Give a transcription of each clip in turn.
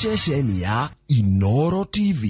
ceceni ya Inooro TV.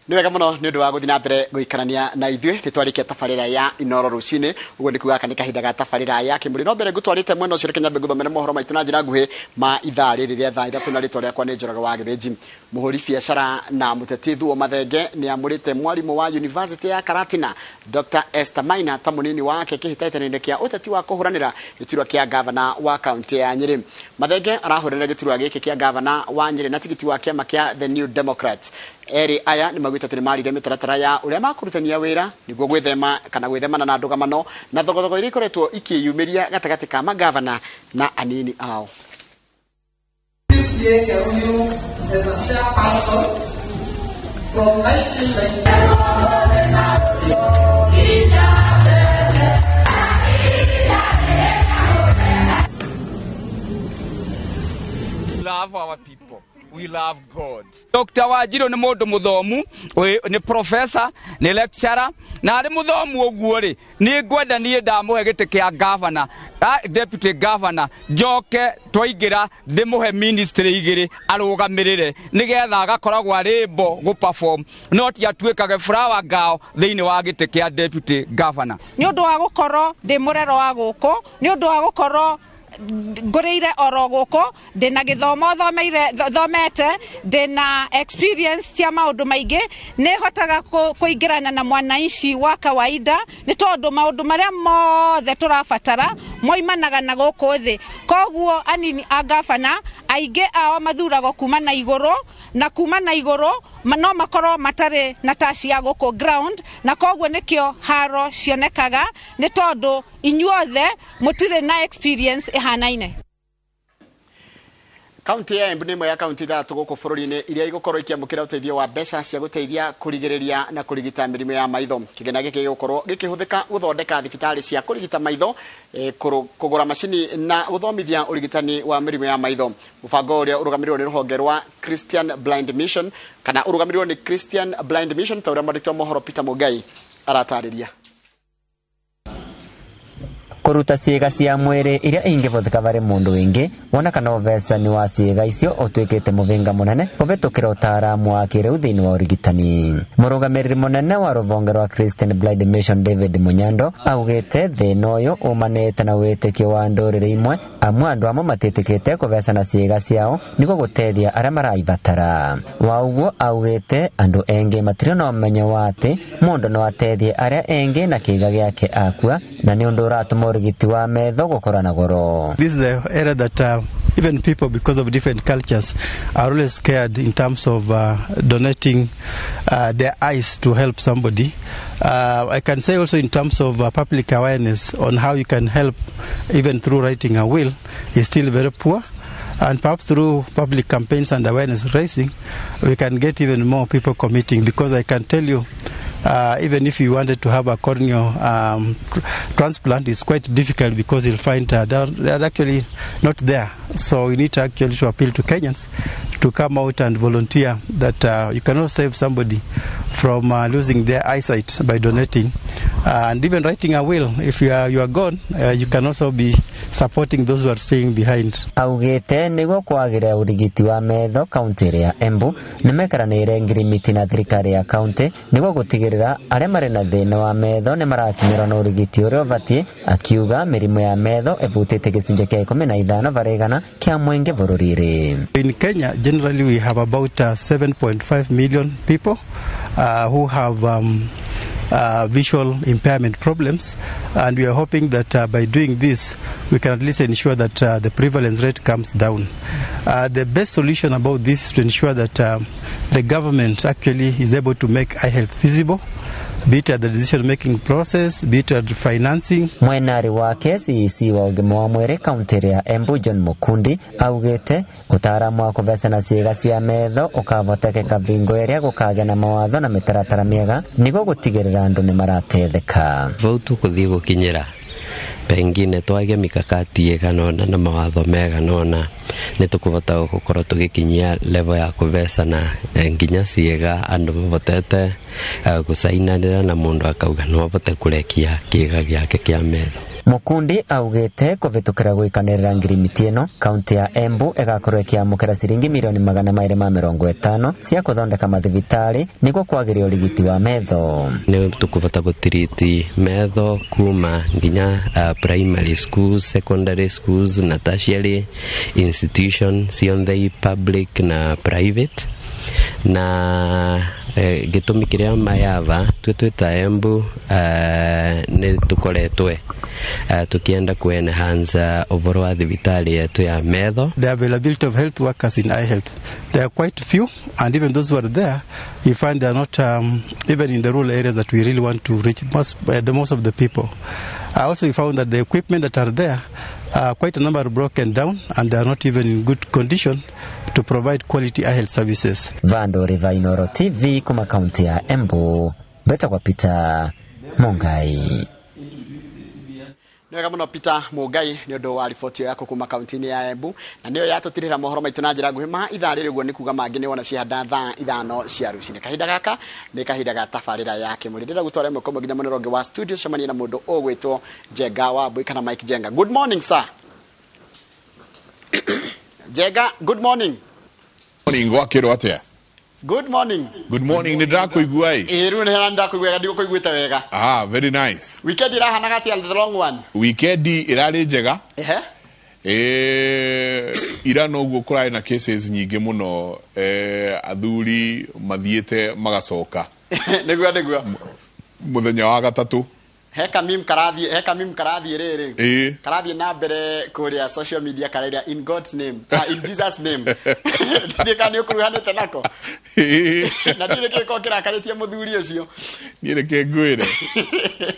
Niwega muno ni undu wa guthina mbere guikarania na ithuĩ nitwarikia tabarĩra ya Inooro rucini uguo ni kuga kanika hinda ga tabarĩra ya kimuri no mbere ngutwarite mwena ucio reke nyambe guthomere mohoro maitu na njira nguhi ma ithaa rĩrĩ rĩa thaa ithatũ na rĩtwa rĩakwa nĩ Njoroge wa Gĩthĩnji. Mũhũri biacara na mũteti Thuo Mathenge ni amũrĩte mwarimu wa University ya Karatina Dr. Esther Maina ta mũnini wake kĩhĩtahĩtano-inĩ kĩa ũteti wa kũhũranĩra gĩturwa kĩa gavana wa kaunti ya Nyeri. Mathenge arahũranĩra gĩturwa gĩkĩ kĩa gavana wa Nyeri na tigiti wa kĩama kĩa The New Democrats. Eri aya ni magwita tene marire mitaratara ya uria makurutania wira niguo gwithema kana gwithemana na ndugamano na thogothogo iria ikoretwo ikiyumiria gatagati ka magavana na anini ao. As a chairperson from 1990. Love our people. We love God. Dr. Wajiro ni mundu muthomu, ni professor, ni lecturer, na ari muthomu uguo ri ni ngwenda nie ndamuhe giti kia governor, deputy governor, njoke twaingira ndimuhe ministry igiri arugamirire nigetha agakoragwo arimbo gu perform not yatuikage flower girl thiini wa giti kia deputy governor. Ni undu wa gukorwo ndi murero wa guko, ni undu wa gukorwo ngoreire oro guko ndina githomo thomete ndina experience cia maundu maingi ni hotaga kuingirana na mwanaici wa kawaida ni tondu maundu maria mothe turabatara moimanaga na guku thi koguo anini a gavana aingi ao mathurago kuma na iguru na kuma na iguru no makorwo matare na taci ya guku ground na koguo nikio haro cionekaga ni tondu inyuothe mutire na experience ihanaine. Kaunti ya Embu nĩ ya kaunti thatu gũkũ bũrũri-inĩ iria igũkorwo ikiamũkĩra ũteithio wa mbeca cia gũteithia kũrigĩrĩria na kũrigita mĩrimũ ya maitho. Kĩgĩna gĩkĩ gĩgũkorwo gĩkĩhũthĩka gũthondeka thibitarĩ cia kũrigita maitho, kũgũra macini na gũthomithia ũrigitani wa mĩrimũ ya maitho. Mũbango ũrĩa ũrũgamĩrĩirwo nĩ rũhonge rwa Christian Blind Mission kana ũrũgamĩrĩirwo nĩ Christian Blind Mission ta ũrĩa mwandĩki wa mohoro Peter Mugai aratarĩria. Kuruta ciĩga cia mwĩrĩ iria ingĩhũthĩka harĩ mũndũ wĩngĩ wona kana ũthecani wa ciĩga icio ũtuĩkĩte mũhĩnga mũnene kũhĩtũkĩra ũtaaramu wa kĩrĩu thĩinĩ wa ũrigitani. Mũrũgamĩrĩri mũnene wa rũhonge rwa Christian Blind Mission David Munyando augĩte thĩna ũyũ umanĩte na wĩtĩkio wa ndũrĩrĩ imwe amwe andũ amwe matĩtĩkĩte kũthecana ciĩga ciao nĩguo gũteithia arĩa maraibatara. Wa ũguo augĩte andũ engĩ matirĩ na ũmenyo wa atĩ mũndũ no ateithie arĩa engĩ na kĩĩga gĩake akua na nĩ ũndũ ũratũma ũrigiti wa metho gũkorwo na goro. This is the area that even people, because of different cultures, are always scared in terms of donating their eyes to help somebody. I can say also in terms of public awareness on how you can help even through writing a will is still very poor. And perhaps through public campaigns and awareness raising, we can get even more people committing, because I can tell you, even if you wanted to have a corneal transplant, it's quite difficult because you'll find they're actually not there. So we need to actually to appeal to Kenyans to come out and volunteer that you cannot save somebody from losing their eyesight by donating. And even writing a will, if you are gone, you can also be supporting those who are staying behind. Augite niguo kwagĩrĩra ũrigiti wa metho kaunti ya Embu nĩmekaranĩire ngirimiti na thirikari ya kaunti niguo gũtigĩrĩra arĩa marĩ na thĩna wa metho nĩmarakinyĩrwo na ũrigiti ũrĩa ũbatiĩ, akiuga mĩrimũ ya metho ĩbutĩte gĩcunjĩ kĩa 15 harĩ igana kĩa mũingĩ bũrũri-inĩ. In Kenya, generally we have about 7.5 million people who have visual impairment problems, and we are hoping that by doing this we can at least ensure that the prevalence rate comes down. The best solution about this is to ensure that the government actually is able to make eye health visible be it at the decision making process, be it at financing. Mwenari wake CEC wa ũgima wa mwĩrĩ kaunti ya Embu John Mukundi augĩte ũtaaramu wa kũveca na ciĩga cia metho ũkavotekeka vingo ĩrĩa gũkagĩa na mawatho na mĩtaratara mĩega nĩguo gũtigĩrĩra andũ nĩ maratetheka. Vau tũkũthiĩ gũkinyĩra pengine twage mikakati ĩganona na mawatho meganona nĩ tũkũvota gũkorwo tũgĩkinyia level ya kũveca na nginya ciĩga andũ mavotete gũcainanĩra na mũndũ akauga no avote kũrekia kĩĩga gĩake kĩa metho. Mukundi augĩte kũvĩtũkĩra gwĩkanĩrĩra ngirimiti ĩno kaunti ya Embu ĩgakorwo ĩkĩamũkĩra ciringi milioni 250 cia kũthondeka mathibitarĩ nĩguo kwagĩria ũrigiti wa metho. Nĩ tũkũvota gũtiriti metho kuma nginya primary schools, secondary schools na tertiary institutions cionthe public na private na gĩtũmi kĩrĩa mayava twĩta Embu nĩ tũkoretwe tukienda kuenhance overall wa thibitari yetu ya metho. The availability of health workers in eye health, there are quite few, and even those who are there, you find they are not even in the rural areas that we really want to reach most of the people. Also we found that the equipment that are there, quite a number are broken down and they are not even in good condition to provide quality eye health services. Vando Riva Inoro TV kuma kaunti ya Embu, beta kwa Peter Mungai. Nĩwega mũno Peter Mungai nĩ ũndũ wa riboti yako kuma kaunti-inĩ ya Embu na nĩyo yatũtirĩra mohoro maitũ na njĩra nguhĩ ma ithaa rĩrĩ ũguo nĩ kuga mangĩ nĩ wona ciahanda thaa 5 cia rũcinĩ. Kahinda gaka nĩ kahinda ga tabarĩra ya kĩmũrĩ. Ndĩrenda gũtwara ĩmwe kwa ĩmwe nginya mũnene ũngĩ wa studio cemania na mũndũ ũgwĩtwo Jenga wa Mbui kana Mike Jenga. Good morning sir. Jenga, good morning. Morning, gwakĩrwo atĩa? Good morning. Good morning, nĩ ndakũigua ĩ? Rĩu nĩ hana ndakũigua ndigũkũiguĩte wega. Ah, very nice. Weekend irahana gatia the long one. Weekend irarĩ njega. Ira no guo kũrarĩ na cases nyingĩ mũno athuri mathiĩte magacoka. Nĩguo. Mũthenya wa gatatũ. Heka mim karathi rere. Karathi na mbere kuria social media kararia in God's name, in Jesus name. Ndika ni ukuruhanite nako. Na ndire ko kirakaritie muthuri ucio. Niĩ reke ngwĩre.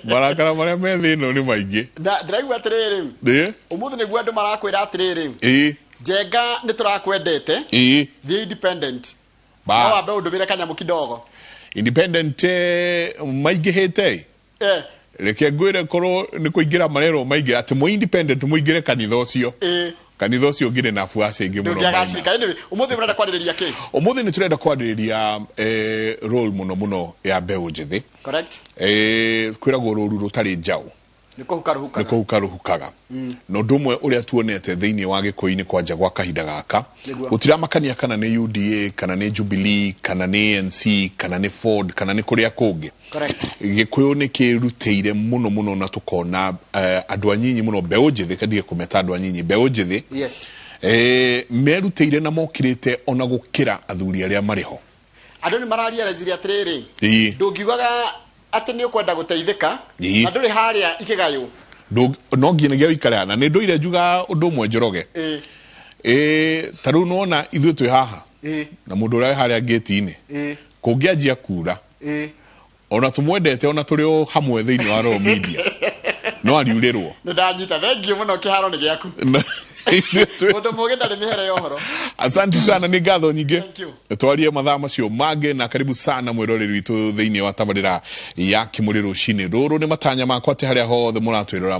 Marakara marĩa me thĩ ĩno nĩ maingĩ. Ndiraigua atiriri. Umuthi nĩguo andũ marakwĩra atiriri. Jenga nĩ tũrakwendete. The independent. No ambe ũndũmĩre kanyamu kidogo. Independent maingĩhĩte. Reke ngwĩre korwo nĩ kũingĩra marero maingĩ atĩ mũ independent mũingĩre kanitha ũcio. Kanitha ũcio ngire na fuasi ingĩ mũno. Ndũngĩagacirika ĩnĩ ũmũthĩ ũrenda kwarĩrĩria kĩ? Ũmũthĩ nĩ tũrenda kwarĩrĩria role mũno ya mbeũ njĩthĩ. Correct. Kwĩragwo rũru rũtarĩ njaũ. Nĩ kũhuka rũhukaga. Na ũndũ ũmwe ũrĩa tuonete thĩinĩ wa gĩkũyũ-inĩ kwanja gwa kahinda gaka gũtiramakania kana nĩ UDA kana nĩ Jubilee kana nĩ ANC kana nĩ Ford kana nĩ kũrĩa kũngĩ. Correct. Gĩkũyũ nĩ kĩrutĩire mũno na tũkona andũ anyinyi mũno mbeũ njĩthĩ kandige kũmeta andũ anyinyi mbeũ njĩthĩ. Yes. Merutĩire na mokĩrĩte ona gũkĩra athuri arĩa marĩ ho. Andũ nĩ mararealize atĩrĩrĩ. Ndũngiugaga atĩ nĩ ũkwenda gũteithĩka na ndũrĩ harĩa ĩkĩgaywo. No nginyagia ũikare na nĩ ndũire njuga ũndũ ũmwe Njoroge. Ta rĩu nona ithuĩ twĩ haha na mũndũ ũrĩa harĩa gate-inĩ kũngĩanjia kuura ona tũmwendete ona tũrĩ o hamwe thĩinĩ wa raw media no ariurĩrwo. Nĩ ndanyita thengio mũno kĩharo nĩ gĩaku. Mũndũ mũgĩ ndarĩ mĩhere ya ũhoro. Asante sana, nĩ ngatho nyingĩ. Twarie mathaa macio mangĩ na karibu sana mwĩroreri witũ thĩinĩ wa tabarĩra ya kĩmũrĩ rũcinĩ rũrũ. Nĩ matanya makwa atĩ harĩa hothe mũratwĩrora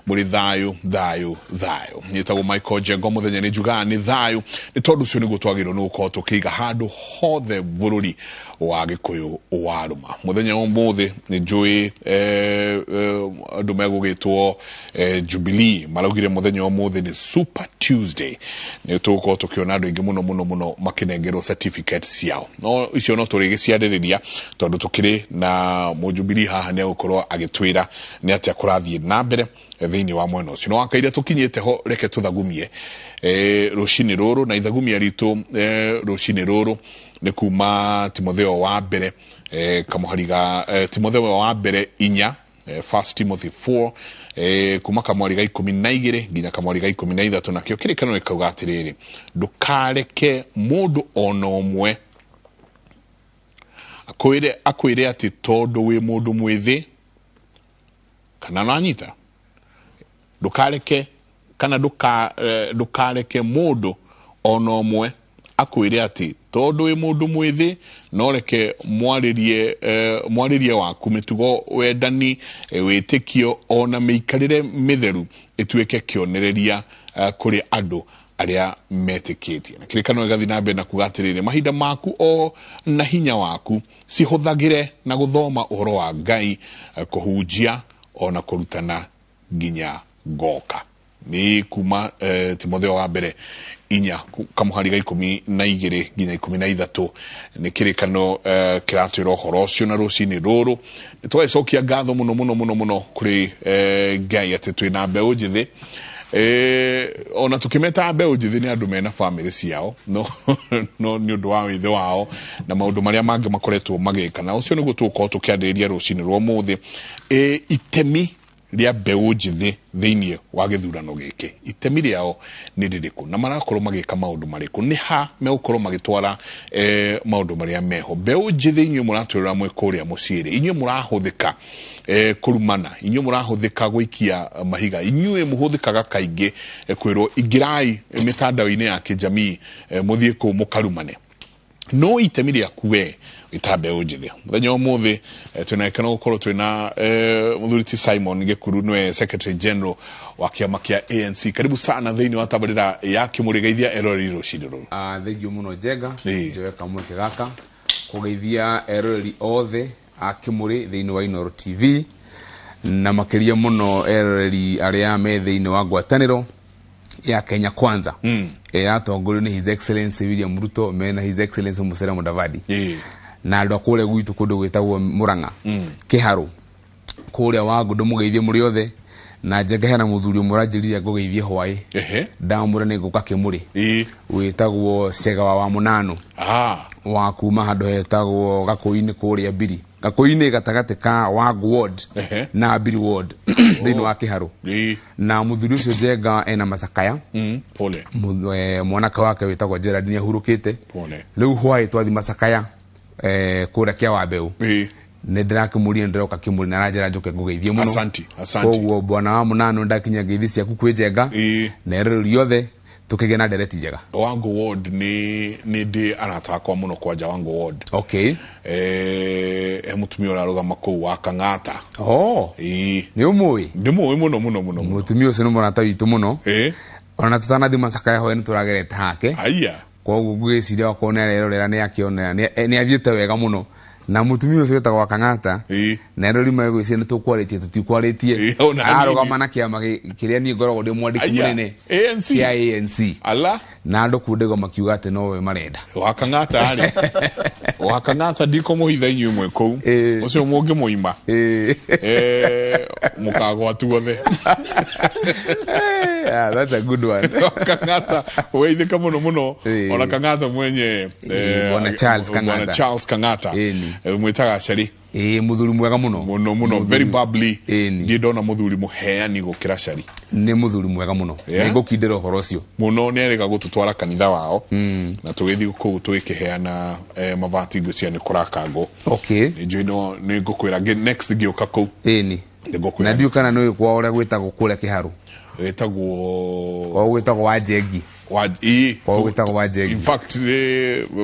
mũrĩ thayũ. Nĩtagwo Michael Jengo, mũthenya nĩ njugaga nĩ thayũ nĩ tondũ ũcio nĩguo twagĩrĩirwo nĩ gũkorwo tũkĩiga handũ hothe bũrũri wa gĩkũyũ warũma. Mũthenya ũmũthĩ nĩ njũĩ andũ megũgĩtwo Jubilee maraugire mũthenya ũmũthĩ nĩ Super Tuesday. Nĩ tũgũkorwo tũkĩona andũ aingĩ mũno makĩnengerwo certificate ciao. No icio no tũrĩgĩciarĩrĩria tondũ tũkĩrĩ na mũjubilee haha nĩ agũkorwo agĩtwĩra nĩ atĩa kũrathiĩ na mbere thĩinĩ wa mwena ũcio. No wakaire tũkinyĩte ho reke tũthagumie rũcinĩ rũrũ na ithagumia ritũ rũcinĩ rũrũ nĩ kuma Timotheo wa mbere kamuhariga Timotheo wa mbere 4 1 Timothy 4 kuma kamwari ga 12 nginya kamwari ga 13 nakio kĩrĩkanĩro gĩkauga atĩrĩrĩ ndũkareke mũndũ ona ũmwe akwire ati tondu wi mundu mwithi kana nanyita ndukareke kana ndukareke mundu ona omwe akwire ati tondu wi mundu mwithi no reke mwaririe waku mitugo wendani witikio ona miikarire mitheru ituike kionereria kuri andu aria metikitie na kirikano igathi na mbere na kugatirire mahinda maku o na hinya waku cihuthagire na guthoma uhoro wa Ngai kuhunjia ona kurutana ginya goka ni kuma Timotheo wa mbere inya kamuhariga 12 ginya 13 ni kirikano kiratwira uhoro ucio na rucini ruru twacokia ngatho muno kuri Ngai ati twina mbeu njithi ona tukimeta mbeu njithi ni andu mena family ciao no ni undu wa withe wao na maundu maria mangi makoretwo magikana ucio niguo tuko tukiandiria rucini rwo muthi itemi ria mbeu njithi thiini wa githurano giki itemi riao ni ririku na marakorwo magika maundu mariku ni ha megukorwo magitwara maundu maria meho mbeu njithi inyuĩ muratwirira mwe kuria muciiri inyuĩ murahuthika kurumana inyuĩ murahuthika gwikia mahiga inyuĩ muhuthikaga kaingi kwirwo ingirai mitandao-ini ya kijamii muthie ku mukarumane no itemi riaku we itambe unjithi muthenya umuthi tunekana gukorwo twina muthuriti Simon Gikuru nwe secretary general wa kiama kia ANC karibu sana thiini wa tabarira ya kimurigeithia erori rucini ruru thank you muno Jega njoe kamweke gaka kugeithia erori othe akimuri thiini wa Inoro TV na makiria muno erori aria me thiini wa ngwataniro ya Kenya Kwanza atongorio ni His Excellency William Ruto mena His Excellency Musalia Mudavadi na andu akure gwitu kundu gwitagwo Muranga Kiharu kuria wangu ndumugeithie muri othe na njegehana muthuri murajiriria ngugeithie hwai ndamure ni nguka kimuri witagwo Cega wa Munano wa kuma handu hetagwo Gakuini kuria Biri Gakuini gatagate ka Wangu ward na Biri ward thiini wa Kiharu na muthuri ucio Njenga ena macakaya pole mwanaka wake witagwo Gerard ni ahurukite pole riu hwai twathi macakaya kuria kia Wambeu ne ndirakimuria ndiroka kimuri na rajera njuke ngugeithie muno asante koguo bwana wa Munano ndakinya ngeithi ciaku kwi Njenga na erori othe tukige na ndereti njega Wangu ward ni ndi anatakwa muno kwanja Wangu ward mutumia urarugama ku wa Kang'ata ni umui ndimui muno mutumia ucio ni murata witu muno ona tutanathi macakaya ho ni turagerete hake koguo ngwiciria wakona rero ni akiona ni athiete wega muno na mutumia ucio wetagwo wa Kang'ata na rero rima gwiciria ni tukwaritie tutikwaritie arugama na kiama kiria ni ngoragwo ndi mwandiki munene kia ANC na andu kundego makiuga ati nowe marenda wa Kang'ata ari wa Kang'ata ndiko muhitha inyuĩ mwe kuu ucio mungi muima mukagwa tuothe that's a good one Kang'ata weithika muno ona Kang'ata mwenye Bwana Charles Kang'ata mwitaga Cari muthuri mwega muno very bubbly ndi ndona muthuri muheani gukira Cari ni muthuri mwega muno ngukindira uhoro ucio muno ni erega gututwara kanitha wao na tugithi ku tuikiheana mavati ngucia ni kurakango njui no ni ngukwira next gioka ku na ndiu kana no kwa ora gwitagwo kuria Kiharu gwitagwo Wajengi in fact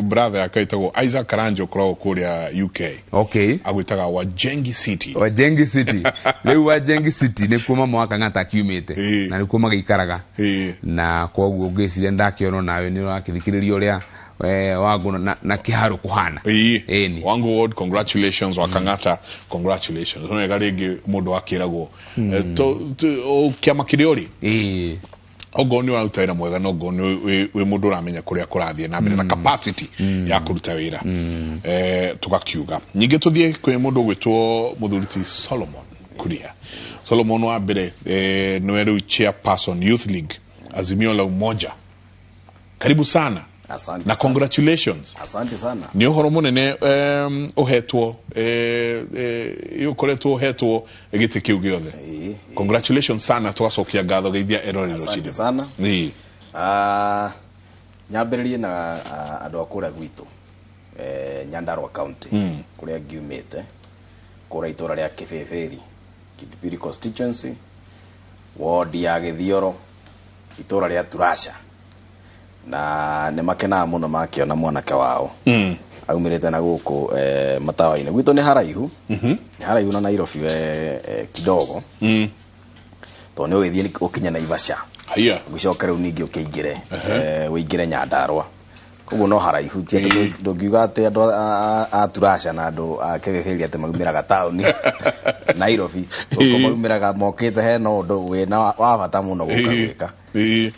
brother akaitagwo Isaac Karanjo kurao kuria UK agwitaga Wajengi City riu Wajengi City ni kuma mwaka Ng'ata kiumite na ni kuma giikaraga na koguo ngiciria ndakiona nawe ni urakithikiriria uria wangu na Kiharu kuhana Wangu ward congratulations wa Kang'ata congratulations ona garingi mundu akiragwo kiama kiriori ogo ni urutaira mwega no go ni we mundu uramenya kuria kurathie na mbere na capacity ya kuruta wira tugakiuga nyinge tuthie kwe mundu gwitwo muthuriti Solomon Kuria Solomon wa mbere no ero chairperson Youth League Azimio la Umoja karibu sana asante na congratulations asante sana ni uhoro munene uhetwo ukoretwo uhetwo giti kiu giothe congratulations sana twacokia ngatho geithia erori rucini asante sana nyambiririe na andu akura gwitu Nyandarua County kuria ngiumite kura itora ria Kibeberi Kipipiri constituency ward ya Githioro itora ria Turasha na ne makena muno makiona mwanake wao aumirite na guku matawa-ini gwitu ni haraihu na Nairobi kidogo to ni withie ukinya Naivasha gwicoka riu ningi ukingire wingire Nyandarua koguo no haraihu tie ndungiuga ati andu a Turasha na andu a Kibeberi ati maumiraga tauni Nairobi guko maumiraga mokite he no ndu wina wa bata muno guka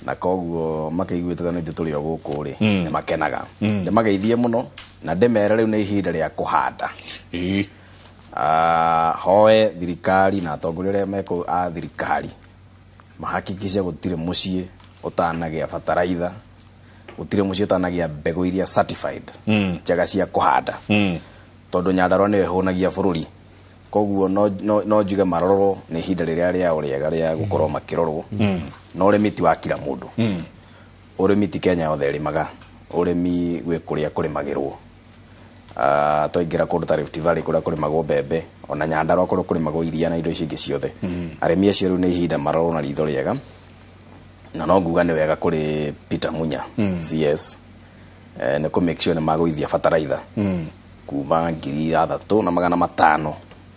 na koguo makeiguite kana tuli guku ri ni makenaga ni mageithie muno na ndemere riu ni ihinda ria kuhanda hoe thirikari na atongoria meko a thirikari mahakikishe gutire mucie utanagia bataraitha gutire mucie utanagia mbegu iria certified jaga cia kuhanda tondu Nyandarua ni wehunagia bururi koguo no njuge marororo ni ihinda riria ria uriega ria gukorwo makirorwo no remiti wa kila mundu uremiti Kenya yothe rimaga uremi gwe kuria kurimagirwo toingira kundu ta Rift Valley kuria kurimagwo mbembe ona Nyandarua kuria kurimagwo iria na indo icio ingi ciothe aremi acio riu ni ihinda marorwo na ritho riega na no nguga ni wega kuri Peter Munya CS ne ku make sure ni maguithia fertilizer kuma 3,500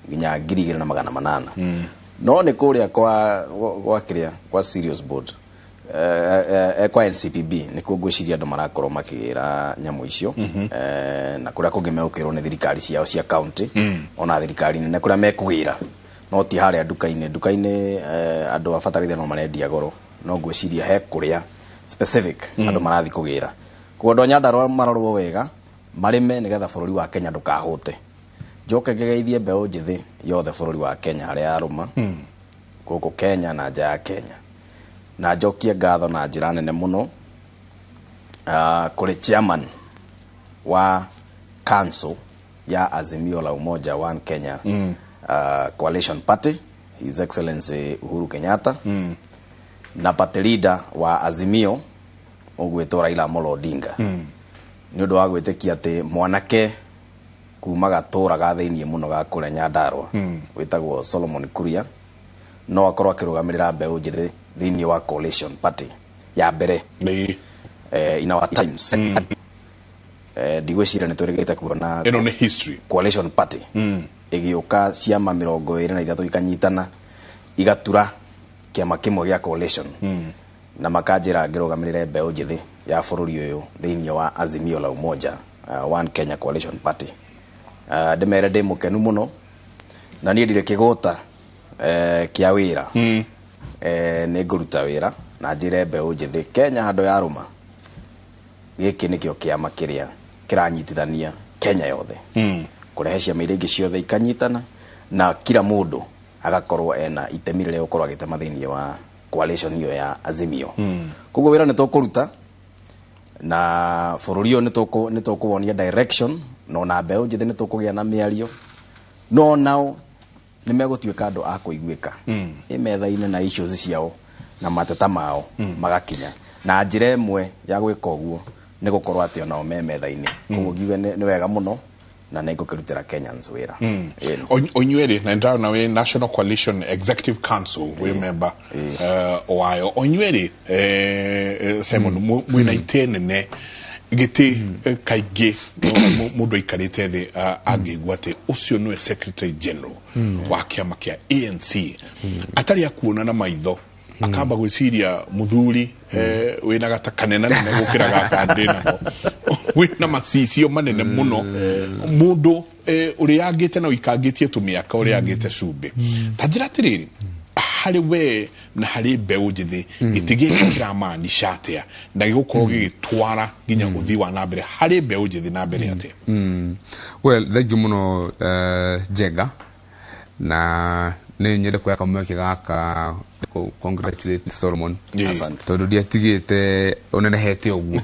nginya 2,800 no ni kuria kwa kiria kwa serious board kwa NCPB ni kugwiciria andu marakorwo makigira nyamu icio na kuria kungi meukirwo ni thirikari ciao cia county ona thirikari nene kuria mekugira no ti haria dukaini andu a fertilizer no marendia goro no gwiciria he kuria specific andu marathi kugira kwa ndo Nyandarua marorwo wega marime nigetha bururi wa Kenya ndukahute njoke ngegeithie mbeu njithi yothe bururi wa Kenya haria aruma guku Kenya na nja ya Kenya na njokie ngatho na njira nene muno kuri chairman wa council ya Azimio la Umoja One Kenya Coalition Party His Excellency Uhuru Kenyatta na party leader wa Azimio ogwetwo Raila Amolo Odinga ni undu wa gwitikia ati mwanake kuma gatura ga thiini muno ga kure Nyandarua witagwo Solomon Kuria no akorwo akirugamirira mbeu njithi thiini wa coalition party ya mbere in our times digwicira ni turigite kuona eno ni history coalition party igiuka ciama 23 ikanyitana igatura kiama kimwe gya coalition na makanjira ngirugamirire mbeu njithi ya bururi uyu thiini wa Azimio la Umoja One Kenya Coalition Party ndemere ndi mukenu muno na ni ndire kigota kia wira ni nguruta wira na njire mbeu njithi Kenya handu ya ruma giki nikio kiama kiria kiranyitithania Kenya yothe kurehe ciama iria ingi ciothe ikanyitana na kila mundu agakorwo ena itemi riria ukorwo agitema thiini wa coalition hiyo ya Azimio koguo wira ni tukuruta na bururi yo ni tukuwonia direction no na mbeu njithi ni tukugia na miario no nao ni megutuika andu a kuiguika imetha-ini na issues ciao na mateta mao magakinya na njira imwe ya gwika uguo ni gukorwo ati onao me metha-ini koguo ngiuge ni wega muno na ningukirutira Kenyans wira onywere na ndao na we National Coalition Executive Council we member oayo onywere Simon mwina itene giti kaige mundu ikarite the agigwa ati ucio niwe Secretary General wa kiama kia ANC atari akuona na maitho akamba gwiciria muthuri wina gata kanena na gukira gakandina wina macicio manene muno mundu uri agite na uikangitie tumiaka uri agite cumbi tajira tiriri hari we na hari mbeu njithi gitigika kiramaanisha atia na gigukorwo gigitwara nginya uthi wa nambere hari mbeu njithi nambere atia well thank you muno Jega na ni nyende kwa kamwe kigaka congratulate Solomon asante tondu ndiatigite unenehete uguo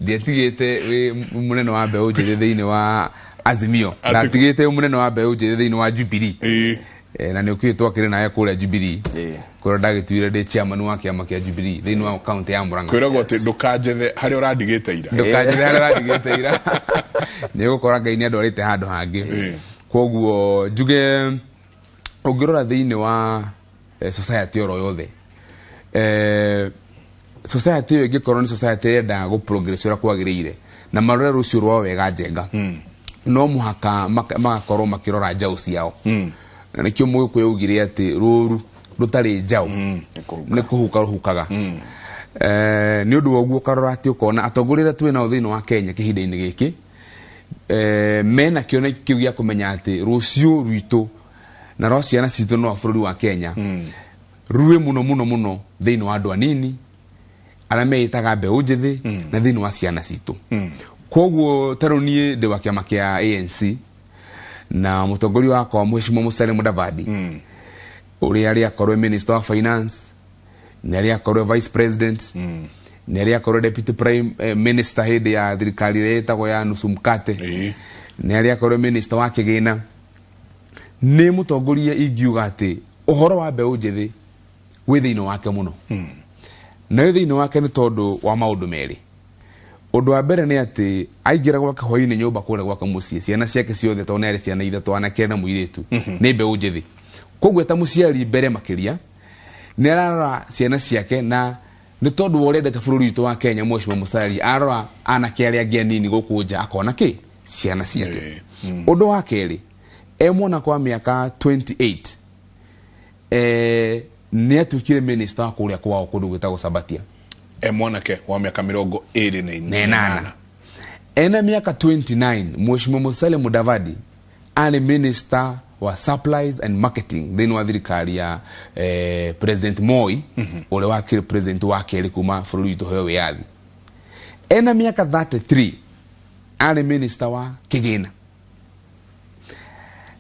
ndiatigite we munene wa mbeu njithi thiini wa Azimio ndatigite munene wa mbeu njithi thiini wa Jubilee na nä å kä twakä rä nawe kå rä a Jubilee kå rä a ndagätuire ndä chairman wa kä ama kä a Jubilee thä inä wa kauntä ya Murang'a. kwä ragwo atä ndå kanjethe harä a å randigä te ira ndå kanjethe harä a å randigä te ira nä gå kora Ngai nä andå arä te handå hangä. Koguo njuge å ngä rora thä inä wa society oro yothe society ä yo ä ngä korwo nä society enda gå progress å rä a kwagä rä ire na marore rå cio rwao wega njenga no må haka magakorwo makä rora njaå ciao na nä kä o må gä kå yaugä re atä rå ru rå tarä njaå nä kå huka rå hukaga nä å ndå wa å guo karora atä å kona atongoria rä twä nao thä inä wa Kenya kä hinda-inä gä kä mena kä ona kä u gä a kå menya atä rå cio rwitå na rwa ciana citå no wa bå rå ri wa Kenya ruä må no må no må no thä inä wa andå anini arä a meitaga mbeå njä thä na thä inä wa ciana citå. Koguo tarå niä ndä wa kä ama kä a ANC na må tongoria wakwa Mheshimiwa Musalia Mudavadi å rä a rä akorwo minister wa finance nä arä akorwo vice president nä arä akorwo deputy prime minister hä ndä ya thirikari ä rä a ätagwo ya nusu mkate nä arä akorwo minister wa kä gä na nä må tongoria ingiuga atä å horo wa mbeå njä thä wä thä inä wake må no na wä thä inä wake nä tondå wa maå ndå merä. Ũndũ wa mbere nĩ atĩ aingĩra gwake hwainĩ nyũmba kũrĩa gwake mũciĩ ciana ciake ciothe tondũ nĩ arĩ ciana ithatũ anake na mũirĩtu nĩ mbeũ njĩthĩ. Koguo ta mũciari mbere makĩria nĩ ararora ciana ciake na nĩ tondũ wa ũrĩa endete bũrũri witũ wa Kenya Mheshimiwa Musalia arora anake arĩa angĩ anini gũkũ nja akona kĩ ciana ciake. Ũndũ wa kerĩ mwana kwa mĩaka 28 nĩ atuĩkire minister wa kũrĩa kwao kũndũ gwĩtagwo Sabatia. Mwanake wa miaka 28 ena miaka 29 Mheshimiwa Musalia Mudavadi ani minister wa supplies and marketing thini wa thirikari ya President Moi ule wakiri president wake ili kuma bũrũri witũ heo wĩyathi. Ena miaka 33 ani minister wa kĩgĩna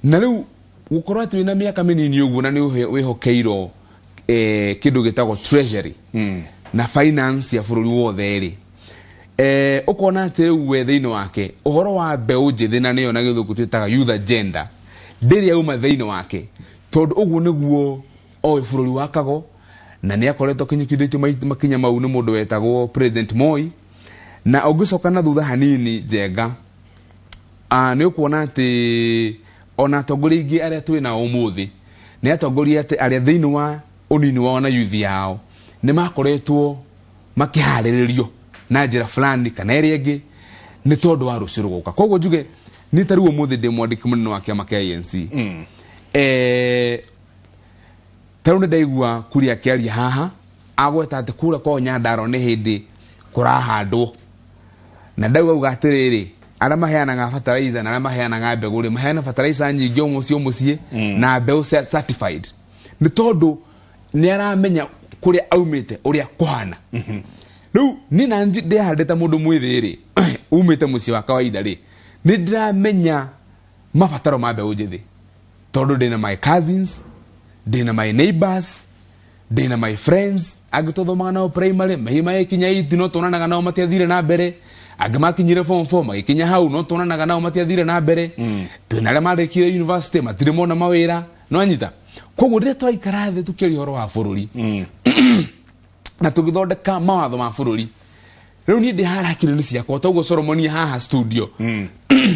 na rĩu gũkorwo atĩ wĩna miaka mĩnini ũguo na nĩ wĩhokeirwo kĩndũ gĩtagwo treasury na finance ya bũrũri wothe rĩ ũkona atĩ rĩu we thĩinĩ wake ũhoro wa mbeũ njĩthĩ na nĩyo na gĩthũngũ twĩtaga youth agenda ndĩrĩ auma thĩinĩ wake tondũ ũguo nĩguo oĩ bũrũri wakago na nĩ akoretwo kinyũkithĩtio makinya mau nĩ mũndũ wetagwo President Moi na ũngĩcoka na thutha hanini njenga nĩ ũkuona atĩ ona atongoria aingĩ arĩa twĩ nao ũmũthĩ nĩ atongoria arĩa thĩinĩ wa ũnini wao na youth yao nĩ makoretwo makĩharĩrĩrio na njĩra fulani kana ĩrĩa ĩngĩ nĩ tondũ wa rũciũ rũgũka. Koguo njuge nĩ tarĩu ũmũthĩ ndĩ mwandĩki mũnene wa kĩama kĩa ANC tarĩu nĩ ndaigua Kuria akĩaria haha agweta atĩ kũrĩa kwa Nyandarua nĩ hĩndĩ kũrahandwo na ndauga atĩrĩrĩ arĩa maheanaga fertilizer na arĩa maheanaga mbegũ rĩ maheana fertilizer nyingĩ o mũciĩ na mbeũ certified nĩ tondũ nĩ aramenya kuria aumite uria kuhana riu ni na ndihandite mundu mwithiri umite muci wa kawaida ri ni ndiramenya mabataro ma mbeũ njĩthĩ tondu ndina my cousins ndina my neighbors ndina my friends agitothomaga nao primary mahima ikinya iti no tonanaga nao matiathire na mbere agamakinyire form 4 magikinya hau no tonanaga nao matiathire na mbere twina arĩa marĩkire university matirĩ mona mawĩra no anyita. Koguo rĩrĩa tũraikara thĩ tũkĩaria ũhoro wa bũrũri na tũgĩthondeka mawatho ma bũrũri rĩu niĩ ndĩ haha hakiri-inĩ ciakwa toguo Solomon haha studio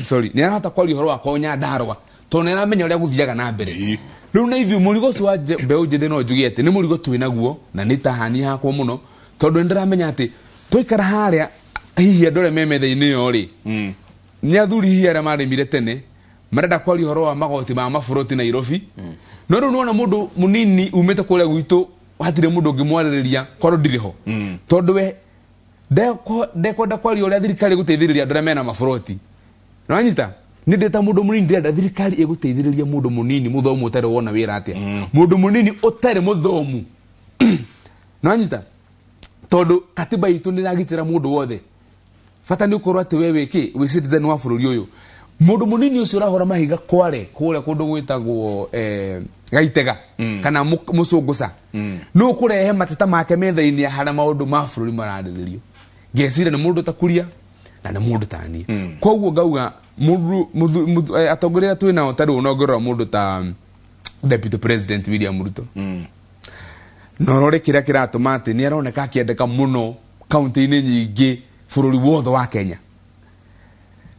sorry nĩ arahota kwaria ũhoro wakwa Nyandarua tondũ nĩ aramenya ũrĩa gũthiaga na mbere rĩu na ithuĩ mũrigo ũcio wa mbeũ njĩthĩ no njuge atĩ nĩ mũrigo twĩ naguo na nĩ tahani hakwa mũno tondũ nĩ ndĩramenya atĩ tũikara harĩa hihi andũ arĩa me metha-inĩ ĩyo rĩ nĩ athuri hihi arĩa marĩmire tene marenda kwaria ũhoro wa magoti ma maburoti Nairobi no rĩu nĩwona mũndũ mũnini umĩte kũrĩa gwitũ hatirĩ mũndũ ũngĩmwarĩrĩria korwo ndirĩ ho tondũ we ndekwenda kwaria ũrĩa thirikari ĩgũteithĩrĩria andũ arĩa mena maburoti no anyita nĩ ndĩ ta mũndũ mũnini ndĩrenda thirikari ĩgũteithĩrĩria mũndũ mũnini mũthomu ũtarĩ wona wĩra atĩa mũndũ mũnini ũtarĩ mũthomu no anyita tondũ katiba itũ nĩ ĩragitĩra mũndũ wothe bata nĩ ũkorwo atĩ we wĩ citizen wa bũrũri ũyũ mundu munini ucio urahora mahiga kware kũrĩa kũndũ gwĩtagwo Gaitega kana Mũcũngũca no kũrehe mateta make metha-inĩ harĩa maũndũ ma bũrũri mararĩrĩrio ngecira nĩ mũndũ ta Kuria na nĩ mũndũ ta niĩ koguo ngauga mũndũ atongoria twĩ nao tarĩu no ngorora mũndũ ta Deputy President William Ruto norore kiria kiratuma ati ni aroneka akiendeka muno kaunti-ini nyingi bururi wothe wa Kenya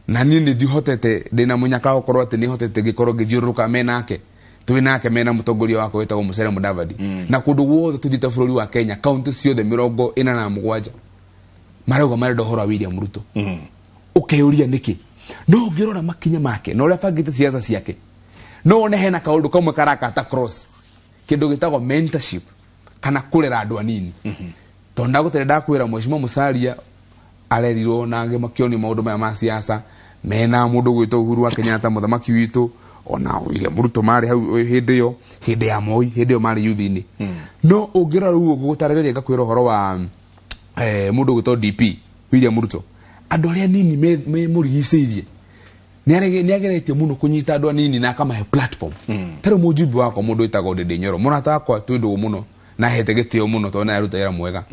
na ni ndihotete ndina munyaka gukorwo ati ni hotete gikorwo ngithiuruka menake twinake mena mutongoria wako wetagwo Musalia Mudavadi na kundu wothe tuthite bururi wa Kenya kaunti ciothe 47 marauga marenda horo William Ruto ukeuria niki no ngirora makinya make no ria bangite siasa ciake no one hena kaundu kamwe karakata cross kindu gitagwo mentorship kana kurera andu anini tonda gutere ndakwira mheshimiwa Musalia arerirwo na ngimakio ni maundu maya ma siasa mena mundu gwitwo Uhuru wa Kenyatta muthamaki witu ona William Ruto mari hau hindi ya Moi hindi yo mari youth-ini no ungira ruo gutarageria ngakwira horo wa mundu gwitwo DP William Ruto andu aria nini me murigiceirie ni ageretie muno kunyita andu anini na kama platform tare mujibu wako mundu itago Ndindi Nyoro murata wakwa twindu muno na hete gitio muno to na aruta ira mwega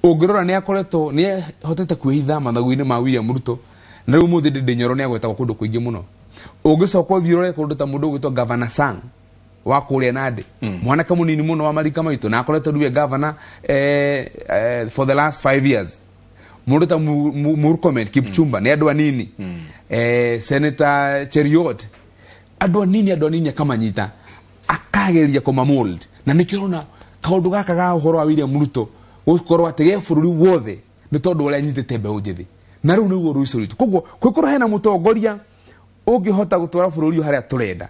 ungirora ni akoretwo ni hotete kwihitha mathagu-ini ma William Ruto na riu muthi Ndindi Nyoro ni agwetagwo kundu kuingi muno ungicoka thiurore kundu ta mundu gwitwo Governor Sang wa kuria Nandi mwanake munini muno wa marika maitu na akoretwo ndiwe governor for the last 5 years mundu ta Murkomen Kipchumba ni andu anini Senator Cheriot andu anini kama nyita akageria kuma mold na nikirona kaundu gaka ga uhoro wa William Ruto gukorwo atige bururi wothe ni tondu uria nyitete mbeũ njithi na riu niguo ruico ritu koguo kwikoro hena mutongoria ungihota gutwara bururi haria turenda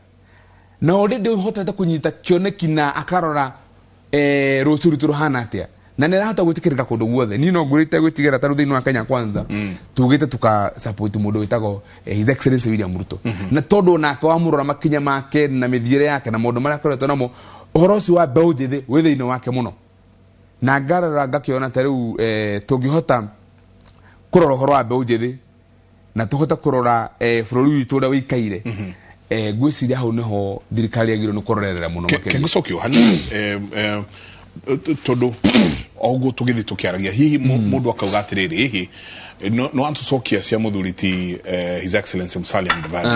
na already uhotete kunyita kioneki na akarora ruico ritu ruhana atia na nirahota gwitikirika kundu guothe ni no ngurite gwitigira taru thiini wa Kenya kwanza tugite tuka support mundu witagwo His Excellency William Ruto na tondu nake wa murora makinya make na mithiire yake na maundu maria akoretwo namo uhoro ucio wa mbeũ njithi wi thiini wake muno na ngarora ngakiona tariu tungihota kurora uhoro wa mbeũ njithi na tuhota kurora bururi witu uria wikaire gwiciria hau niho thirikari agirwo ni kurorerera muno makiria ngicokio hana tondu ogo tugithi tukiaragia hihi mundu akauga atiriri hihi no antucokia cia muthuriti His Excellency Musalia Mudavadi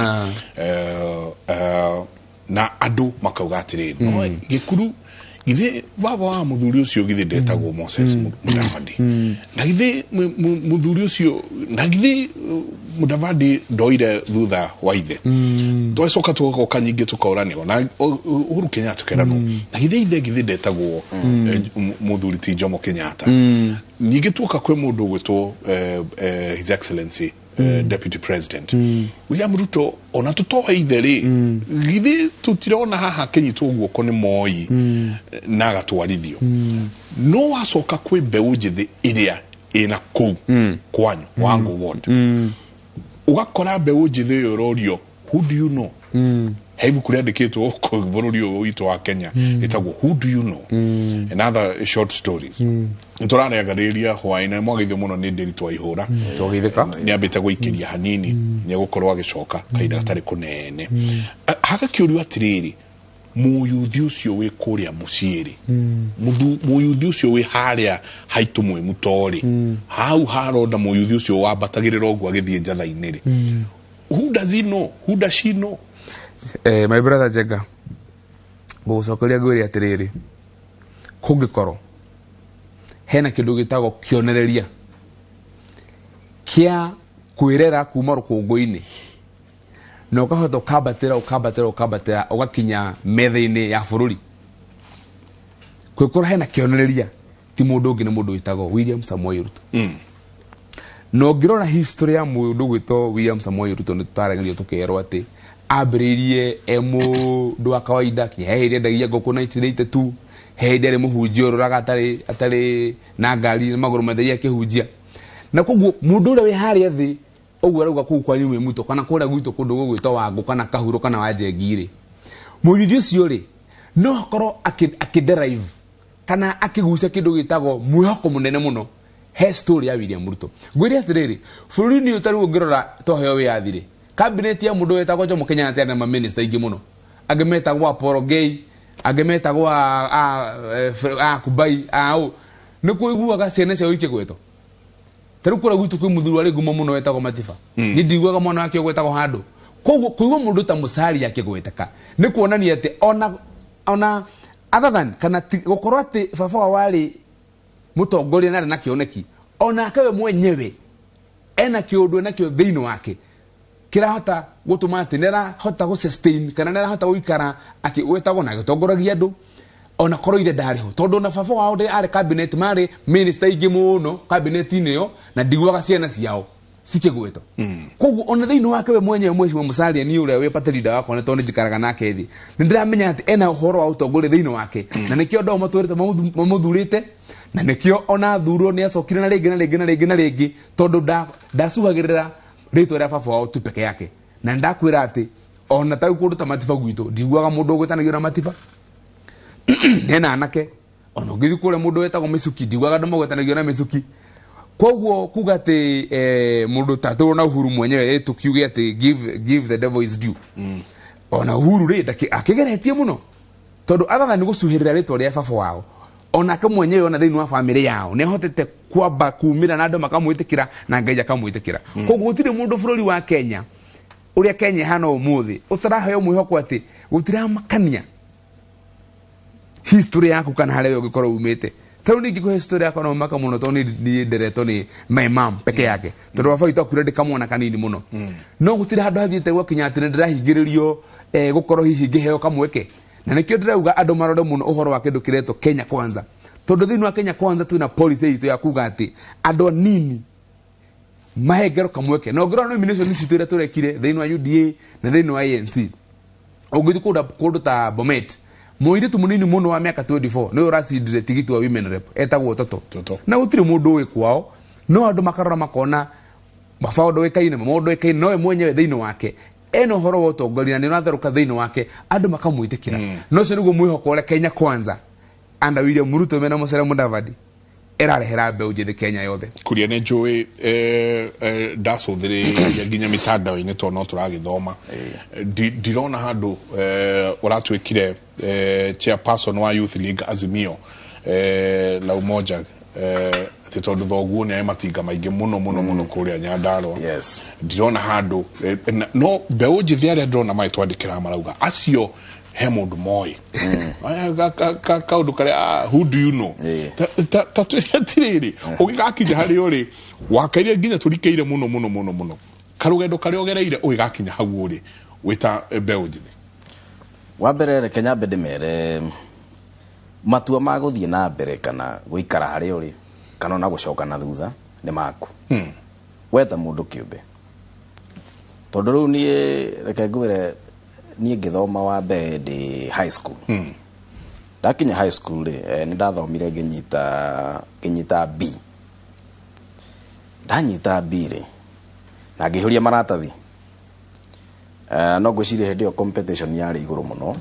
na andu makauga atiriri no gikuru githe baba wa muthuri ucio githe ndetagwo Moses Mudavadi na githe muthuri ucio na githe Mudavadi ndoire thutha wa ithe twacoka tugoka nyingi tukaurania na Uhuru Kenyatta tukerano na githe ndetagwo muthuri ti Jomo Kenyatta nyingi tuka kwe mundu gwitwo His Excellency Deputy President William Ruto ona tutoa itheri githe tutirona haha kenyitwo guoko ni Moi na gatwarithio no wacoka kwe mbeũ njithi iria ina kuu kwanyu wangu ward ugakora mbeũ njithi yo rorio who do you know hebu kuriandikitwo ko bururi witu wa Kenya itagwo who do you know another short stories turane agariria hwaina mwagithio muno ni Ndiritu wa ihura tugithika ni ambite guikiria hanini ni gukorwo agicoka kaida gatari kunene haka kiurio atiriri muyuthi ucio wi kuria muciiri muyuthi ucio wi haria haitu mwe mutori hau haronda muyuthi ucio wambatagirira ogwa githie njatha-ini ri who does he know who does she know my brother Jega gucokeria ngwiri atiriri kungikoro hena kindu gitagwo kionereria kia kwirera kuma rukungu-ini na ukahota ukabatira ugakinya metha-ini ya bururi kwikora hena kionereria ti mundu ungi ni mundu witagwo William Samoei Ruto no ngirora history ya mundu gwitwo William Samoei Ruto ni tutaragirio tukerwo ati ambiririe mundu wa kawaida kinya heire ndagia ngoko 1982 heire ari muhunjia ururaga atari na ngari na maguru matheri akihunjia na koguo mundu ule wi haria thi ogwo arauga kuu kwa nyume muto kana kuria gwito kundu gugwitwo wangu kana kahuro kana wajengire muyuthi ucio ri no akorwo akiderive kana akigucia kindu gitagwo mwihoko munene muno he story ya William Ruto ngwiri atiriri bururi ni utari ungirora toheo wiathire cabinet ya mundu wetagwo Jomo Kenyatta na ma minister ingi muno agemetagwo Apollo Gay agemetagwo Kubai nikuo iguaga ciana cia wiki gweto taru kura gwitu kwi muthuru ari gumo muno wetagwo Matiba ni ndiguaga mwana wake gwetagwo handu koguo kuigwa mundu ta Musalia akigweteka ni kuonania ati ona ona other than kana gukorwo ati baba wali mutongoria na na kioneki ona akawe mwenyewe ena kiundu na kio thiini wake kirahota gutuma ati nera hota go sustain kana nera hota guikara akiwetagwo na gitongoragia andu ona korwo ire ndariho tondu na baba wao ari cabinet mari minister ingi muno cabinet inio na ndigwaga ciana ciao cikigweto koguo ona thiini wake we mwenyewe mweci musalia ni uria we patrida wako na tondu njikaraga nake thi nindiramenya ati ena uhoro wa utongoria thiini wake na nikio ndo matwirite mamuthurite na nikio ona thuro ni acokire na ringi tondu ndacuhagirira ritwa ria baba wao tu peke yake na ndakwira ati ona tau kundu ta matifa gwitu ndigwaga mundu gwitanagio na matifa nena anake ona ngithi kure mundu wetagwo Misuki ndigwaga ndu magwetanagio na Misuki koguo kugate mundu tatu na Uhuru mwenyewe tukiuge ati give the devil is due ona Uhuru ri akigeretie muno tondu abaga ni gucuhirira ritwa ria baba wao ona ka mwenyewe ona thiini wa family yao ne hotete kwamba kumira na andu makamwitikira na Ngai akamwitikira koguo gutire mundu bururi wa Kenya uria Kenya hana umuthi utarahe mwihoko ati gutira makania history yako kana hale ugikorwo umite tau ni ngiko history yako no maka muno to ni ndereto ni my mom peke yake tondu baba itu akurede kamwana kanini muno no gutire handu hathiite gwa kinya ati ndirahingiririo gukorwo hihi ngiheo kamweke na nikio ndirauga andu marode muno uhoro wa kindu kireto Kenya kwanza tondu thiini wa Kenya kwanza twina policy itu ya kuga ati andu nini mahengero kamweke no ngiro nomination citu ira turekire thiini wa UDA na thiini wa ANC ugithi kundu ta Bomet moire tu munini muno wa miaka 24 no uracindire tigiti wa women rep etagwo toto na gutire mundu wi kwao no andu makarora makona mafaundo wekaine mundu wekaine no we mwenyewe thiini wake eno horo wa utongoria ni ratharuka thiini wake andu makamwitikira no cio niguo mwihoko ule Kenya kwanza anda William Ruto mena Musalia Mudavadi erarehera mbeu njithi Kenya yothe kuria ne njui ndacuthiriria nginya mitandao-ini to no turagithoma ndirona handu uratwikire chairperson wa Youth League Azimio la Umoja ati tondu thoguo ni matinga maingi muno kuria Nyandarua ndirona handu no mbeu njithi aria ndona mai twandikira marauga acio he mundu moi kaundu karia who do you know tatiriri ugigakinya hari uri wakaire nginya turikeire muno karugendo karia ogereire ugigakinya hau uri wita mbeu njithi wa mbere Kenya bede mere matua maguthie na mbere kana guikara hari uri kana na gucoka na thutha ni maku weta mundu kiumbe tondu riu ni reke ngwire ni ngithoma wa mbere ndi high school ndakinya high school ni ndathomire nginyita B ndanyita B ri na ngihuria maratathi no gwiciria hindi yo competition yari iguru muno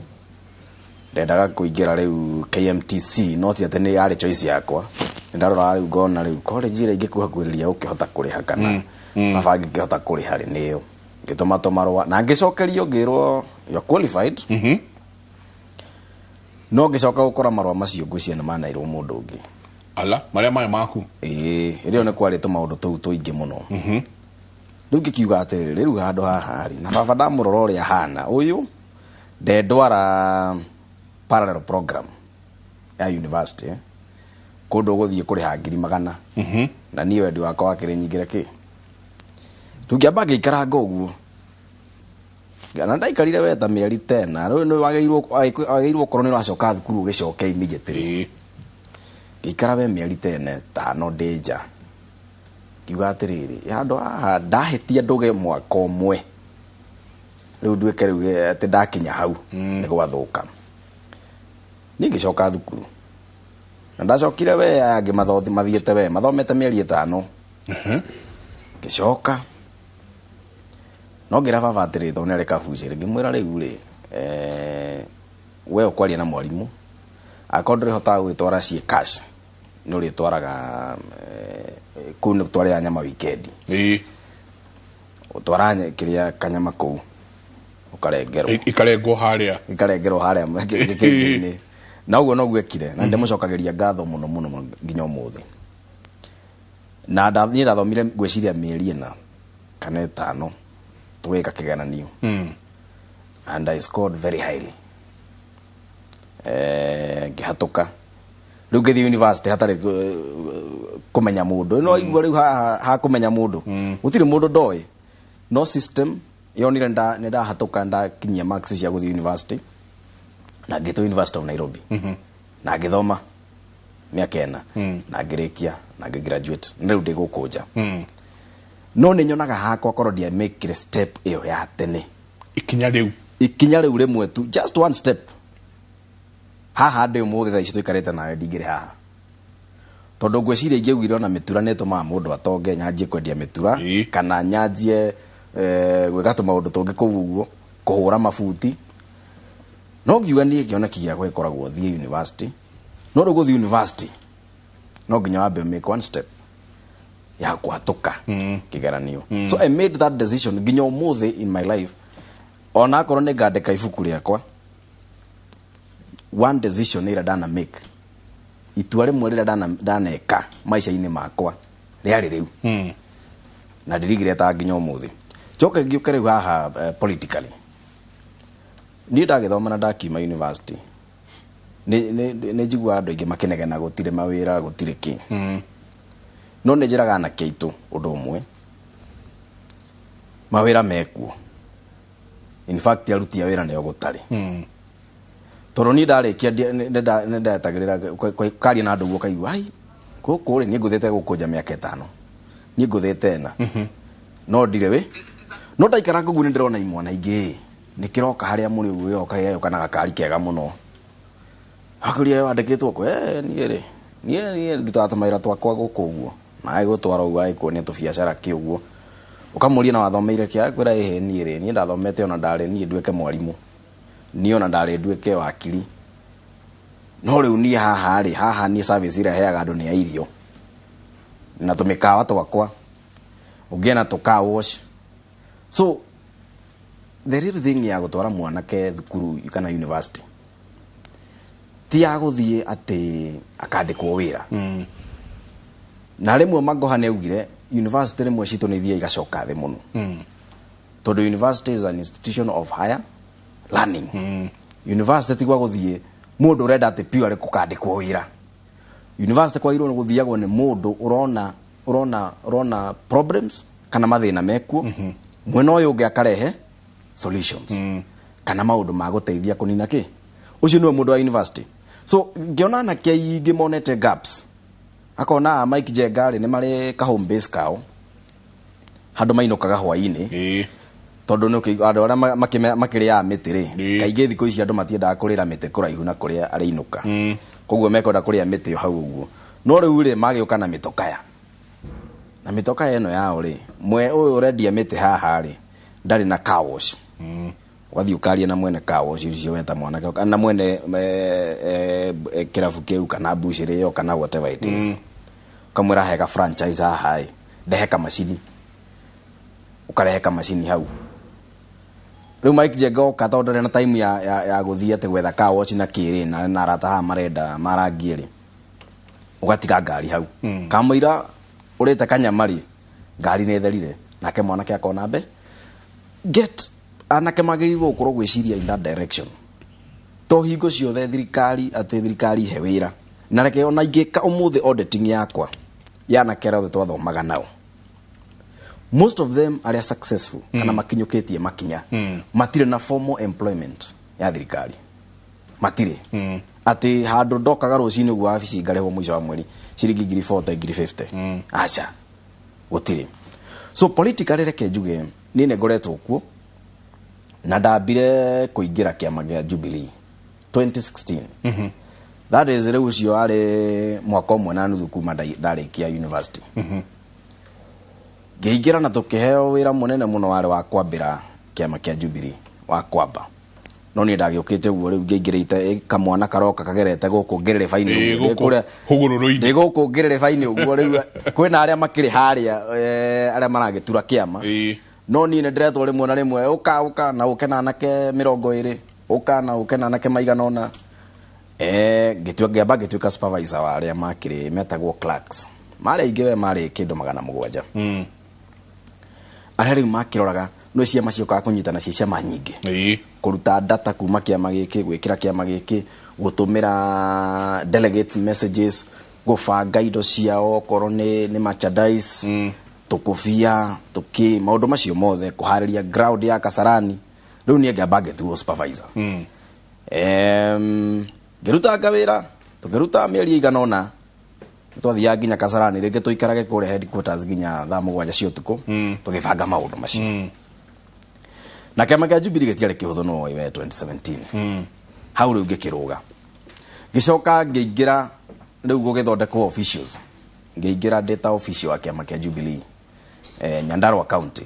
ndendaga kuingira riu KMTC no ti ati ni yari choice yakwa ndarora riu ngona riu college ira ingikuhakuiriria ukihota kuriha kana baba ngikihota kuriha ri niyo ngitoma marwa na ngicokerio ngirwo you qualified no ngicoka gukora marwa macio ngwiciana manairwo mundu ungi ala maria mai maku irio ne kwarite maundu tou tuingi muno riu ngikiuga atiriri riu handu haha ri na baba ndamurora uria hana uyu ndendwara parallel program ya university kundu guthie kuriha 100,000 na niwe wendi wakwa wakirinyingire ki riu ngiamba ngikara ngoguo na ndaikarire weta mieri 10 riu ni wagĩrĩirwo korwo ni uracoka thukuru ugicoke immediately ngikara we mieri 10 tano ndeja kiuga atiriri handu haha ndahitia nduge mwaka ũmwe riu nduike riu ati ndakinya hau ni gwathuka ni ngicoka thukuru na ndacokire we angi mathiete we mathomete mieri 5 ngicoka no ngira baba atiri thone reka bujire ngimwira riu ri we ukwaria na mwarimu akondre hota gwitwara cie cash no ri twaraga kune tware nyama weekend utwaranye kiria kanyama ku ikarengerwo haria ngikini na uguo no gwekire na ndimucokagiria ngatho muno nginya umuthi na ndathomire gwiciria mieri ina kana 5 tweka kigananio and I scored very highly ngĩhatũka rĩu ngĩthiĩ university hatarĩ kũmenya mũndũ no igua rĩu ha kũmenya mũndũ gũtirĩ mũndũ ndoĩ no system yonire nĩ ndahatũka ndakinyia marks cia gũthiĩ university na ngĩtwo University of Nairobi na ngĩthoma mĩaka 4 na ngĩrĩkia na ngĩgraduate rĩu ndĩ gũkũ nja no nĩ nyonaga hakwa korwo ndia make step ĩyo ya tene ikinya rĩu rĩmwe tu just one step haha ndĩ ũmũthĩ thaa ici tũikarĩte nawe ndingĩrĩ haha tondũ ngwĩciria ingĩaugire ona mĩtura nĩ ĩtũmaga mũndũ atonge nyanjie kwendia mĩtura kana nyanjie gwĩka tũmaũndũ tũngĩ kũu ũguo kũhũra mabuti no ngiuga niĩ kĩoneki gĩakwa gĩkoragwo thiĩ university no rĩu gũthiĩ university no nginya wambe make one step ya kũhatũka kĩgeranio so I made that decision nginya ũmũthĩ in my life ona akorwo nĩ ngandĩka ibuku rĩakwa one decision ĩrĩa ndana make itua rĩmwe rĩrĩa ndaneka maica-inĩ makwa rĩarĩ rĩu na ndirigireta nginya ũmũthĩ njoke ngĩũke rĩu haha politically niĩ ndagĩthoma na ndakiuma university nĩ njiguaga andũ aingĩ makĩnegena gũtirĩ mawĩra gũtirĩ kĩ no nĩ njĩraga anake aitũ ũndũ ũmwe mawĩra mekuo in fact aruti a wĩra nĩo gũtarĩ tondũ niĩ ndarĩkia nĩ ndetagĩrĩra karia na andũ ũkaigua ai gũkũ rĩ niĩ ngũthĩte gũkũ nja mĩaka 5 niĩ ngũthĩte na no ndirĩ wĩ no ndaikara ngũguo nĩ ndĩrona imwana ingĩ nĩ kĩroka harĩa mũrĩ ũguo yoka na gakari kega mũno akũria wandĩkĩtwo kũ niĩ rĩ niĩ ndutaga tũmawĩra twakwa gũkũ ũguo nawe gũtwara ũguo agĩkuonia tũbiacara kĩ ũguo ũkamũria na wathomeire kĩa kwĩra niĩ rĩ niĩ ndathomete ona ndarĩ niĩ nduĩke mwarimũ niĩ ona ndarĩ nduĩke wakiri no rĩu niĩ haha niĩ service ĩrĩa heaga andũ nĩ ya irio na tũmĩkawa twakwa ũngĩena tũka wash so the real thing ya gũtwara mwanake thukuru kana university ti ya gũthiĩ atĩ akandĩkwo wĩra na rĩmwe Magoha nĩ augire university rĩmwe citũ nĩ ithiĩ igacoka thĩ mũno tondũ university is an institution of higher learning university tigwa gũthiĩ mũndũ ũrenda atĩ pure kũkandĩkwo wĩra university kwa irwo nĩ gũthiagwo nĩ mũndũ ũrona problems kana mathĩna mekuo mwena ũyũ ũngĩ akarehe solutions kana maũndũ ma gũteithia kũnina kĩ ũcio nĩwe mũndũ wa university so ngĩona anake aingĩ monete gaps akona Mike Jengari nĩ marĩ ka home base kao handũ mainũkaga hwaĩ-inĩ tondũ nĩ andũ arĩa makĩrĩaga mĩtĩ rĩ kaingĩ thikũ ici andũ matiendaga kũrĩra mĩtĩ kũraihu na kũrĩa arĩinũka koguo mekwenda kũrĩa mĩtĩ hau ũguo no rĩu rĩ magĩũka na mĩtokaya na mĩtokaya ĩno yao rĩ mwe ũyũ ũrendia mĩtĩ haha rĩ ndarĩ na car wash wathiĩ ũkaria na mwene car wash icio weta mwanake na mwene kĩrabu kĩu kana bucĩrĩ ĩyo kana whatever it is kamwĩra heka franchise haha ndehe kamacini ũkarehe kamacini hau rĩu Mike Jengoka tondũ ndarĩ na time ya gũthiĩ atĩ gwetha car wash na kĩrĩ na arata haha marenda marangie rĩ ũgatiga ngari hau kamũira ũrĩte kanyamarĩ ngari nĩ therire nake mwanake akona get anake magĩrĩirwo gũkorwo gwĩciria in that direction to hingo ciothe thirikari he wĩra na reke ona ingĩka ũmũthĩ auditing yakwa yanake othe twathomaga nao most of them are successful kana makinyũkĩtie makinya matirĩ na formal employment ya thirikari matirĩ atĩ handũ ndokaga rũcinĩ ũguo wabici ngarehwo mũico wa mweri ciringi 40 50 acha gũtirĩ so politically reke njuge niĩ nĩ ngoretwo kuo na ndambire kũingĩra kĩama gĩa Jubilee 2016 that is rĩu ũcio arĩ mwaka ũmwe na nuthu kuma ndarĩkia university ngĩingĩra na tũkĩheo wĩra mũnene mũno warĩ wa kwambĩra kĩama kĩa Jubilee wa kwamba no niĩ ndagĩũkĩte ũguo rĩu ngĩingĩrĩte kamwana karoka kagerete gũkũ ngĩrĩre baini ũguo hũgũrũrũ-inĩ gũkũ ngĩrĩre baini ũguo rĩu kwĩna arĩa makĩrĩ harĩa arĩa maragĩtura kĩama no niĩ nĩ ndĩretwo rĩmwe na rĩmwe ũka na ũke na anake 20 ũka na ũke na anake maigana ũna ngĩtuĩka supervisor wa arĩa makĩrĩ metagwo clerks marĩ aingĩ we marĩ kĩndũ 700 arĩa rĩu makiroraga no ciama ciokaga kunyitana ciama nyingĩ kuruta data kuma kĩama gĩkĩ gwĩkĩra kĩama gĩkĩ gũtũmĩra delegate messages gũbanga indo ciao korwo nĩ merchandise tukufia maũndũ macio mothe kuharĩria ground ya Kasarani rĩu niĩ ngamba ngetuo supervisor ngeruta ngawĩra tukiruta mĩeri igana ũna twathiaga nginya Kasarani rĩngĩ tũikarage kũrĩa headquarters nginya thaa 7 cia ũtukũ tũgĩbanga maũndũ macio na kĩama kĩa Jubilee gĩtiarĩ kĩhũthũ no we 2017 hau rĩu ngĩkĩrũga gĩcoka ngĩingĩra rĩu gũgĩthondekwo officials ngĩingĩra data official wa kĩama kĩa Jubilee Nyandarua County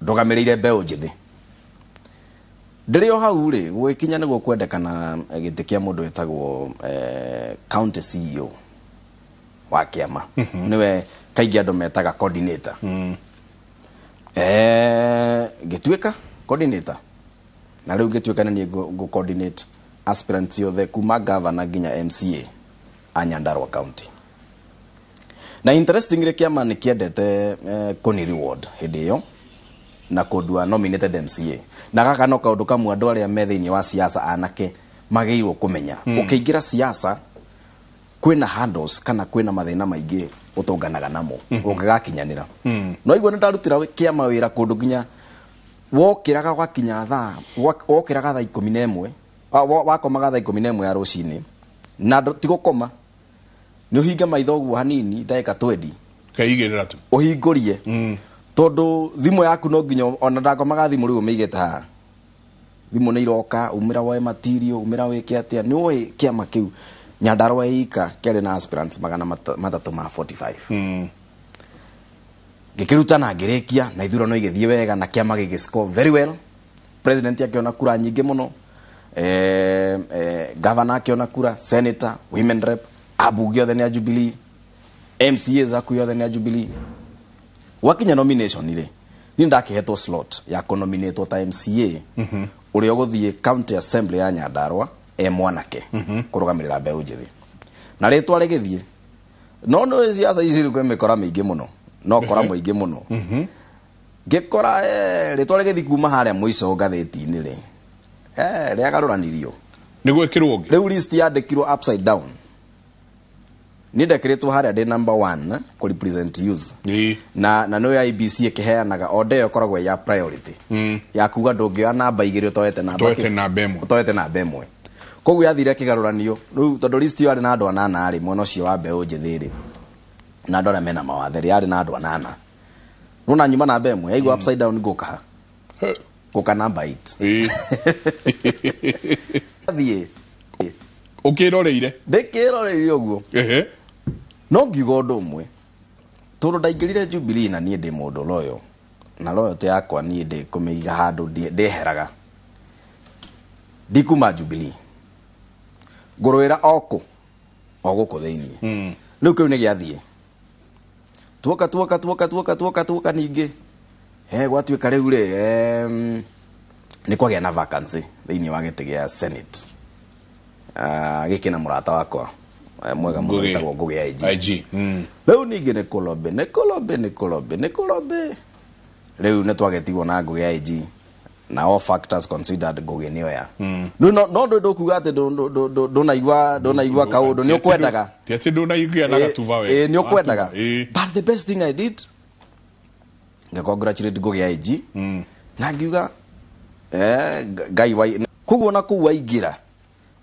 ndogamĩrĩire mbeũ njĩthĩ ndĩrĩ o hau rĩ gwĩkinya nĩguo kwendekana gĩtĩ kĩa mũndũ wĩtagwo county CEO wa kĩama niwe kaingĩ andũ metaga coordinator ngĩtuĩka coordinator na rĩu ngĩtuĩka nĩ ngũ coordinate aspirants yothe kuma governor nginya MCA a Nyandarua County na interestingly kĩama nĩ kĩendete kũni reward hĩndĩ ĩyo na kũndua nominated MCA na gaka no kaũndũ kamwe andũ arĩa me thĩinĩ wa siasa anake magĩrĩirwo kũmenya ũkĩingĩra siasa kwĩna handles kana kwĩna mathĩna maingĩ ũtonganaga namo ũngĩgakinyanĩra no igua nĩndarutĩra kĩama wĩra kũndũ nginya wokĩraga gwakinya wokĩraga thaa 11 wakomaga thaa 11 ya rũcinĩ na ti gũkoma nĩ ũhinga maitho ũguo hanini ndagĩka 20 kaigĩrĩra tu ũhingũrie tondũ thimũ yaku no nginya ona ndakomaga thimũ rĩu ũmĩigĩte haha thimũ nĩ iroka umĩra woe material umĩra wĩke atĩa nĩ ũĩ kĩama kĩu Nyandarua ika kĩarĩ na aspirants 345 ngĩkĩruta na ngĩrĩkia na ithurano igĩthiĩ wega na kĩama gĩgĩscore very well president akĩona kura nyingĩ mũno governor akĩona kura senator women rep abunge othe nĩ a Jubilee MCAs aku othe nĩ a Jubilee wakinya nomination ile ni ndakihetwo slot ya kunominatwo ta MCA ũrĩa ũgũthiĩ county assembly ya Nyandarua mwanake kũrũgamĩrĩra mbeũ njĩthĩ na rĩtwa rĩgĩthiĩ no siasa ici kwemekora mĩingĩ mũno no kora mũingĩ mũno ngĩkora rĩtwa rĩgĩthiĩ kuma harĩa mũico ngathĩti-inĩ rĩ rĩagarũranirio nĩ gwĩkĩrwo ũngĩ rĩu list yandĩkirwo upside down ni ndekĩrĩtwo harĩa ndĩ number 1 ku represent youth na no IBC ĩkĩheanaga order ĩyo koragwo ya priority ya kuga ndũngĩoya namba igĩrĩ ũtoete namba ĩmwe koguo yathire kĩgarũranio rĩu tondũ list yarĩ na andũ 8 rĩ mwena ũcio wa mbeũ njĩthĩ rĩ na andũ arĩa mena mawathe yarĩ na andũ 8 nona nyuma namba ĩmwe yaigua upside down ngũka namba 8 thiĩ ũkĩroreire ndĩkĩroreire ũguo no ngiuga ũndũ ũmwe tondũ ndaingĩrire Jubilee na niĩ ndĩ mũndũ loyo na loyalty yakwa niĩ ndĩ kũmĩiga handũ ndĩheraga ndikuma Jubilee ngũrũĩra o gũkũ thĩinĩ rĩu kĩu nĩ gĩathiĩ tuoka ningĩ gwatuĩka rĩu rĩ nĩ kwagĩa na vacancy thĩinĩ wa gĩtĩ gĩa Senate gĩkĩ na mũrata wakwa mwega mũno wĩtagwo Ngũgĩ IG rĩu ningĩ nĩ kũlombe rĩu nĩ twagetigwo na Ngũgĩ IG na all factors considered Ngũgĩ nĩoya no ndũkuga atĩ ndũnaigua kaũndũ nĩ ũkwendaga ti atĩ ndũnaigua na gatuva we nĩ ũkwendaga but the best thing I did congratulate Ngũgĩ IG na ngiuga Ngai wa koguo na kũu waingĩra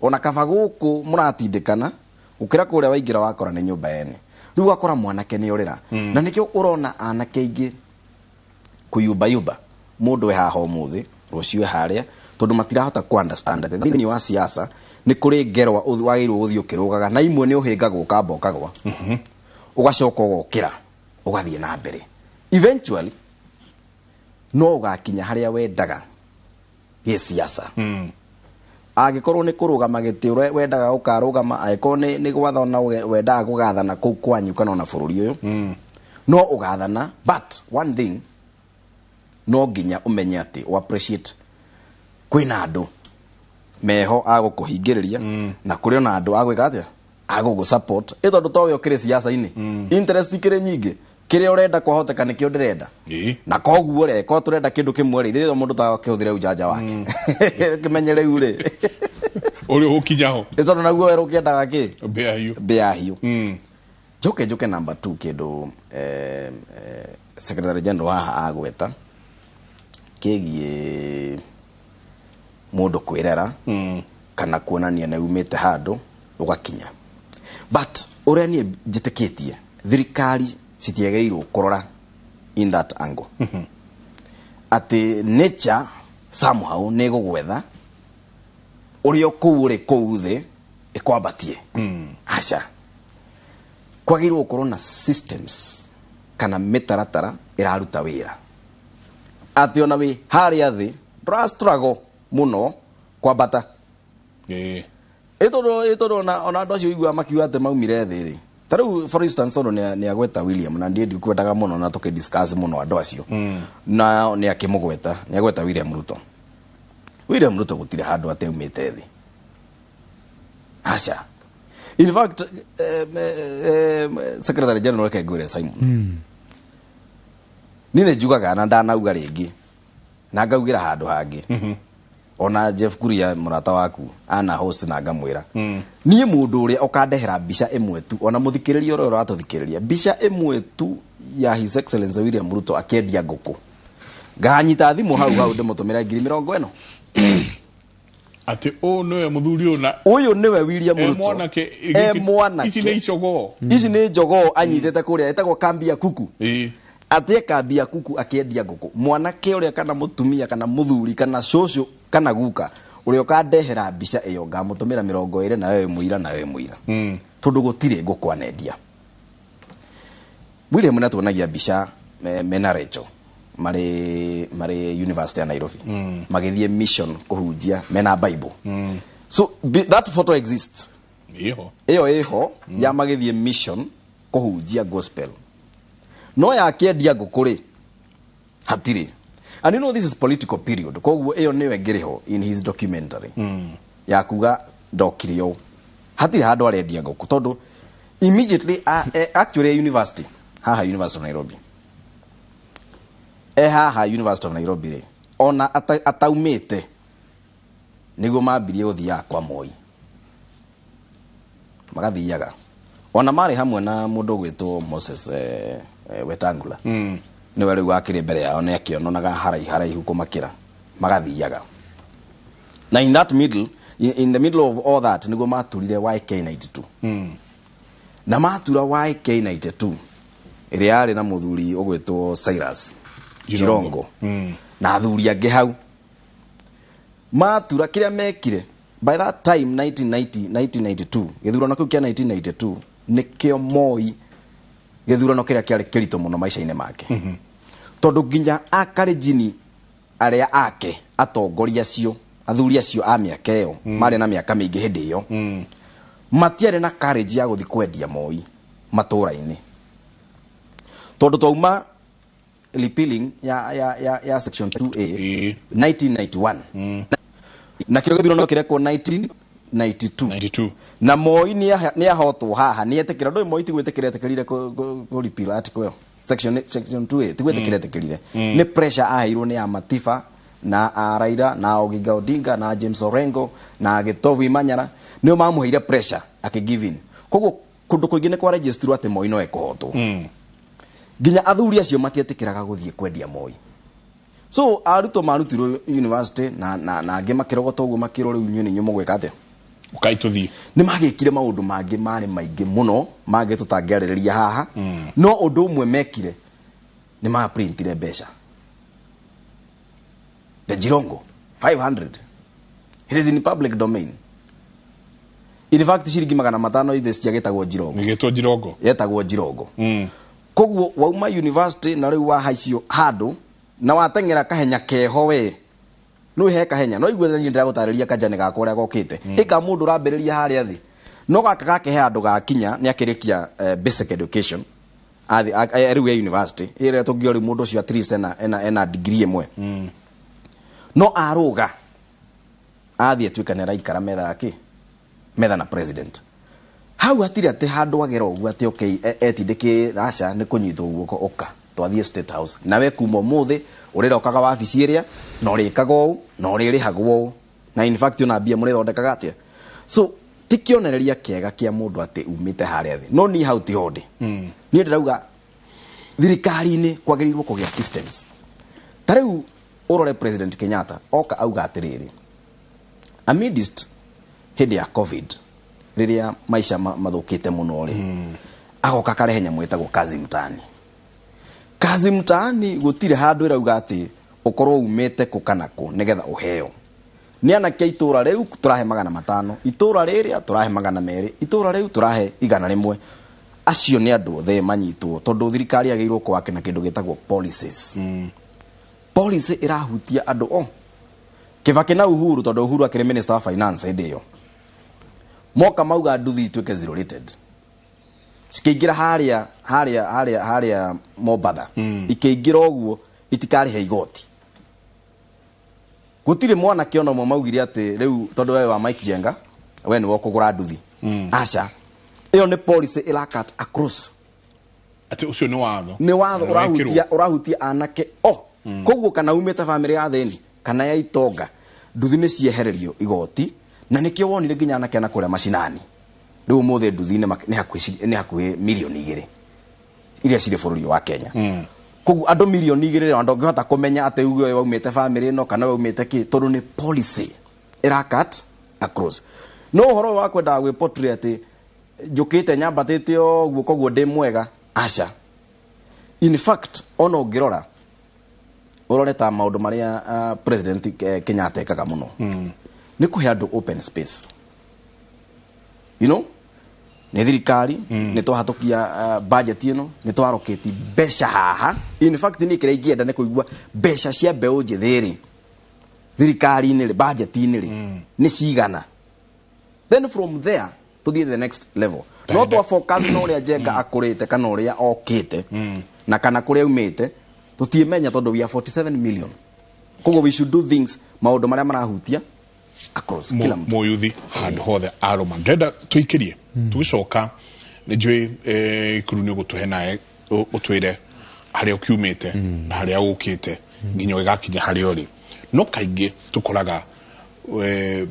ona kaba gũkũ mũratindĩkana ukira kũrĩa waingĩra wakora nĩ nyũmba yene rĩu wakora mwanake nĩ orera na nĩkĩo ũrona anake aingĩ kuyumba mũndũ we haha ũmũthĩ rũciũ harĩa tondũ matirahota ku understand thĩinĩ wa siasa nĩ kũrĩ ngerwa wagĩrĩirwo gũthiĩ ũkĩrũgaga na imwe nĩ ũhĩngagwo kamba ũkagwa ũgacoka ũgokĩra ũgathiĩ na mbere eventually no ũgakinya harĩa wendaga gĩ siasa agĩkorwo nĩ kũrũgama gĩtĩ wendaga ũkarũgama agĩkorwo nĩ gwathana wendaga kũgathana kũu kwanyu kana na bũrũri ũyũ no ũgathana but one thing no nginya ũmenye atĩ o appreciate kwĩna andũ meho agũkũhingĩrĩria na kũrĩ na andũ agwĩka atĩa agũgũ support ĩtondũ towe ũkĩrĩ siasa-inĩ interest ikĩrĩ nyingĩ kire urenda kwahoteka nikio ndirenda na koguo re ko turenda kindu kimwe ri thitho mundu ta kihuthire ujanja wake kimenyere ure uri ukinyaho itondo naguo wero kiendaga ki bea hiyo joke number 2 kindu secretary general haha agweta kigie mundu kwirera kana kuonania na umite handu ugakinya but uria nie njitikitie thirikari citiegeirwo kurora in that angle ati nature somehow negugwetha urio kuure kuuthe ikwambatie acha kwagirwo kurwo na systems kana mitaratara iraruta wira ati ona wi haria thi struggle muno kwambata itodo ona ndo acio igua makiuga ate maumire thi ri taru for instance ndo ni agweta William na ndiye ndikwendaga muno na tuke discuss muno ando acio na ni akimugweta ni agweta William Ruto gutire handu ateumite thi acha in fact secretary general Kegure Simon nine jugaga na ndanauga ringi na ngaugira handu hangi ona Jeff Kuria murata waku ana host na ngamwira nie mundu uria okandehera mbica imwe tu ona muthikiriria oro ratuthikiriria mbica imwe tu ya his excellence William Ruto akendia nguku nganyita thimu hau ndimutumira 40,000 ati niwe muthuri ona uyu niwe William Ruto mwanake ici ni njogoo anyitete kuria etagwo kambia kuku ati kambia kuku akendia nguku mwanake uria kana mutumia kana muthuri kana shosho kana guka uria ukandehera mbica iyo ngamutumira 20 na wewe muira tondu gutire nguku anendia William na tuonagia mbica mena Rachel mari University ya Nairobi magithie mission kuhunjia mena Bible so that photo exists iyo ya magithie mission kuhunjia gospel no ya kiendia ngukuri hatiri and you know this is political period koguo iyo niwe ngiriho in his documentary ya kuga ndokirio hatiri handu arendia nguku tondu immediately actually university University of Nairobi University of Nairobi ona ataumite niguo mambirie guthia kwa Moi magathiaga ona mari hamwe na mundu gwitwo Moses Wetangula niwe riu akire mbere yao ne akionaga haraihu kumakira magathiaga na in the middle of all that niguo maturire YK92 na matura YK92 iria ari na muthuri ogwitwo Cyrus Jirongo na athuri ange hau matura kiria mekire by that time 1992 githurano kiu kia 1992 nikio Moi githurano kiria kiari kirito muno maisha-ine make tondu nginya akarijini aria ake atongoria cio athuri acio a miaka iyo mari na miaka mingi hindi iyo matiare na courage ya guthi kwendia Moi matura-ini tondu twauma repealing ya section 2A 1991 na kiro githurano kireko 1992 na Moi ni ahotwo haha ni etekira ndo Moi tigwetekirire ko repeal article section 2A tigwetekirire ni pressure ahiru ni ya Matifa na Raila na Oginga Odinga na James Orengo na Gitovu Imanyara ni mamuheire pressure akigive in koguo kundu kuingi ni kwa register ati Moi no ekohotwo ginya athuri acio matietikiraga guthie kwendia Moi so aruto marutirwo university na ange makirogota uguo makiro riu nyoni nyu mugweka ate ukaituthie ni magikire maundu mangi mari maingi muno mage tutangerireria haha no undu umwe mekire ni ma printire mbeca the Jirongo 500 it is in public domain in fact shiringi 500 ithe ciagetagwo Jirongo nigetwo Jirongo yetagwo Jirongo koguo wauma university na riu wa haicio handu na watengera kahenya keho we no he kahenya no igwe ni ndagutariria kajane gakwa ria gokite ika mundu rambiriria haria thi no gaka gake he andu gakinya ni akirikia basic education riu ya university ire tugio ri mundu cio at least ena degree imwe no aruga athie twikanira ikara metha na president hau atiri ati handu agera ugu ati okay etindiki rasha ni kunyitwo guoko oka twathie State House nawe kuma muthi urira okaga wabici iria no rikaga u no ririhagwo na in fact una bia muri thondekaga atia so tikionereria kiega kia mundu ati umite haria thi no ni hau ti hodi ni ndirauga thirikari ni kwagirirwo kugia systems tareu urore President Kenyatta oka auga atiriri amidst hindi ya covid riria maisha mathukite muno ri agoka karehe nyamu etagwo kazi mtaani gutire handu irauga ati ukorwo umite kukanako nigetha uheo ni anake itura riu turahe 500 itura riria turahe 200 itura riu turahe 100 acio ni andu othe manyitwo tondu thirikari ageirwo kwake na kindu gitagwo policies policy irahutia andu Kibaki na Uhuru tondu Uhuru akiri minister wa finance ndio moka mauga nduthi itweke zero rated cikingira haria Mombasa ikingira oguo itikari he igoti gutire mwana kiono mo maugire ati riu tondu wewe wa Mike Jenga we ni wokugura nduthi acha iyo ni policy irakat across ati ucio ni watho urahutia anake koguo kana umete family ya theni kana ya itonga nduthi ni ciehererio igoti na nikio wonire nginya anake ana kuria macinani riu muthe nduthi ni hakuhi milioni 2 iria cire bururi wa Kenya koguo andu milioni 2 andu ngihota kumenya ati ugo we waumete family no kana waumete ki tondu ni policy irakat across no horo wa kwenda gwi portrait ati njukite nyambatite oguo koguo ndi mwega acha in fact ono ngirora urore ta maundu maria President Kenyatta ekaga muno ni kuhe andu open space you know ni thirikari ni twahatukia budget ino ni twaroketi besha haha in fact ni kire ingienda ni kuigua besha cia mbeu njithiri thirikari ni budget ni cigana then from there to the next level no to focus no ria Jenga akurite kana uria okite na kana kuria umite tutiemenya tondu we are 47 million kogo we should do things maundu maria marahutia across kila mtu moyuthi handu hothe aroma ndenda tuikirie tugicoka ni njui ikuru ni gutuhe nae utwire haria ukiumite na haria ukite nginya wegakinya haria uri no kaingi tukoraga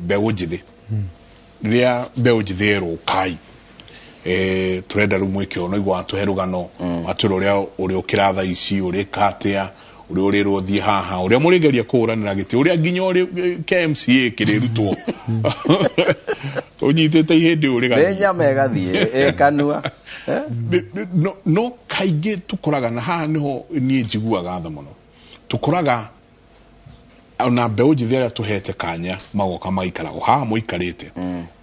mbeu njithi ria mbeu njithero kai turenda rumwike ono igwa tuherugano aturo ria uri ukiratha ici uri katia uri rothie haha uri murigeria kuranira giti uri nginya uri KMCA kirirutwo unyitete ihindi uri benya megathie kanua no kaingi tukoraga na haha niho nie njiguaga tha muno tukoraga ona mbeu njithera tuhete kanya magoka maikara haha muikarite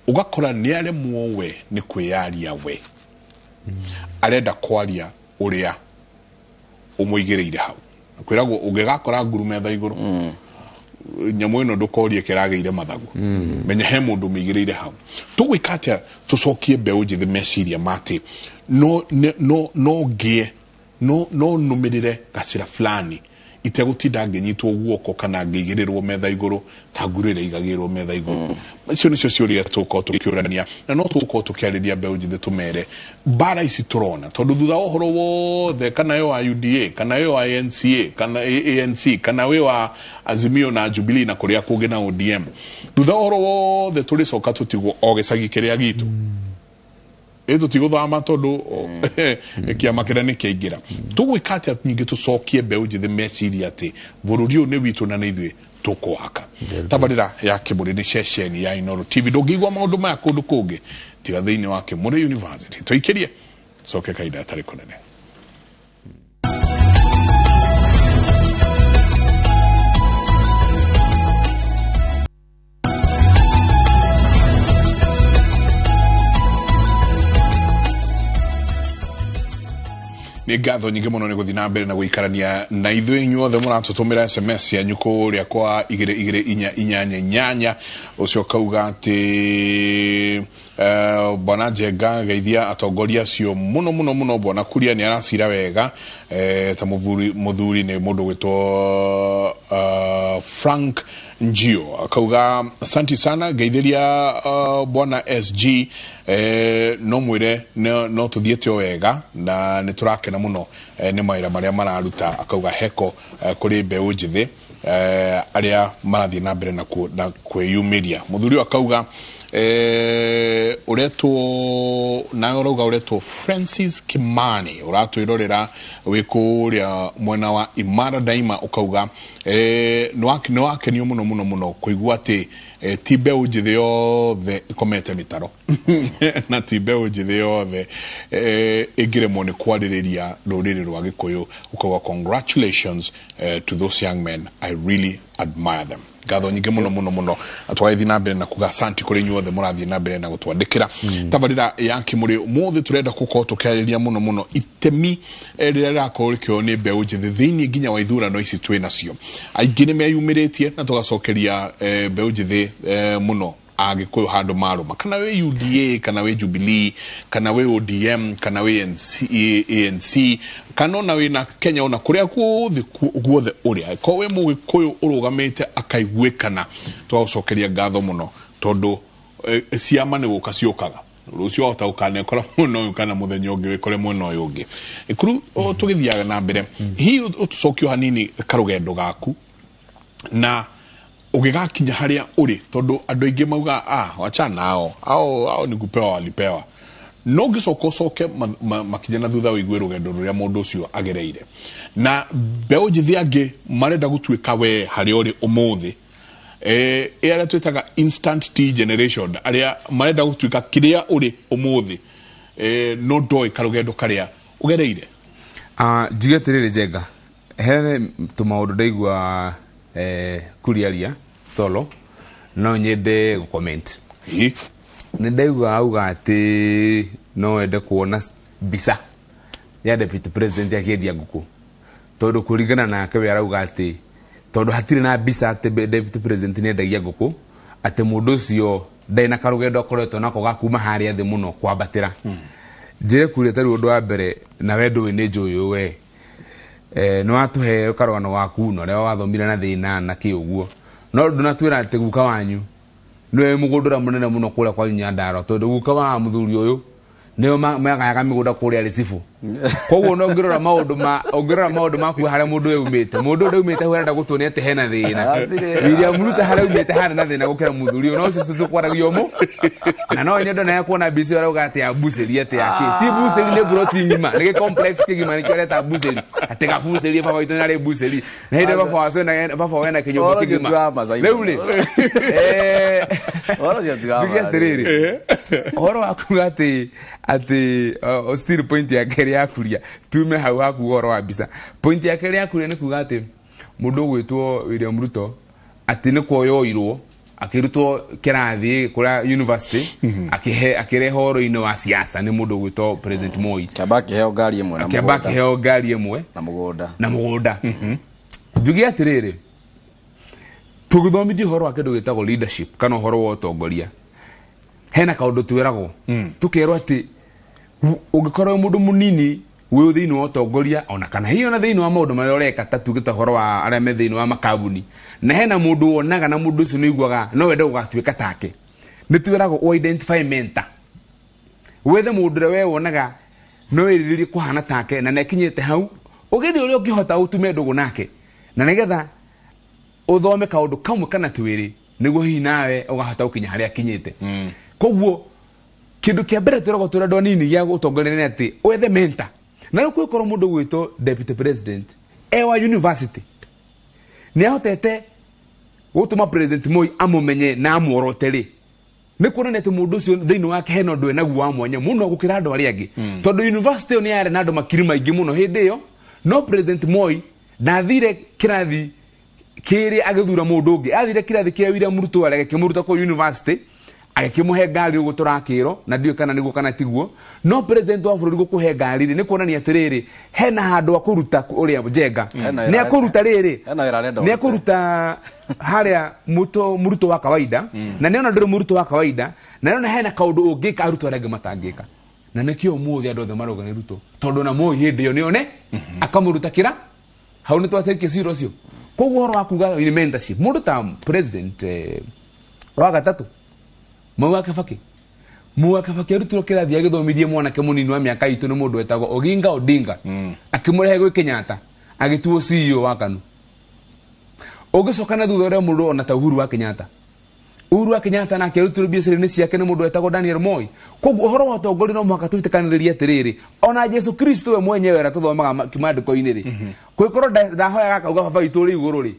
ugakora ni ale muowe ni kwiyaria we arenda kwaria uria umuigireire hau kwiragwo ugegakora ngurume tha iguru nyamu ino ndukorie kirageire mathagu menya he mundu migireire hau tugwikatia tucokie mbeu njithi meciria mati no numirire gacira fulani itegutinda nginyitwo guoko kana ngigirirwo metha iguru ta ngurire igagirwo metha iguru icio nicio ciuria tuko tukiurania na no tuko tukiariria mbeu njithi tumere bara ici turona tondu thutha uhoro wothe kana yo wa UDA kana yo wa NCA kana ANC kana we wa Azimio na Jubilee na kuria kungi na ODM thutha uhoro wothe turicoka tutigwo ogecagi kiria gitu eto tiguthama tondu kiama kira ni kiingira tugwikatia nyingi tucokie mbeu njithi meciria ati bururi ni witu na ni ithui tukwaka tabarira ya Kimuri ni ceceni ya Inooro TV ndungigwa maundu maya kundu kungi tiga thiini wa Kimuri University tuikirie coke kaida tari kunene ni gatho nyingi muno ni guthina mbere na guikarania na ithui inyuothe muratutumira SMS ya nyuko ria kwa 2288 ucio kauga ati bwana Jenga geithia atongoria cio muno bwana kuria ni aracira wega ta muthuri ni mundu gwitwo Frank Njio akauga asanti sana geithiria bwana SG no mwire no tuthiete wega na niturakena muno ni maira maria mararuta akauga heko kuri mbeu njithi aria marathie na mbere na kwiyumiria muthuri akauga uretwo na uruga uretwo Francis Kimani uratwirorera wikuria mwena wa Imara Daima ukauga no akenio muno kuigua ati ti mbeu njithi yothe ikomete mitaro na ti mbeu njithi yothe igiremwo ni kwaririria ruriri rwa Gikuyu ukauga congratulations to those young men, I really admire them. Gatho nyingi muno atwathi na mbere na kuga asanti kuri nyuothe murathi na mbere na gutwandikira tabarira ya kimuri mothe turenda kuko tukariria muno itemi rira rakorikyo ni mbeu njithi thiini nginya wa ithurano ici twi nacio aingi ni meyumiritie na tugacokeria mbeu njithi muno Agikuyu handu maruma kana we UDA kana we Jubilee kana we ODM kana we ANC kana na we na Kenya ona kuria guothe uria ko we Mugikuyu urugamite akaigwikana twacokeria ngatho muno tondu ciama ni guka ciokaga rucio ota ukanekora muno kana muthenya ungi wikore mwena uyu ungi ikuru tugithiaga na mbere hi utucokio hanini karugendo gaku na ugigakinya haria uri tondu andu aingi mauga wacha nao ao ni kupewa walipewa no gicoke makinya na thutha wigwe rugendo ruria mundu ucio agereire na mbeu njithi angi marenda gutuika we haria uri umuthi aria twitaga instant tea generation aria marenda gutuika kiria uri umuthi no ndoi karugendo karia ugereire jigetirire jenga here tumaundu ndaigua kuriaria solo no nyende comment ni ndaigua auga ati no ende kuona bisa ya deputy president akiendia nguku tondu kuringana nake we arauga ati tondu hatire na bisa ati deputy president ni endagia nguku ati mundu ucio ndaina karugendo akoretwo nako gakuma haria thi muno kwambatira njire kuria tari undu wa mbere na wendo we ni njuyu we no atuhe karogano waku no rewa wathomire na thina na kiuguo no ndunatwira ati guka wanyu niwe mugundura munene muno kuria kwa Nyandaro tondu guka wa muthuri uyu niyo magayaga migunda kuria recifu koguo no ngirora maundu maku haria mundu eumite mundu eumite hwenda gutoni ati hena thina iria muruta haria eumite hana na thina gukira muthuri no cicu kwaragio mu na no nyendo na yakuona bisi arauga ati abuseri ati yake ti buseri ne broti ngima ne complex kigima ni kireta buseri ati gabuseri baba itu na re buseri na hide baba wena kinyo kigima leule ora tia ora akugati ati still point ya keri akuria tume hau haku oro abisa point ya keri akuria ni kuga ati mundu gwitwo William Ruto ati ni kwoyoirwo akirutwo kirathi kura university akirehe horo-ini wa siasa ni mundu gwitwo President Moi kabaki heo ngari imwe na mugunda njugi atiriri tugithomithie horo wa kindu gitagwo leadership kana horo wa utongoria hena kaundu twiragwo tukerwo ati ugikorwo mundu munini we thiini wa utongoria ona kana hiyo na thiini wa maundu maria ureka tatugita horo wa aria me thiini wa makabuni na hena mundu wonaga na mundu ucio niguaga no wende ugatuika take ni twiragwo identify mentor wethe mundu we wonaga no wiriririe kuhana take na nekinyete hau ugeni uria ukihota utume ndugu nake na nigetha uthome kaundu kamwe kana twiri niguo hihi nawe ugahota ukinya haria kinyite koguo kindu kia mbere twiragwo turendo nini gia gutongoria ati wethe mentor na no kwikoro mundu gwito deputy president wa university ni ahotete gutuma President Moi amumenye na amworoteri ni kuona ati mundu ucio thiini wake heno ndwe naguo wa mwanya muno gukira andu aria angi tondu university ni yare na andu makiri maingi muno hindi iyo no President Moi ndathire kirathi kiri agithura mundu ungi athire kirathi kia William Ruto arege kimuruta ko university agikimuhe ngari ugo turakiro na ndio kana niguo kana tiguo no president wa bururi gukuhe ngari ni kuonania atiriri hena handu akuruta uria jenga ni akuruta riri ni akuruta haria muruto wa kawaida na niona ndiri muruto wa kawaida na niona hena kaundu ungika aruto arege matangika na nikio muthi andu othe maroga ni Ruto tondu na Moi hindi yo nione akamuruta kira hau ni twatekie ciro cio koguo horo wakuga ni mentorship mundu ta president wa gatatu Mwaka Kibaki arutwo kirathi agithomithie mwanake munini wa miaka itu ni mundu wetagwo Oginga Odinga akimurihe gwi Kenyatta agituo CEO wa KANU ugicoka na thutha uria mundu ona ta Uhuru wa Kenyatta na akirutwo biacara-ini ciake ni mundu wetagwo Daniel Moi koguo uhoro wa tongori no mwaka tutikaniriria atiriri ona Jesu Kristo we mwenyewe era tuthomaga kimandiko-ini ri kwikorwo ndahoya gakauga baba itu ri iguru ri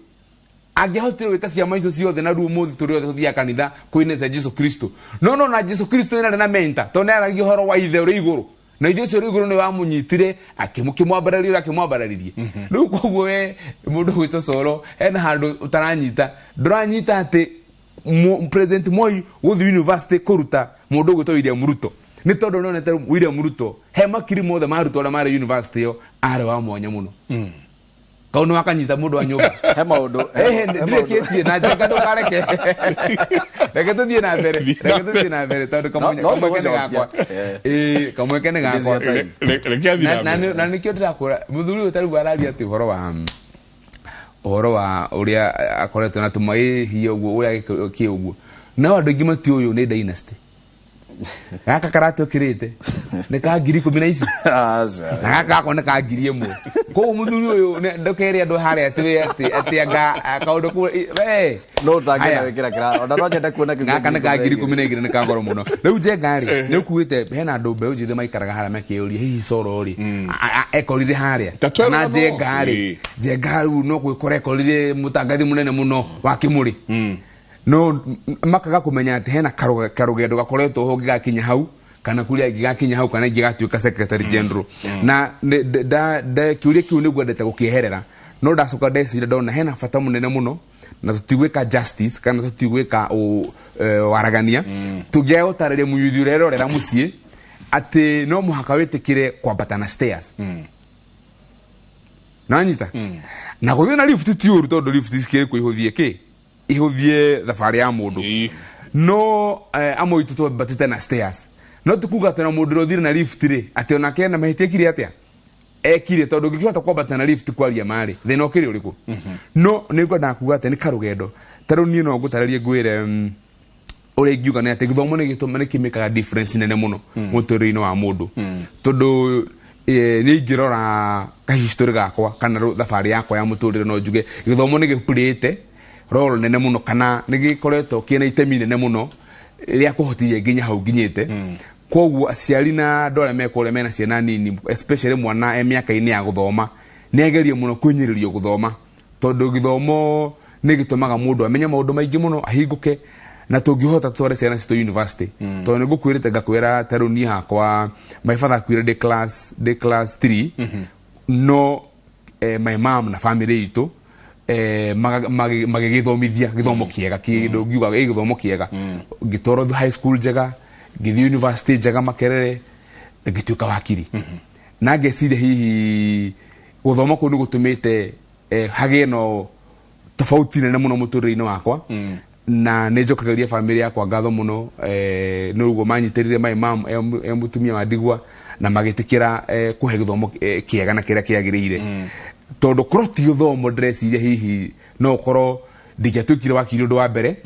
angihotire wika ciama icio ciothe na ruo muthi turi othe tuthia kanitha kwinesa Jesu Kristo no na Jesu Kristo ina na menta to ne aragi horo wa ithe uri iguru na ithe cio uri iguru ni wa munyitire akimwambararirie riu koguo we mundu gwito soro ena handu utaranyita nduranyita ati president Moi guthi university kuruta mundu gwito William Ruto ni tondu nonete William Ruto he makiri mothe maruto ala mare university yo ari wa mwanya muno kauno wakanyita mundu wa nyumba he maundu ndireketie na njega ndukareke reke tuthie na mbere tondu kamwekene gakwa kamwekene gakwa reke athira na nikio ndirakura muthuri utari araria ati uhoro wa uria akoretwo na tumaihi uguo uria ki uguo na andu ingi mati uyu ni dynasty gaka karate okirite ne ka ngiri 10 ici na gaka kone ka ngiri imwe ko muthuri uyu ndokere andu hare ati anga akaundu ku no tangena wekira kira ona no njenda kuona gaka ne ka ngiri 10 ne ka ngoro muno riu je ngari ne kuite hena andu mbeu njithe maikaraga hara makiuria hihi coro ri ekorire haria na je ngari no gwikora ekorire mutangathi munene muno wa Kimuri no makaga kumenya ati hena karugendo gakoretwo ho gigakinya hau kana kuria gigakinya hau kana gigatuika secretary general na da kiuria kiu ni gwendete gukiherera no ndacoka ndecira ndona hena bata munene muno na tutigwika justice kana tutigwika waragania tugia gutariria muyuthi rero rera mucie ati no muhaka wetikire kwambata na stairs nanyita na guthie na lift ti uru tondu lift ikire kuihuthie ihuthie thabari ya mundu no amoitu to batite na stairs no tukuga tena mundu rothire na lift ri ati ona kena mahitie kire atia ekire tondu ngikihota kwambata na lift kwaria mari thina okiri uriku no nigwa ndakuga ati ni karugendo taru ni no ngutaririe ngwire uri ngiuga ni ati githomo ni gituma ni kimikaga difference nene muno muturire-ini wa mundu tondu ni ngirora ka history gakwa kana thabari yakwa ya muturire no njuge githomo ni gipurite role nene muno kana nigikoretwo kina itemi nene muno ria kuhotirie nginya hau nginyite koguo aciari na ndore mekore mena ciana nini especially mwana miaka-ini ya guthoma ni agerie muno kwinyiririo guthoma tondu githomo ni gitumaga mundu amenya maundu maingi muno ahinguke na tungihota tware ciana cito university tondu ngukwirite ngakwira taruni hakwa my father kwira de class 3 no my mom na family itu magigithomithia githomo kiega kindu ngiuga githomo kiega ngitoro high school njega ngithi university njega Makerere ngituika wakiri na ngeciria hihi guthoma ku ni gutumite hage no tofauti nene muno muturire-ini wakwa na ne njokageria family yakwa ngatho muno no ugo manyitirire my mom mutumia wa ndigwa na magitikira kuhe githomo kiega na kiria kiagirire tondu kroti githomo ndreciria hihi no koro ndigiatuikire wakiri undu wa mbere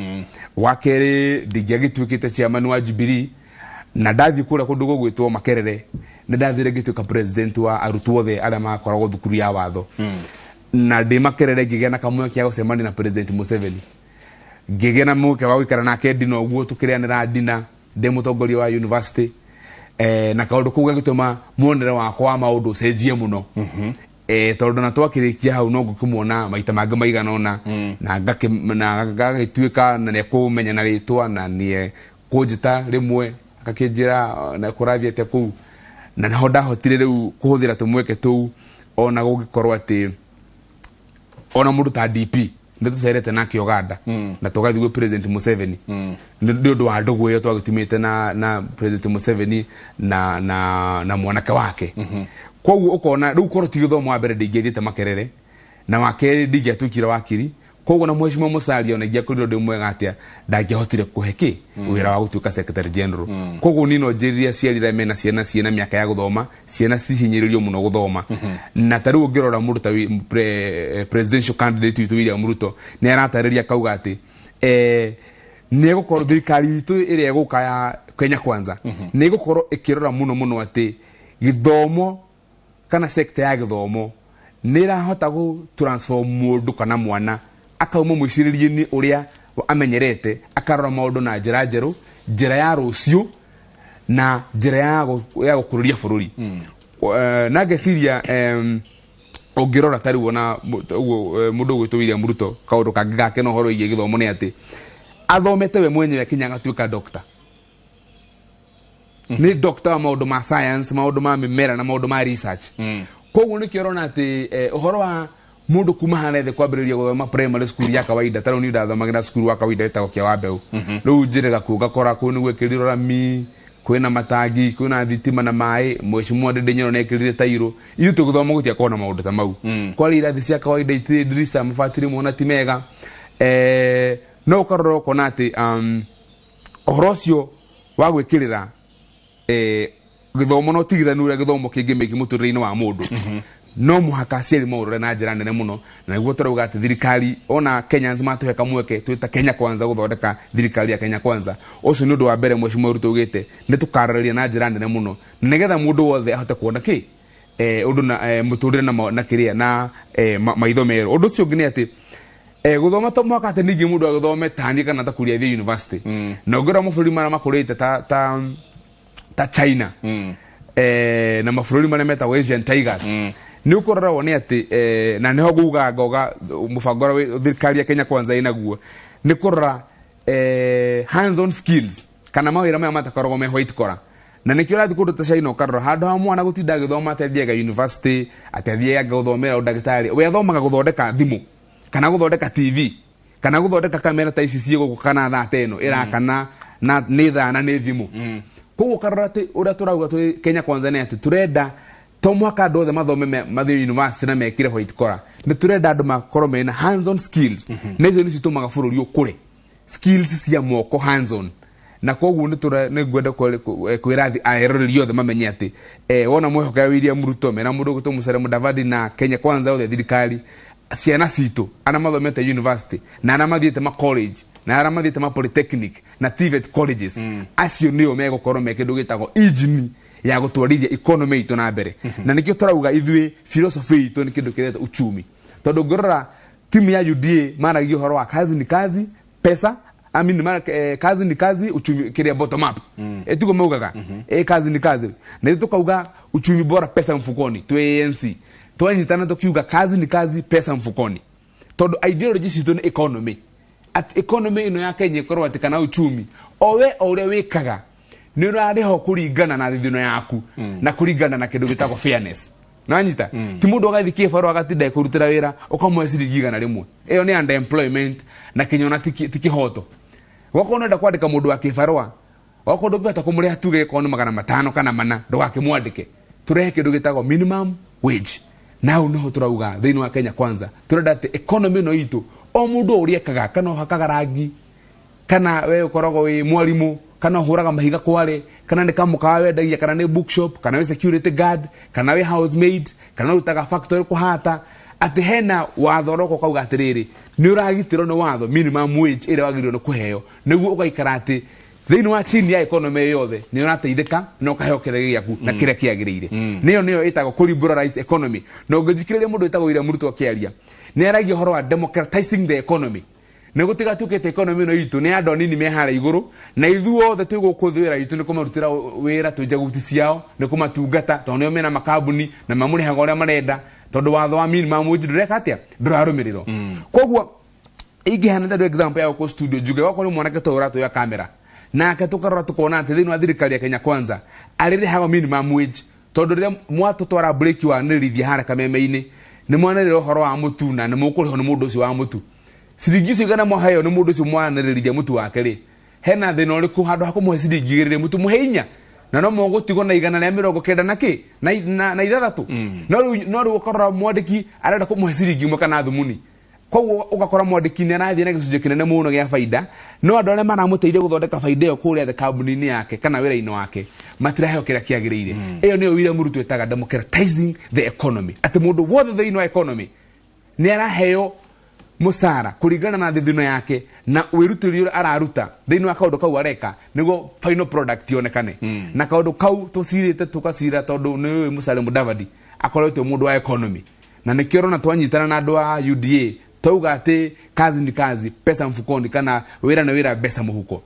wakeri ndigiagituikite chairman wa Jubilee na ndathi kura kundu gugwitwo Makerere na ndathire ngituika president wa arutwo othe aria makoragwo thukuru ya watho na ndi Makerere ngigea na kamwe kia gucemania na president Museveni ngigea na muke wa gwikara nake ndina uguo tukirianira ndina ndi mutongoria wa university na kaundu kuga gituma muonere wakwa maundu cenjie muno tondu na twakirikia hau no ngukumuona maita mangi maigana ona na ngagituika na ne kumenya na ritwa na nie kunjita rimwe akakinjira na kurathiete ku na naho ndahotire riu kuhuthira tumweke tu ona gugikorwo ati ona mundu ta DP nditucerete nake Uganda na tugathigwe president Museveni ndi undu wa ndugu yo twagitumite na president Museveni na mwanake wake koguo ukona riu korwo ti githomo wa mbere ndingiethite Makerere na wakeri ndigiatuikire wakiri koguo na mheshimiwa Musalia ona ngiakorirwo ndi mwega atia ndangihotire kuheki wira wa gutuika secretary general koguo nino njiriria ciarira mena ciana miaka ya guthoma ciana cihinyiririo muno guthoma na tariu ngirora mundu ta presidential candidate witu William Ruto ni aratariria kauga ati ni gukorwo thirikari itu iri eguka ya Kenya Kwanza ni gukorwo ikirora muno ati githomo kana sector ya githomo ni rahota gu transform mundu kana mwana akauma mwiciririe-ini uria amenyerete akarora maundu na njira njeru njira ya rucio na njira ya gukururia bururi na ngeciria ungirora tari wona mundu gwitu William Ruto kaundu kangi gake no horo igie githomo ni ati athomete we mwenyewe kinya agatuika doctor ni doctor wa maundu ma science maundu ma mimera na maundu ma research koguo ni kiorona ati uhoro wa mundu kuma hanethe kwambiriria guthoma primary school ya kawaida taro ni ndathomagira school wa kawaida etagwo kia wa mbeu riu njirega kugakora ku ni gwikirira rami kwina matangi kwina thitima na mai mheshimiwa Ndinyo nekirire tairo iyo tuguthoma gutia kona maundu ta mau kwali irathi cia kawaida itiri dirisa mafatiri mona ti mega no ukarora kona ati ohorocio wa gwikirira githomo no tigithanura githomo kingi meki muturire-ini wa mundu no muhaka aciari maurore na njira nene muno na niguo turauga ati thirikari ona Kenyans matuheka mweke twita Kenya Kwanza guthondeka thirikari ya Kenya Kwanza ucio ni undu wa mbere mheshimiwa Ruto ugite ni tukarariria na njira nene muno nigetha mundu wothe ahote kuona ki undu na muturire na kiria na maitho meru undu ucio ngini ati guthoma to mwaka ati ningi mundu aguthome tani kana ta kuria thi university na ngora maburi mara makurite ta China na maburi mara meta Asian Tigers ni ukorora wone ati na neho guga ngoga mubango wa thirikari ya Kenya Kwanza inaguo ni kurora hands on skills kana mawira maya matakoragwo me white collar na nikio rathi kundu ta China ukarora handu ha mwana gutinda githoma athiega university athiega guthomera udagitari we athomaga guthondeka thimu kana guthondeka TV kana guthondeka kamera ta ici ciego kana thata ino irakana na ni thana ni thimu koguo karora ati uria turauga tu Kenya Kwanza ni ati turenda to mwaka ndothe mathome mathi university na mekire white collar ni turenda andu makorwo mena hands on skills na icio ni citumaga bururi ukure skills cia moko hands on na koguo ni ngwenda kwirathi aeroreri othe mamenye ati wona mwehoka William Ruto mena mundu gutu Musalia Mudavadi na Kenya Kwanza othe thirikari ciana citu ana mathomete university na ana mathiete ma college na ana mathiete ma polytechnic na TVET colleges acio nio megukorwo mekindu gitagwo engine ya gutwarithia economy itu na mbere na nikio turauga ithui philosophy itu ni kindu kireta uchumi tondu ngorora timu ya UDA maragio horo wa kazi ni kazi pesa kazi ni kazi uchumi kiria bottom up etugo maugaga kazi ni kazi na tukauga uchumi bora pesa mfukoni tu ANC twanyitana tukiuga kazi ni kazi pesa mfukoni tondu ideology citu ni economy at economy ino ya Kenya ikorwo ati kana uchumi owe ore wikaga ni urariho kuringana na thithino yaku na kuringana na kindu gitagwo fairness nanyita ti mundu agathiki baro agatinda kurutira wira ukamwecirigiga na rimwe iyo ni underemployment na kinyona tikihoto wako nenda kwandika mundu wa kibarua wako ndobata kumuriha tuge kono 500 kana mana ndo wakimwandike turehe kindu gitagwo minimum wage now no turauga thiini wa Kenya Kwanza turenda ati economy no itu o mundu uriekaga kana hakaga rangi kana we ukorogo wi mwalimu kana huraga mahiga kware kana ni kamuka wendagia kana ni bookshop kana we security guard kana we housemaid kana utaga factory kuhata ati hena wathoroko kauga atiriri ni uragitirwo ni watho minimum wage ire wagirwo ni kuheo niguo ugaikara ati thiini wa chini ya economy yothe ni urateithika no kaheo kire giaku na kire kiagirire niyo itago ku liberalize economy no ngithikiriria mundu itago ira muruto akiaria ni aragio horo wa democratizing the economy ne gutiga tukete economy no itu ni andu nini me hara iguru na ithuothe tugukuthuira itu ni kumarutira wira tujaguti ciao ni kumatungata to nio mena makabuni na mamurihaga uria marenda tondu watho wa minimum wage ndureka atia ndurarumiriro koguo ingihana nda example ya ko studio juge wako ni mwanake to urato ya kamera na akatukara tukona ati thini wa thirikari ya Kenya Kwanza aririhaga minimum wage tondu ria mwatu twara break wa nirithia hara kameme-ini ni mwanariro horo wa mutu na ni mukuriho ni mundu ucio wa mutu siringi cigana mwahayo ni mundu ucio mwanaririria mutu wake ri hena thina uriku handu hakumwe siringi girire mutu muheinya na no mogutigo na 190 na ki na ithathatu no ru ukorora mwandiki arenda kumwe siringi mwe kana thumuni koguo ugakora mwandikini arathie na gicunje kinene muno gia faida no andu aria maramuteithia guthondeka faida iyo kuria the kambuni-ini yake kana wira-ini wake matiraheo kiria kiagiriire iyo niyo William Ruto etaga democratizing the economy ati mundu wothe thiini wa economy ni araheo musara kuringana na thithino yake na wirutiri araruta thiini wa kaundu kau areka niguo final product yonekane na kaundu kau tucirite tukacira tondu ni Musalia Mudavadi akoretwo mundu wa economy na nikio rona twanyitana na andu a UDA tauga ati kazi ni kazi pesa mfukoni kana wira na wira pesa muhuko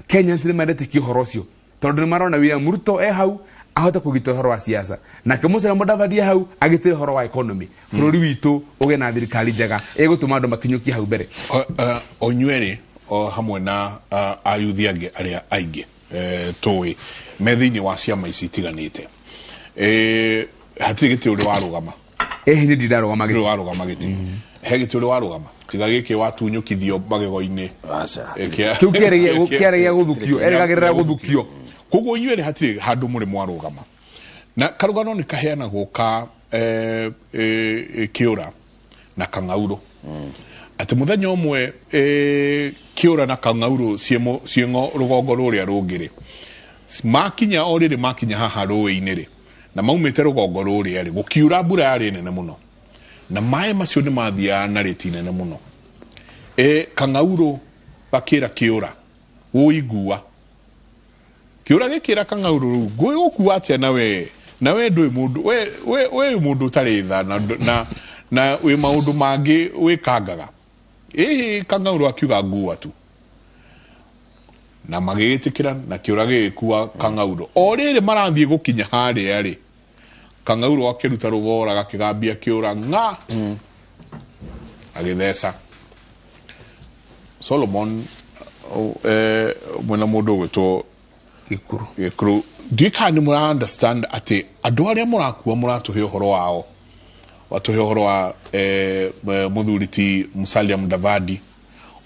Kenya nĩ marete kihoro cio tondu ni marona William Ruto hau ahota kugitira horo wa siasa na Musalia Mudavadi hau agitire horo wa economy bururi witu uge na thirikari njega egutuma andu makinyuki hau mbere onywere hamwe na ayuthi ange aria aingi tui me thiini wa ciama ici itiganite hatiri giti uri warugama ni ndirarugama giti warugama giti he giti uri warugama tiga giki watunyukithio magego-ini kiu kiaregia guthukio erigagirira guthukio koguo inyuĩ hatirĩ handũ mũrĩ mwarũgama na karũgano nĩ kaheanagwo ka Kĩũra na Kang'aurũ atĩ mũthenya ũmwe Kĩũra na Kang'aurũ ciĩngo rũgongo rũrĩa rũngĩ-rĩ makinya o rĩrĩ makinya haha rũĩ-inĩ-rĩ na maumĩte rũgongo rũrĩa-rĩ gũkiura mbura yarĩ nene mũno na maĩ macio nĩ mathiaga na rĩti nene mũno Kang'aurũ gakĩra Kĩũra ũigua Kĩũra gĩkĩra Kang'aurũ ngũĩ gũkua atĩa na we ndũĩ mũndũ we mũndũ ũtarĩ tha na wĩ maũndũ mangĩ wĩkangaga Kang'aurũ akiuga ngua tu na magĩgĩtĩkĩra na Kĩũra gĩgĩkua Kang'aurũ o rĩrĩ marathiĩ gũkinya harĩa-rĩ Kang'aurũ akĩruta rũgora gakĩgambia Kĩũra ng'a agĩtheca Solomon mwena mũndũ ũgwĩtwo Gĩkũrũ ndika nĩ mũra understand ati andũ arĩa mũrakua mũratũhe ũhoro wao watũhe ũhoro wa mũthuri ti Musalia Mudavadi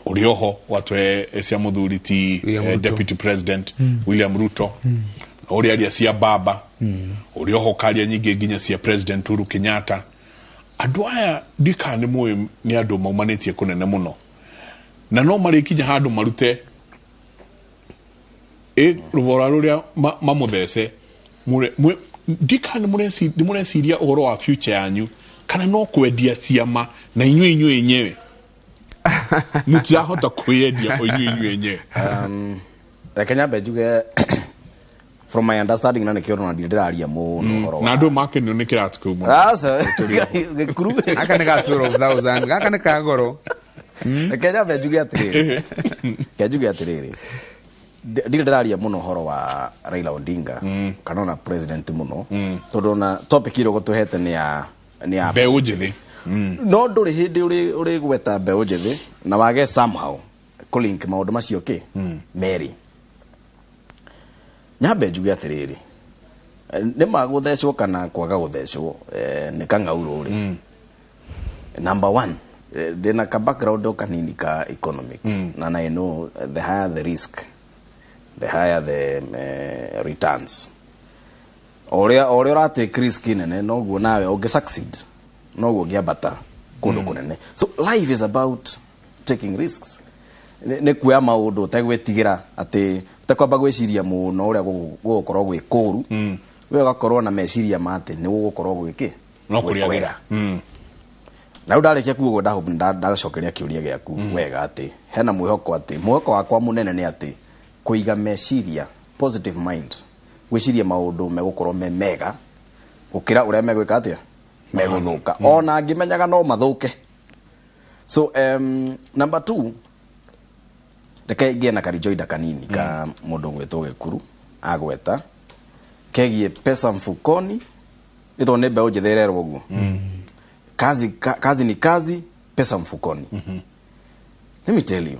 ũrĩa oho watũhe cia mũthuri ti deputy president William Ruto ũrĩa aria cia baba ũrĩa oho karia nyingĩ nginya cia president Uhuru Kenyatta andũ aya ndika nĩ mũĩ nĩ andũ maumanĩtie kũnene mũno na no marĩkinya handũ marute rũvora rũrĩa mamuthece ndika nĩ mũreciria ũhoro wa future yanyu kana no kwendia ciama na inyuĩ enyewe mũtirahota kwĩendia o inyuĩ enyewe reke nyambe njuge from my understanding na nĩkĩo na ndĩraria mũno ũhoro na andũ makenio nĩ kĩratu kĩu mũno Gĩkũrũ aka nĩ gatũro 1000 gaka nĩ kagoro reke nyambe njuge atĩrĩrĩ ndĩraria mũno horo wa Raila Odinga kana na president mũno tondũ na topic ĩrĩa gũtũhete nĩ ya mbeũ njĩthĩ no ndũrĩ hĩndĩ ũrĩ gweta mbeũ njĩthĩ na wage somehow kũlink maũndũ macio merĩ nyambe njuge atĩrĩrĩ nĩ magũthecwo kana kwaga gũthecwo nĩ Kang'aurũ number 1 ndĩna ka background o kanini ka economics na I know the higher the risk the higher the returns oria ũratake risk nene noguo nawe ũngĩ succeed noguo ũngĩambata kũndũ kũnene so life is about taking risks nĩ kuoya maũndũ ũtegwĩtigĩra atĩ ũtekwamba gwĩciria mũno ũrĩa gũgũkorwo gwĩ kũru we ũgakorwo na meciria ma atĩ nĩ gũgũkorwo gwĩkĩ no kũrĩa wĩra na ndarĩkia kuugo ndacokeria kĩũria gĩaku wega atĩ hena mwĩhoko atĩ mwĩhoko wakwa mũnene nĩ atĩ kuiga meciria positive mind gwĩciria maũndũ megũkorwo mega gũkĩra ũrĩa megwĩka atĩa megũthũka ona angĩmenyaga no mathũke so number 2 reke ngĩe na karijoida kanini ka mũndũ gwĩtwo Gĩkũrũ agweta kegie pesa mfukoni ĩtho nĩ mbeũ njĩthĩ ĩrerwo ũguo kazi ni kazi pesa mfukoni let me tell you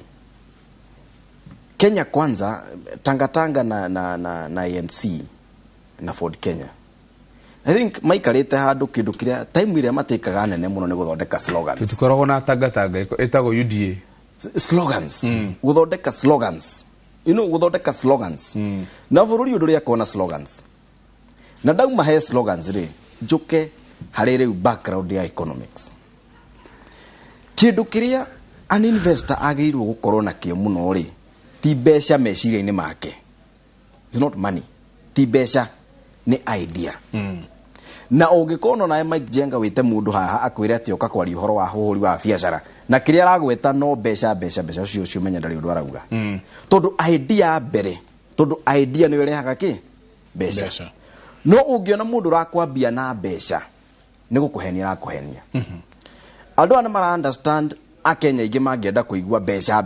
Kenya kwanza tangatanga na ANC na Ford Kenya I think maikarĩte handũ kĩndũ kĩrĩa time ĩrĩa matĩkaga nene mũno nĩ gũthondeka slogans tutikoragwo na tangatanga ĩtagwo UDA slogans gũthondeka slogans gũthondeka slogans na bũrũri ũndũ ũrĩa kona slogans na ndauma he slogans rĩ njuke harĩ rĩu background ya economics kindu kiria an investor agirwo gukorwo nakio muno ri ti besha meciria-ini make. It's not money. Ti besha ni idea. Na ungikono na Mike Jenga wite mundu haha akwire ati oka kwari uhoro wa huhuri wa biashara na kiria aragweta no besha ucio menya ndari undu arauga. Tondu idea mbere, tondu idea ni werehaga ki besha. No ungiona mundu rakwambia na besha ni gukuhenia rakuhenia. Andu ana mara understand Akenya ingi mangienda kuigua besha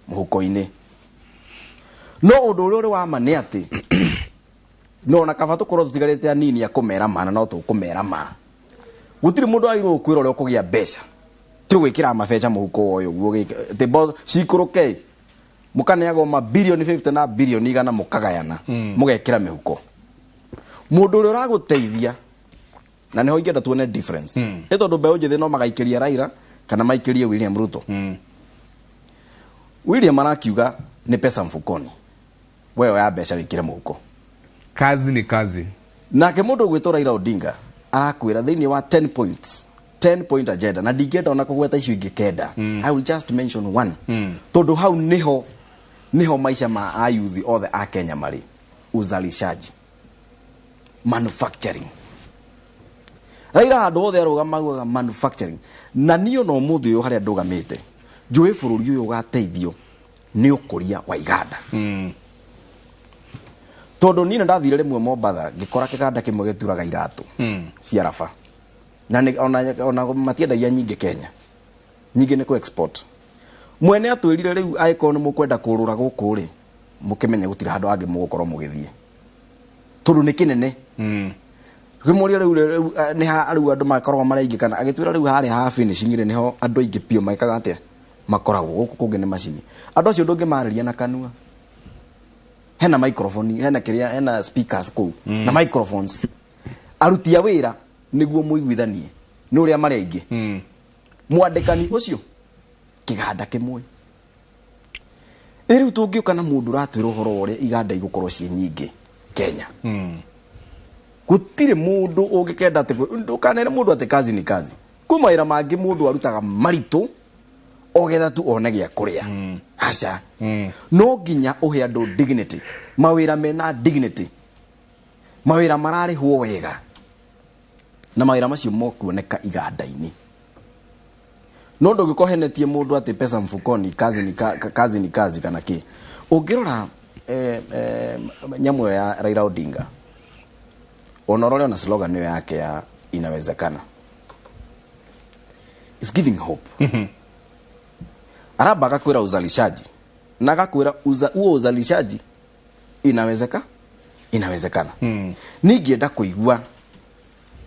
muhuko-ini. No undu uri wa mane ati no na kaba tukorwo tutigarite anini akumera mana no tukumera ma. Gutiri mundu airo kwira uri ukugia besha. Ti gwikira mabeca muhuko uyu guo the boss cikuruke. Mukaneago ma billion 50 na billion igana mukagayana mugekira mihuko. Mundu uri uraguteithia na neho ingenda tuone difference. Ni tondu mbeũ njithi no magaikiria Raila kana maikirie William Ruto. William anakiuga ni pesa mfukoni. Wewe ya besha wikire muhuko. Kazi ni kazi. Nake mundu gwitwo Raila Odinga arakwira thiini wa 10 points. 10 point agenda na ndingenda ona kugweta icio ingi kenda. I will just mention one. Tondu hau niho maisha ma ayuthi othe a Kenya mari. Uzalishaji. Manufacturing. Raila andu othe arugamaga manufacturing. Na niyo no muthi uyu haria ndugamite. Njui bururi uyu ugateithio ni ukuria wa iganda. Tondu nina ndathire rimwe Mombatha ngikora kiganda kimwe gituraga iratu cia raba. Na ona matiendagia nyingi Kenya. Nyingi ni ku export. Mwene atwirire riu aiko ni mukwenda kurura guku ri mukimenya gutira handu angi mugukorwo mugithie. Tondu ni kinene. Rimuria riu ni ha riu andu makorwo maraingi kana agitwira riu hari ha finishing ri niho andu aingi pio maikaga atia makoragwo guku kungi ni machine. Andu acio ndungi mariria na kanua. Hena microphone, hena speakers ku na microphones. Arutia wira niguo muiguithanie ni uria mari aingi. Mwandikani ucio kiganda kimwe. Riu tungiuka na mundu ratwira uhoro uria iganda igukorwo ci nyingi Kenya. Gutire mundu ungikenda ati ndukanere mundu ati kazi ni kazi. Kumaira mangi mundu arutaga maritu ogetha tu one gya kuria. Acha. No ginya uhe andu dignity. Mawira mena dignity. Mawira marari huo wega. Na mawira macio mokuoneka iganda-ini. No ndugikohenetie mundu ati pesa mfukoni kazi ni kazi kana ki. Ungirora nyamu ya Raila Odinga. Onorole na slogan yake ya inawezekana. It's giving hope. Araba akakwira uzalishaji. Na akakwira huo uzalishaji inawezekana. Ningienda kuigua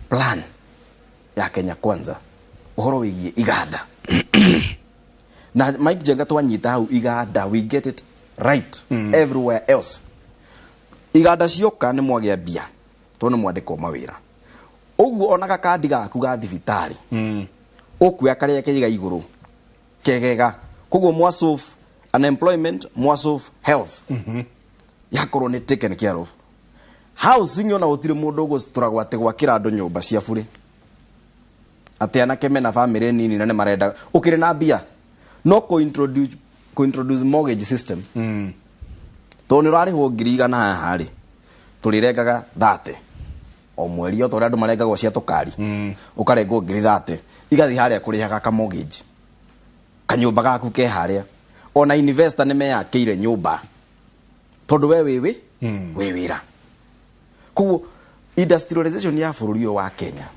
plan ya Kenya kwanza. Uhoro wigie iganda. Na Mike Jenga twanyita hau iganda, we get it right everywhere else. Iganda cioka ni mwagia bia. Tone mwandiko mawira. Oguo onaga kandi gaku ga thibitari. Okuya karia kiga iguru. Kegega. Koguo mwasolve unemployment, mwasolve health. Yakorwo ni taken care of. Housing ona utire mundu gusturagwa ati gwakira andu nyumba cia bure. Ati anake mena family nini na ne marenda. Ukire na bia no introduce mortgage system. To ni rari ho ngiriga na haha ri. Tulirengaga 30. O mweri oto andu marengagwo cia tukari. Ukarengwo ngiri 30. Igathi haria kurihaga ka mortgage. Kanyumba gaku ke haria. Ona investor ni meyakire nyumba. Tondu we wira. Kuo industrialization ya bururi wa Kenya.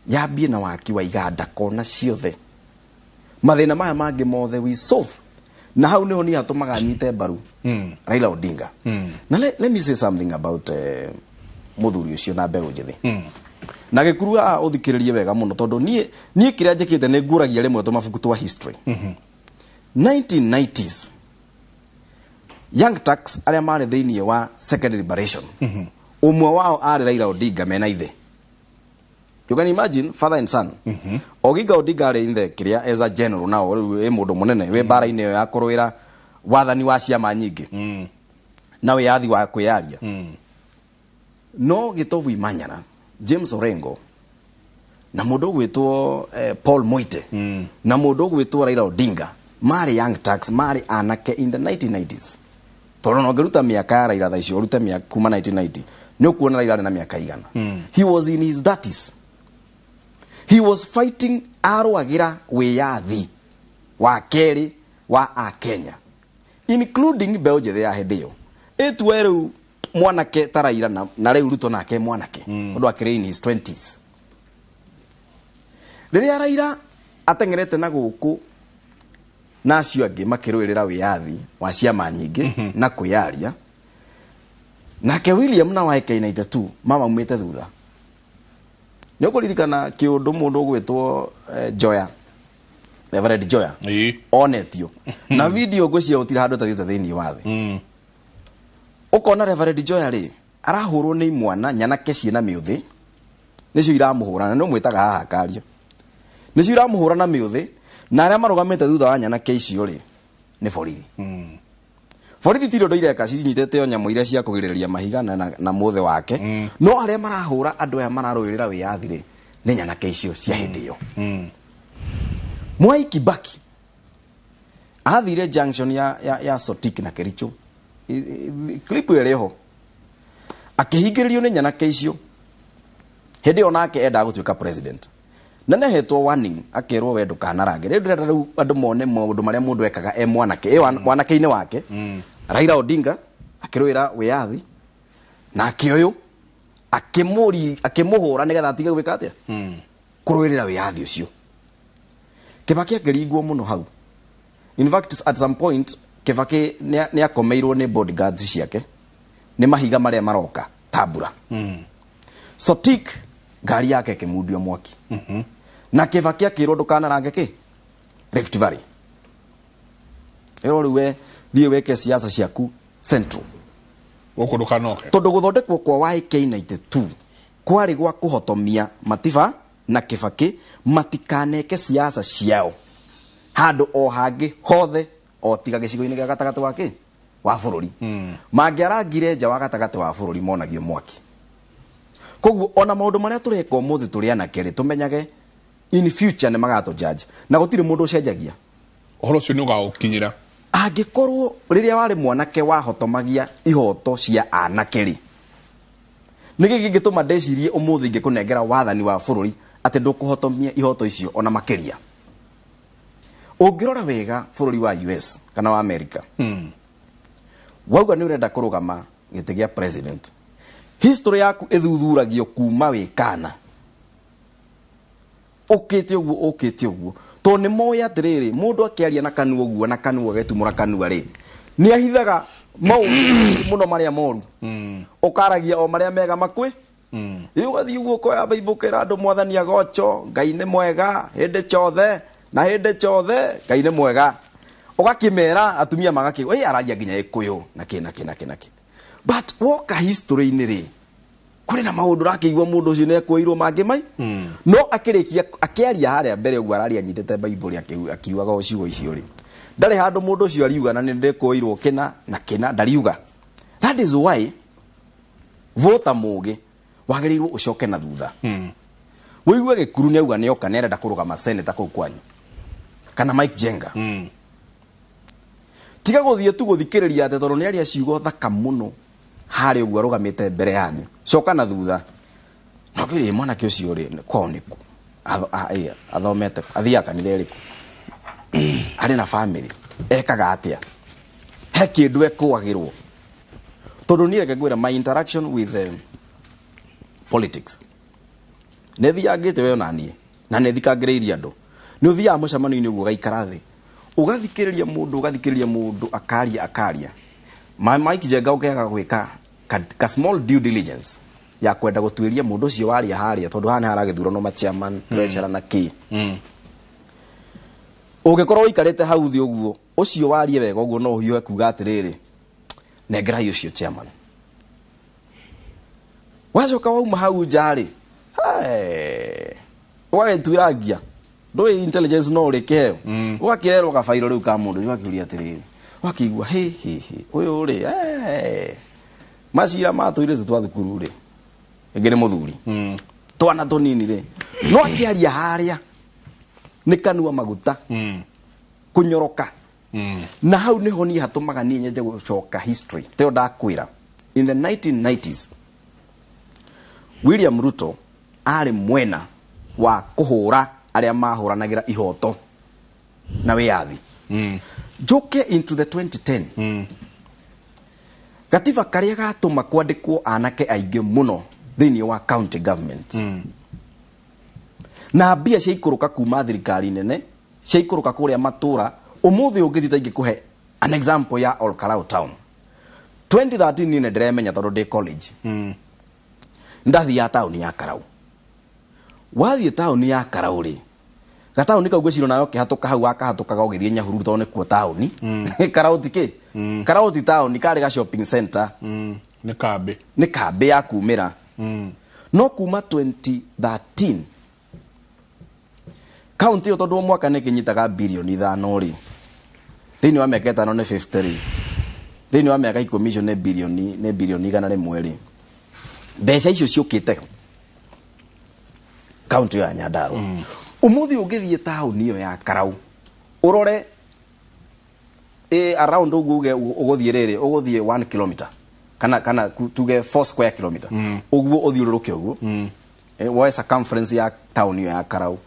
Yambie na waki wa iganda kona ciothe. Mathina maya mangi mothe we solve. Na hau niho ni atumaga nyite mbaru. Raila Odinga. Na let me say something about muthuri ucio na mbegu njithi. Na gikurua uthikiririe wega muno tondu nie kiria njikite ni nguragia rimwe to mabuku twa history. 1990s young tax aria mari thiini wa second liberation. Umwe wao ari Raila Odinga mena ithe. You can imagine father and son. Ogiga Odinga ari ithe kiria as a general now e mundu munene we bara-ini yo ya kurwira wathani wa ciama nyingi. Na we yathi wa kwiyaria. No gitovu imanyara James Orengo na mundu gwitwo Paul Moite na mundu gwitwo Raila Odinga mari young tax mari anake in the 1990s toro no ngeruta miaka ya Raila thaicio urute miaka kuma 1990 ni ukuona Raila na miaka igana he was in his 30s he was fighting arwagira wiyathi wa keri wa Akenya including Belgium ya hedio etweru mwanake taraira na Raila Ruto nake mwanake undu akire in his 20s riria Raila atengerete na guku na acio angi makirwirira wiyathi wa ciama nyingi na kuyaria nake William na waike 92 mama umite thutha ni ukuririkana kiundu mundu gwitwo Joya Reverend Joya onetio na video ngũcia utira handu tathiĩte thĩinĩ wa thĩ ukona Reverend Joya ri arahurwo nĩ mwana nyanake ciĩna mĩũthĩ nicio iramuhura na no mwitaga haha kario nicio iramuhura na mĩũthĩ na arĩa marugamĩte thutha wa nyanake icio ri nĩ borithi borithi tiro ndo ireka cinyitete o nyamũ iria cia kũgirĩrĩria mahiga na mũthe wake no arĩa marahũra andũ aya mararũĩrĩra wĩyathi ri nĩ nyanake icio cia hĩndĩ ĩyo Mwai Kibaki athire junction ya Sotik na Kericho clip ĩrĩho akĩhingĩrĩrio nĩ nyanake icio hĩndĩ ĩyo nake enda gũtuĩka president na nehetwo warning akerwo we ndũkanarange rĩu andũ mone maũndũ marĩa mũndũ ekaga mwanake mwanake-inĩ wake Raila Odinga akĩrũĩra wĩyathi na akĩoyo akĩmũhũra nĩgetha atige gwĩka atĩa kũrũĩrĩra wĩyathi ũcio Kibaki akĩringwo mũno hau in fact at some point Kibaki nĩ akomeirwo nĩ bodyguards ciake nĩ mahiga marĩa maroka tabura Sotik ngari yake ĩkĩmundio mwaki na Kibaki akĩrwo ndũkanarange kĩ Rift Valley rĩu we thiĩ weke siasa ciaku central gũkũ ndũkanoke tondũ gũthondekwo kwa YK92 kwarĩ gwa kũhotomia Matiba na Kibaki matikaneke siasa ciao handu o hangi hothe o tiga gĩcigo-inĩ gĩa gatagatĩ wake wa bũrũri mangĩarangire nja wa gatagatĩ wa bũrũri monagio mwaki koguo ona maũndũ marĩa tũreka ũmũthĩ tũrĩ anake rĩ tũmenyage in future nĩ magatũ judge na gũtirĩ mũndũ ũcenjagia ũhoro ũcio nĩ ũgagũkinyĩra angĩkorwo rĩrĩa warĩ mwanake wahotomagia ihoto cia anake rĩ nĩ gĩgĩtũma ndecirie ũmũthĩ ingĩkũnengera wathani wa bũrũri atĩ ndũkũhotomia ihoto icio ona makĩria ũngĩrora wega bũrũri wa US kana wa America wauga nĩ ũrenda kũrũgama gĩtĩ gĩa president history yaku ĩthuthuragio kuma wĩkana ũkĩte ũguo to nĩ moĩ atĩrĩrĩ mũndũ akĩaria na kanua ũguo na kanua getumũra kanua rĩ nĩ ahithaga maũndũ mũno marĩa moru ũkaragia o marĩa mega makwĩ ũgathiĩ ũguo koya Bible kĩra andũ mwathani agoco Ngai nĩ mwega hĩndĩ ciothe na hĩndĩ ciothe Ngai nĩ mwega ũgakĩmera atumia magakĩgwa araria nginya Gĩkũyũ na kĩ but woka history-inĩ rĩ kũrĩ na maũndũ rakĩigua mũndũ ũcio nĩ ekũirwo mangĩ mai no akĩrĩkia akĩaria harĩa mbere ũguo araria nyitĩte Bible akiugaga ũcigo icio rĩ ndarĩ handũ mũndũ ũcio ariuga na nĩ ndĩkũirwo kĩna ndariuga that is why vota mũgĩ wagĩrĩirwo ũcoke na thutha wĩigue Gĩkuru nĩ auga nĩ oka nĩ arenda kũrũgama seneta kũu kwanyu kana Mike Jenga tiga gũthiĩ tu gũthikĩrĩria atĩ tondũ nĩ aria ciugo thaka mũno harĩ ũguo arũgamĩte mbere yanyu coka na thutha no kĩrĩ mwanake ũcio rĩ kwao nĩkũ athomete athiaga kanitha ĩrĩkũ arĩ na family ekaga atĩa he kĩndũ ekũagĩrwo tondũ niĩ reke ngwĩra my interaction with politics nĩ thiangĩte we na niĩ na nĩ thikangĩrĩirie andũ nĩ ũthiaga mũcemanio-inĩ ũguo gaikara thĩ ũgathikĩrĩria mũndũ akaria Mike Jenga ũkĩaga gwĩka ka small due diligence ya kwenda gũtuĩria mũndũ ũcio waria harĩa tondũ hana haragĩthurano ma chairman treasurer na kĩ ũngĩkorwo ũikarĩte hau thĩ ũguo ũcio warie wega ũguo no ũhiũhe kuga atĩrĩrĩ nengera ũcio chairman wacoka wauma hau nja rĩ ũgagĩtuĩrangia ndũĩ intelligence no ũrĩkeo ũgakĩrerwo gabairo rĩu ka mũndũ ũgakĩũria atĩrĩrĩ wakĩigua ũyũ rĩ macira matũire twa thukuru rĩ ĩngĩ nĩ mũthuri twana tonini ri no akiaria haria ni kanua maguta kunyoroka na hau niho ni hatumaga ni nyenje gucoka history teo ndakwira in the 1990s William Ruto ari mwena wa kuhura aria mahuranagira ihoto na wiathi joke into the 2010 katiba karia gatuma kwandikwo anake aingi muno thini wa county government na mbia ciaikuruka kuma thirikari nene ciaikuruka kuria matura umuthi ungithita ingikuhe an example ya Olkalau town 2013 ni ndiremenya tondu ndi college ndathi ya town ya Karau wathi town ya Karau ri gataũ ni kaugwe ciro nayo kihatuka hau akahatukaga ugithie Nyahururu tondu ni kuo town Karau tiki Karau ti town kari ga shopping center ni kambe ya kumira no kuma 2013 county yo tondu mwaka ni kinyitaga bilioni 5 ri thini wa miaka 5 ni 53 thini wa miaka 10 ni bilioni igana rimwe ri mbeca icio ciukite county ya Nyandarua umuthi ungithie town iyo ya Karau urore around uguthie riri uguthie 1 kilometer kana tuge 4 square kilometer uguo uthiururuke uguo wa circumference ya town iyo ya Karau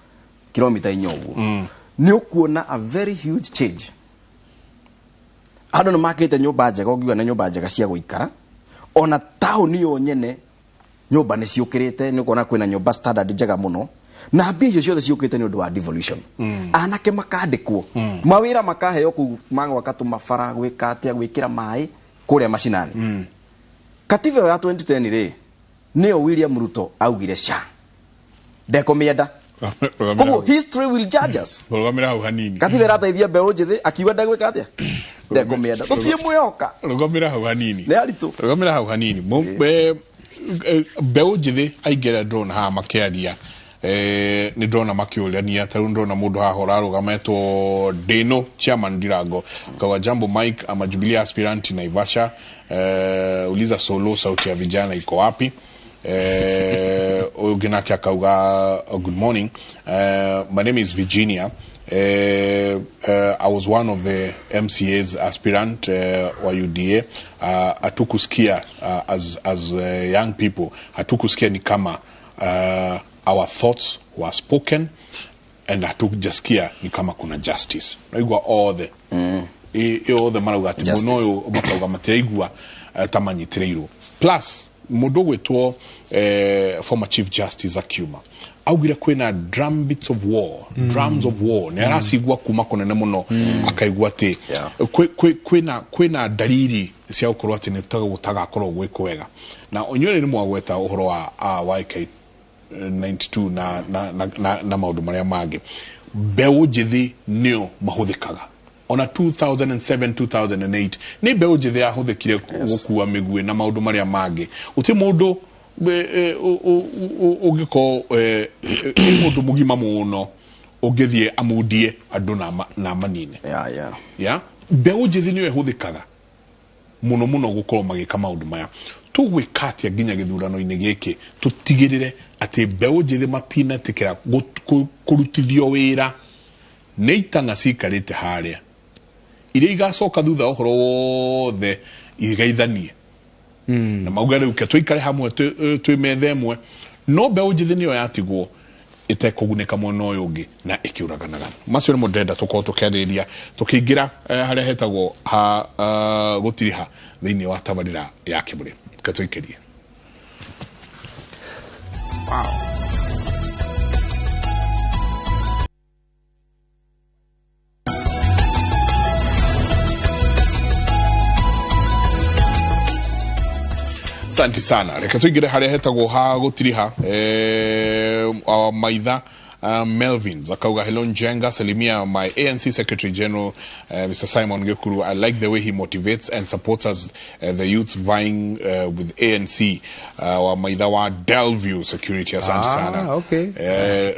kilomita inya uguo ni ukuona a very huge change andu makite nyumba njega ugiwa na nyumba njega cia guikara ona town iyo nyene nyumba ni ciukirite ni kuona kwina nyumba standard njega muno na mbia icio ciothe ciukite ni undu wa devolution anake makandikwo mawira makaheo ku magwaka mabara gwika atia gwikira mai kuria macinani katiba ya 2010 ri nio William Ruto augire sha ndekomienda koguo history will judge us rugamira hau hanini katiba rataithia mbeũ njithi akiuga ndagwika atia ndekomienda tuthie muyoka rugamira hau hanini ni aritu rugamira hau hanini mbeũ njithi aingera ndona ha makiaria ni ndona makiurania taru ndona mundu haha urarugametwo Deno chairman Ndirango kawa Jambo Mike ama Jubilee aspirant Naivasha uliza Solo sauti ya vijana iko wapi uginaki akauga good morning my name is Virginia I was one of the MCAs aspirant wa UDA atukusikia as young people atukusikia ni kama our thoughts were spoken and hatukujasikia ni kama kuna justice naigwa all the marauga ati muno makauga matiraigwa tamanyitireiro plus mundu gwetwo former chief justice Akiuma augire kwina drums of war ni arasigwa kuma kunene muno akaigwa ati kwina dalili cia ukorwo ati ni gutagakorwo gwikwega na onywere ni mwagweta uhoro wa IK 92 na maundu maria mangĩ mbeũ njithi nio mahuthikaga ona 2007 2008 ni mbeũ njithi yahuthikire gukua migui na maundu maria mangĩ uti mundu ugiko mundu mugima muno ugithie amudie andu na manine mbeũ njithi nio yahuthikaga muno gukorwo magika maundu maya tugwikatia nginya githurano-ini giki tutigirire ati mbeũ njithi matinatikira kurutithio wira ni itanga cikarite haria iria igacoka thutha uhoro wothe igaithanie na mauga riu ke tuikare hamwe twi metha imwe no mbeũ njithi niyo yatigwo itekuguneka mwena uyu ungi na ikiuraganaga macio ni mundenda tukorwo tukiariria tukiingira haria hetagwo gutiriha thiini wa tabarira ya Kiburi katuikirie wow Santi sana reka tuigire haria hetagwo ha gutiriha maitha Melvin Zakauga hello Njenga salimia my ANC Secretary General Mr. Simon Gekuru. I like the way he motivates and supports us the youths vying with ANC wa maitha wa Delview Security asante sana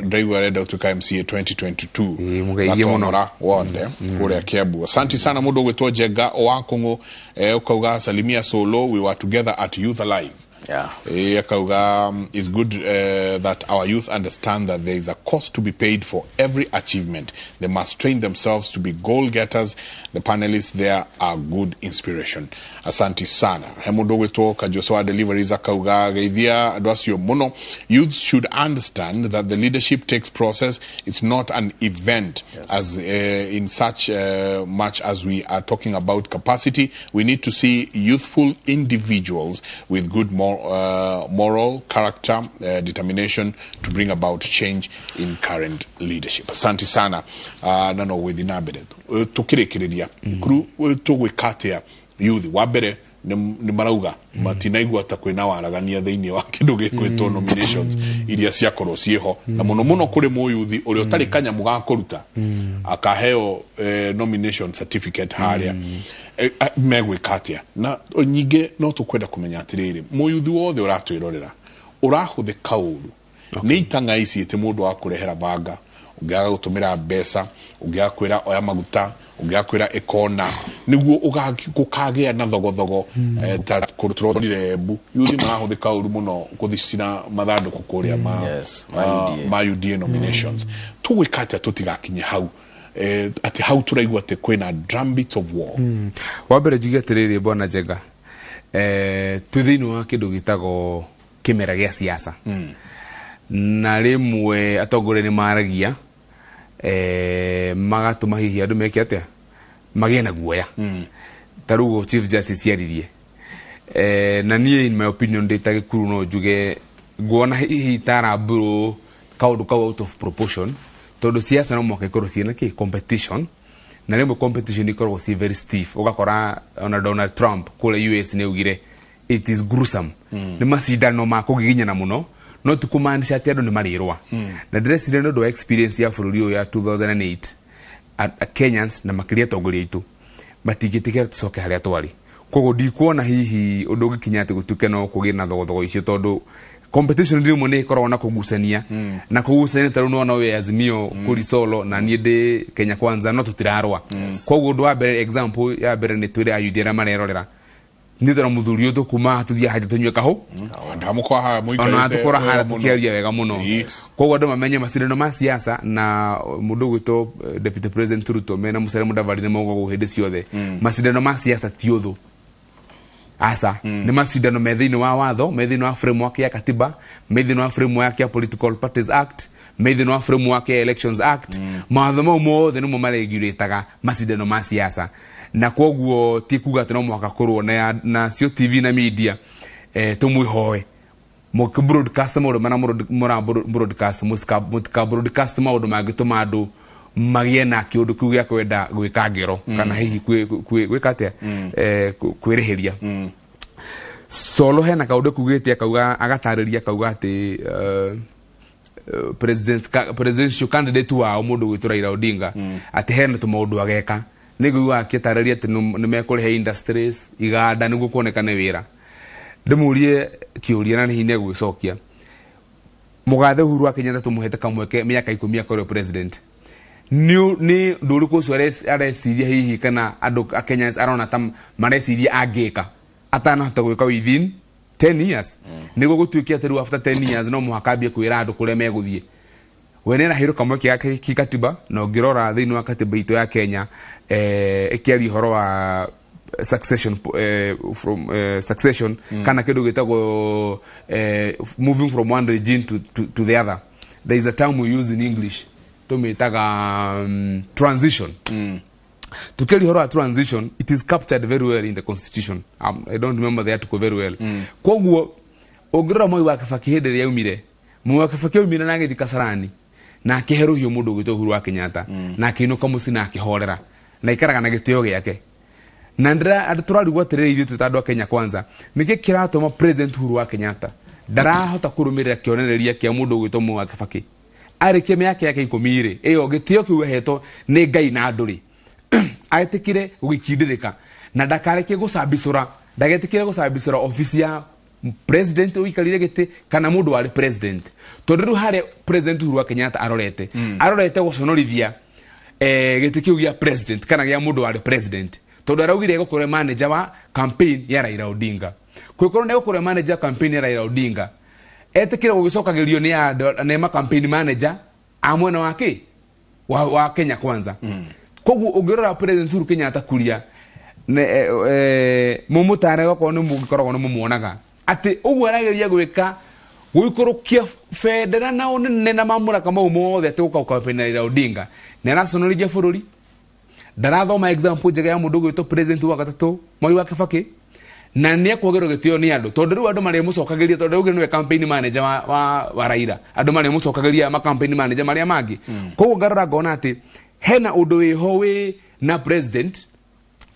Ndaiwa reda utuka MCA 2022 Gatonora wonde kule Kiambu asante sana mudo gwetwo Jega Owakongo ukauga salimia Solo we were together at Youth Alive akauga it's good that our youth understand that there is a cost to be paid for every achievement. They must train themselves to be goal getters. The panelists there are good inspiration. Asante sana. Hemundo wetu Kajosoa Deliveries akauga geithia adwasio muno. Youth should understand that the leadership takes process. It's not an event as in such much as we are talking about capacity. We need to see youthful individuals with good moral character, determination to bring about change in current leadership. Asante sana. Nano withinabere tukirekereria kuru tugwikatia youth wabere ni marauga matinaigua ta kwina waragania thiini wa kindu gikwitwo nominations iria ciakorwo cieho na muno kuri muyuthi uri utari kanyamu gakuruta akaheo nomination certificate haria megwikatia na nyinge no tukwenda kumenya atiriri muyuthi wothe uratwirorera urahuthika uru ni itanga ici ite mundu akurehera banga ungiaga gutumira mbeca ungiaga kwira oya maguta ungiakwira ekona niguo ugagia na thogothogo ta kuruturire bu yuthi marahuthika uru muno kuthicina mathanduku kuria ma UDA nominations tugwikata tutigakinye hau ati how turaigua ati kwina drumbeat of war wabere jigeterere bona jega tuthinu wa kindu gitago kimera gia siasa na rimwe atongore ni maragia magatuma hihi andu meke atia magie na guoya tarugo chief justice yaririe na nie in my opinion data gikuru no juge guona hihi taraburo kaundu ka out of proportion todo siasa no mwaka ikoro ciena ki competition na rimwe competition ikoro si very stiff ugakora ona Donald Trump kule US ne ugire it is gruesome ni macidano makugiginya na muno no tukumaanisha ati andu ni marirwa na ndresi reno do experience ya fururi ya 2008 Kenyans na makiria tongoria itu matigitikira tucoke haria twari kogo ndikuona hihi undu gikinyate gutuke no kugina thogothogo icio tondu competition ndio mone ikorwo na kugusania na kugusania taru no we Azimio kuri solo na nie de Kenya Kwanza no tutirarwa kogo ndo abere example ya bere ni twire ayudira marerorera nditara muthuri uto kuma tuthia haja tunywe kaho ndamukwa ha muikarite ona tukora hara tukiaria wega muno kogo ndo mamenye masirano ma siasa na mundu gwito deputy president Ruto mena musare mudavali ne mogo hede ciothe masirano ma siasa tiotho asa ni masindano methini wa watho methini wa framework ya katiba methini wa framework ya political parties act methini wa framework ya elections act mawatho mau mothe nimo maregulataga masindano ma siasa na koguo ti kuga tano mwaka korwo na cio TV na media tumwihoe mo broadcast mo mana broadcast muska broadcast maudu magituma andu magie na kiundu kiu gya kwenda gwika ngero kana hihi gwikatia kwirihiria solo hena kaundu kugite akauga agatariria akauga ati presidential candidate wa mundu gwitu Raila Odinga ati hena tumaundu ageka niguo akitariria ati nimekurihe industries iganda niguo kuonekane wira ndimurie kiuria na hihi negwicokia mugathe Uhuru wa Kenyatta tumuhete kamweke miaka 10 akorwo president ni nduru ko Suarez areciria hihi kana andu a Kenyans arona tam mareciria angika atana hota gwika within 10 years niguo gutuikia teru after 10 years no muhakambie kwira andu kure meguthie wenena hiro kamweke yake kikatiba no ngirora thini wa katiba ito ya Kenya ekiari horo wa succession succession kana kidu gitagwo moving from one regime to the other. There is a term we use in English tumetaga transition tukeli horo transition. It is captured very well in the constitution. I don't remember the article very well. Koguo ogira moi wa Kibaki hede ya umire mu wa Kibaki umire na ngedi Kasarani na kihero hiyo mundu gwito Uhuru wa Kenyatta na kinuka musina akihorera na ikaraga na gitio giake na ndra aturari gwatere ithu tutandu wa Kenya Kwanza niki kiratoma president Uhuru wa Kenyatta darahota kurumirira kionereria kia mundu gwito mu wa Kibaki arike miaka yake 10 eyo gitio kiwe heto ni Ngai na anduri aitikire gukikindirika na ndakareke gucambicura ndagetikire gucambicura ofisi ya president uikarire gite kana mundu wari president tondu hare president Uhuru wa Kenyatta arorete guconorithia gitikio gia president kana gia mundu wari president tondu araugire gukore manager wa campaign ya Raila Odinga kwikoro ne gukore manager campaign ya Raila Odinga etikira gugicokagirio ni andu ne ma campaign manager amwe na wake wa Kenya Kwanza koguo ungirora President Uhuru Kenyatta kuria mumutare wako ni mugikoragwo ni mumuonaga ati uguo arageria gwika guikurukia federa na onene na mamura kama umothe ati uka campaign ya Raila Odinga ne rasonorije bururi ndarathoma example njega ya mundu gwito president wa gatatu Mwai wa Kibaki na ni akwagero gitio ni andu tondu riu andu mari mucokagiria tondu ugi niwe campaign manager wa Raila andu mari mucokagiria ma campaign manager mari mangi koguo ngarora ngona ati hena undu wiho wi na president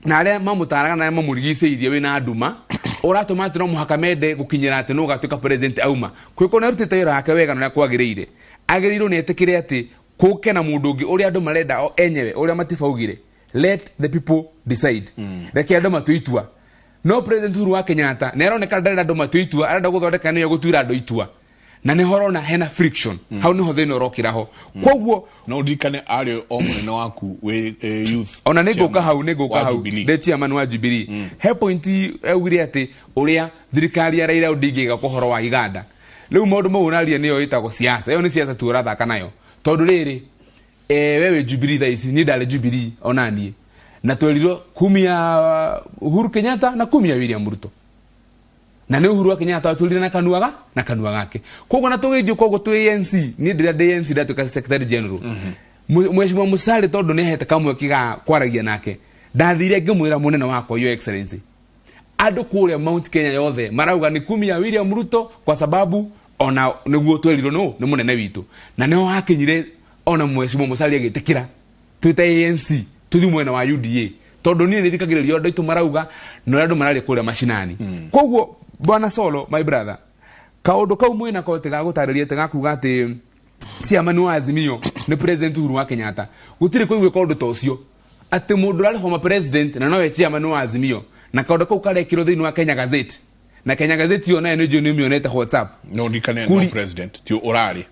na aria mamutaraga na mamurigiceirie wi na nduma uratuma ati no muhaka mende gukinyira ati no gatuika president auma kwiko na rutite wira yake wega na kwagiriire agiriiro ni etikire ati kuke na mundu ungi uria andu marenda enyewe uria matifaugire let the people decide reke andu matuitua no president Uhuru wa Kenyatta neroneka ndarenda andu matuitua arenda guthondeka niyo gutuira andu itua na ne horona hena friction hau niho thina urokiraho koguo no ndikane ari o munene waku we youth ona ninguka hau de chairman wa Jubilee he point augire ati uria thirikari ya Raila Odinga igakohoro wa iganda riu maundu mau naria niyo itagwo siasa iyo ni siasa tu urathaka nayo tondu riri wewe Jubilee thaisi ni ndale Jubilee onanie na tweliro kumia Uhuru Kenyatta na kumia William Ruto na ne Uhuru wa Kenyatta atulire na kanua gake koguo na tugijio koguo tu ANC ni ndira ANC ndatuka secretary general Mheshimiwa Musali tondu ni hete kamwe kiga kwaragia nake ndathire ngimwira munene wako your excellency andu kuria Mount Kenya yothe marauga ni kumia William Ruto kwa sababu ona niguo tweliro no ni munene witu na neho hakinyire ona Mheshimiwa Musali agitikira twita ANC tuthi mwena wa UDA tondu ni thikagiririo andu itu marauga no andu marari kuria mashinani koguo bwana Solo my brother kaundu kau mwina ko tiga gutaririe tiga kuga ati chairman wa Azimio ni president Uhuru wa Kenyatta gutiri kuigwe kaundu tocio ati mundu rari former president na nowe chairman wa Azimio na kaundu kau karekiro thiini wa Kenya Gazette na Kenya Gazette yo nayo ndio nimionete WhatsApp no ndikane no president ti urari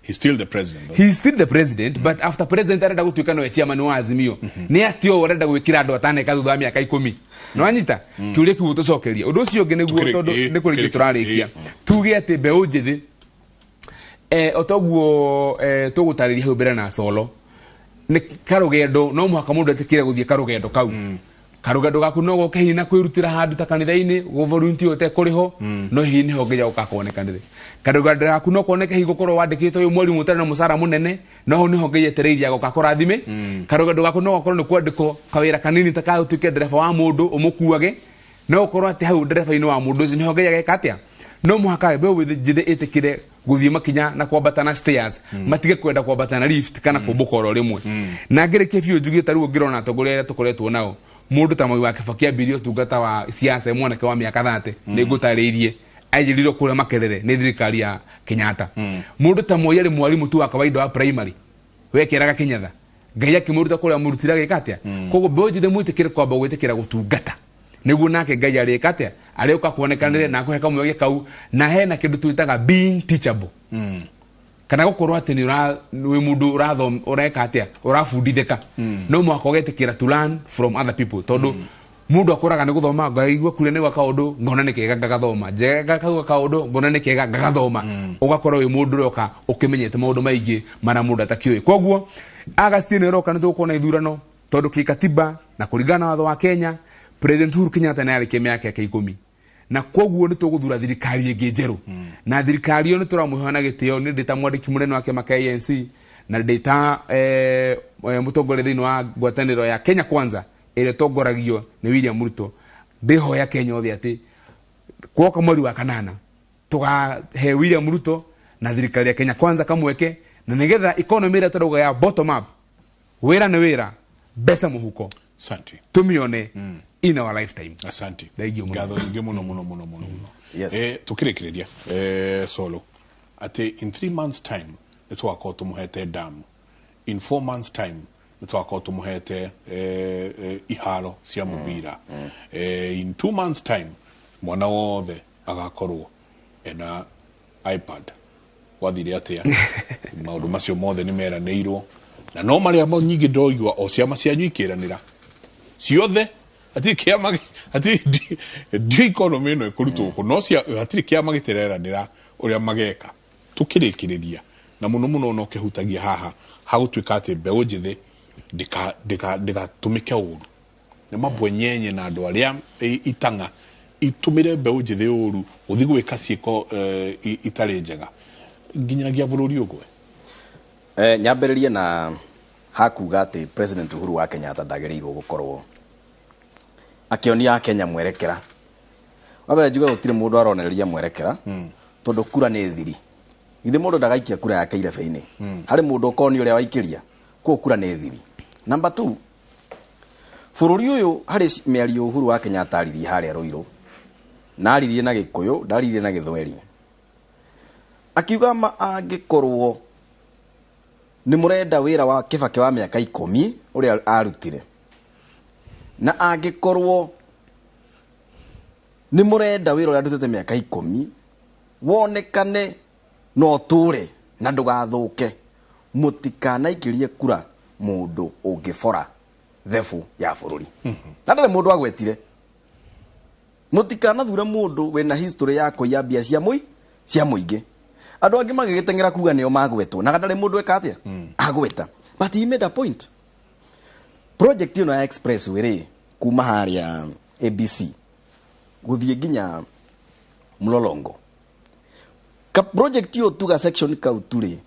he's still the president though. He's still the president but after president arenda gutuika no chairman wa Azimio ni atio urenda gwikira andu atane kathutha miaka 10 no anyita kiuria kiu tucokeria undu ucio ngi niguo tondu ni kuriki turarikia tuge ati mbeu njithi otoguo tugutariria hau mbere na Solo ni karugendo no muhaka mundu atikire guthie karugendo kau karugendo gaku no goke hina kwirutira handu ta kanitha-ini go volunteer ote kuriho no hini ho nginya ukakonekanire karugendo gaku no koneke higo korwo wandikitwo uyu mwari mutare na musara munene no ho niho ngiyetereiria gukakurathime karugendo gaku no gokorwo ni kwandiko kawira kanini ta ka utuike ndereba wa mundu umukuage no ukorwo ati hau ndereba-ini wa mundu ucio niho nginya gekatia no muhaka be with jide etikire guthie makinya na kwambata na stairs matige kwenda kwambata na lift kana kumbukoro rimwe na ngireke biu njugie taruo ngirona togorere tukoretwo nao mundu ta Mwai wa Kibaki abirio tungata wa siasa mwanake wa miaka 30 ni ngutariirie ajiriro kule makerere ni thirikari ya Kenyatta mundu ta Mwai ari mwarimu tu wa kawaida wa primary wekeraga Kenyatta ngai akimuruta kule amurutira gikatia kogo bojide mwitikire kwamba gwitikira gutungata niguo nake ngai ari katia ari ukakuonekanire na kuheka mwege kau na hena kindu twitaga being teachable kana gukorwo ati ni mundu urathom ureka atia urafunditheka no mwako getikira to learn from other people tondu mundu akoraga ni guthoma ngaigwa kule ni gwaka undu ngona ni kega ngagathoma njega kauga undu ngona ni kega ngagathoma ugakorwo wi mundu roka ukimenyete maundu maingi mara mundu atakioi koguo Agustine roka ni tukuona ithurano tondu kikatiba na kuringana watho wa Kenya president Uhuru Kenyatta ni ari kemea yake 10 na koguo ni tuguthura thirikari ingi njeru na thirikari yo ni turamuhana gitio ni ndita mwandiki munene wake ANC na ndita mutongore thiini wa ngwataniro ya Kenya Kwanza ile tongoragio ni William Ruto ndiho ya Kenya othi ati kwoka mweri wa kanana tugahe William Ruto na thirikari ya Kenya Kwanza kamweke na nigetha economy ile turuga ya bottom up wira ni wira besa muhuko asante tumione in our lifetime asante gatho nyingi muno yes tukirekereria Solo ati in 3 months time nitwako tumuhete dam in 4 months time nitwako tumuhete iharo cia mubira in 2 months time mwana wothe agakorwo ena iPad wathire atia maundu macio mothe ni meranirwo na no maria mo nyingi ndoigwa o ciama cianyu ikiranira ciothe ati kiama ati di economy no ikuruto ko no cia hatiri kia magitereranira uria mageka tukirikiriria na muno no kehutagia haha hagutwika ati mbeũ njĩthĩ ndika tumike uru ni mabwenyenye na andu aria itanga itumire mbeũ njĩthĩ uru uthi gwika ciiko itari njega nginyagia bururi ugwe nyambĩrĩrie na hakuga ati President Uhuru wa Kenyatta ndagĩrĩirwo gukorwo akionia Kenya mwerekera wabere njuga gutire mundu aronereria mwerekera tondu kura ni thiri ithe mundu ndagaikia kura yake irebe-ini hari mundu ukoni uria waikiria ko kura ni thiri. Number 2, bururi uyu hari miario Uhuru wa Kenyatta aririe haria Ruiru na aririe na Gikuyu ndaririe na Githweri akiuga angikorwo ni murenda wira wa Kibaki wa miaka 10 uria arutire na angikorwo ni murenda wira uria arutite miaka 10 wonekane no ture na ndugathuke mutikanaikĩrie kura mundu ungibora thefu ya bururi na ndare mundu agwetire mutikanathura mundu wena history ya kuiya mbia cia muingi andu angi magigitengera kuga nio magwetwo na ndare mundu ekatia agweta but he made a point. Project ino ya expressway ri kuma haria ABC guthie nginya Mlolongo ka project yo tuga section kauturi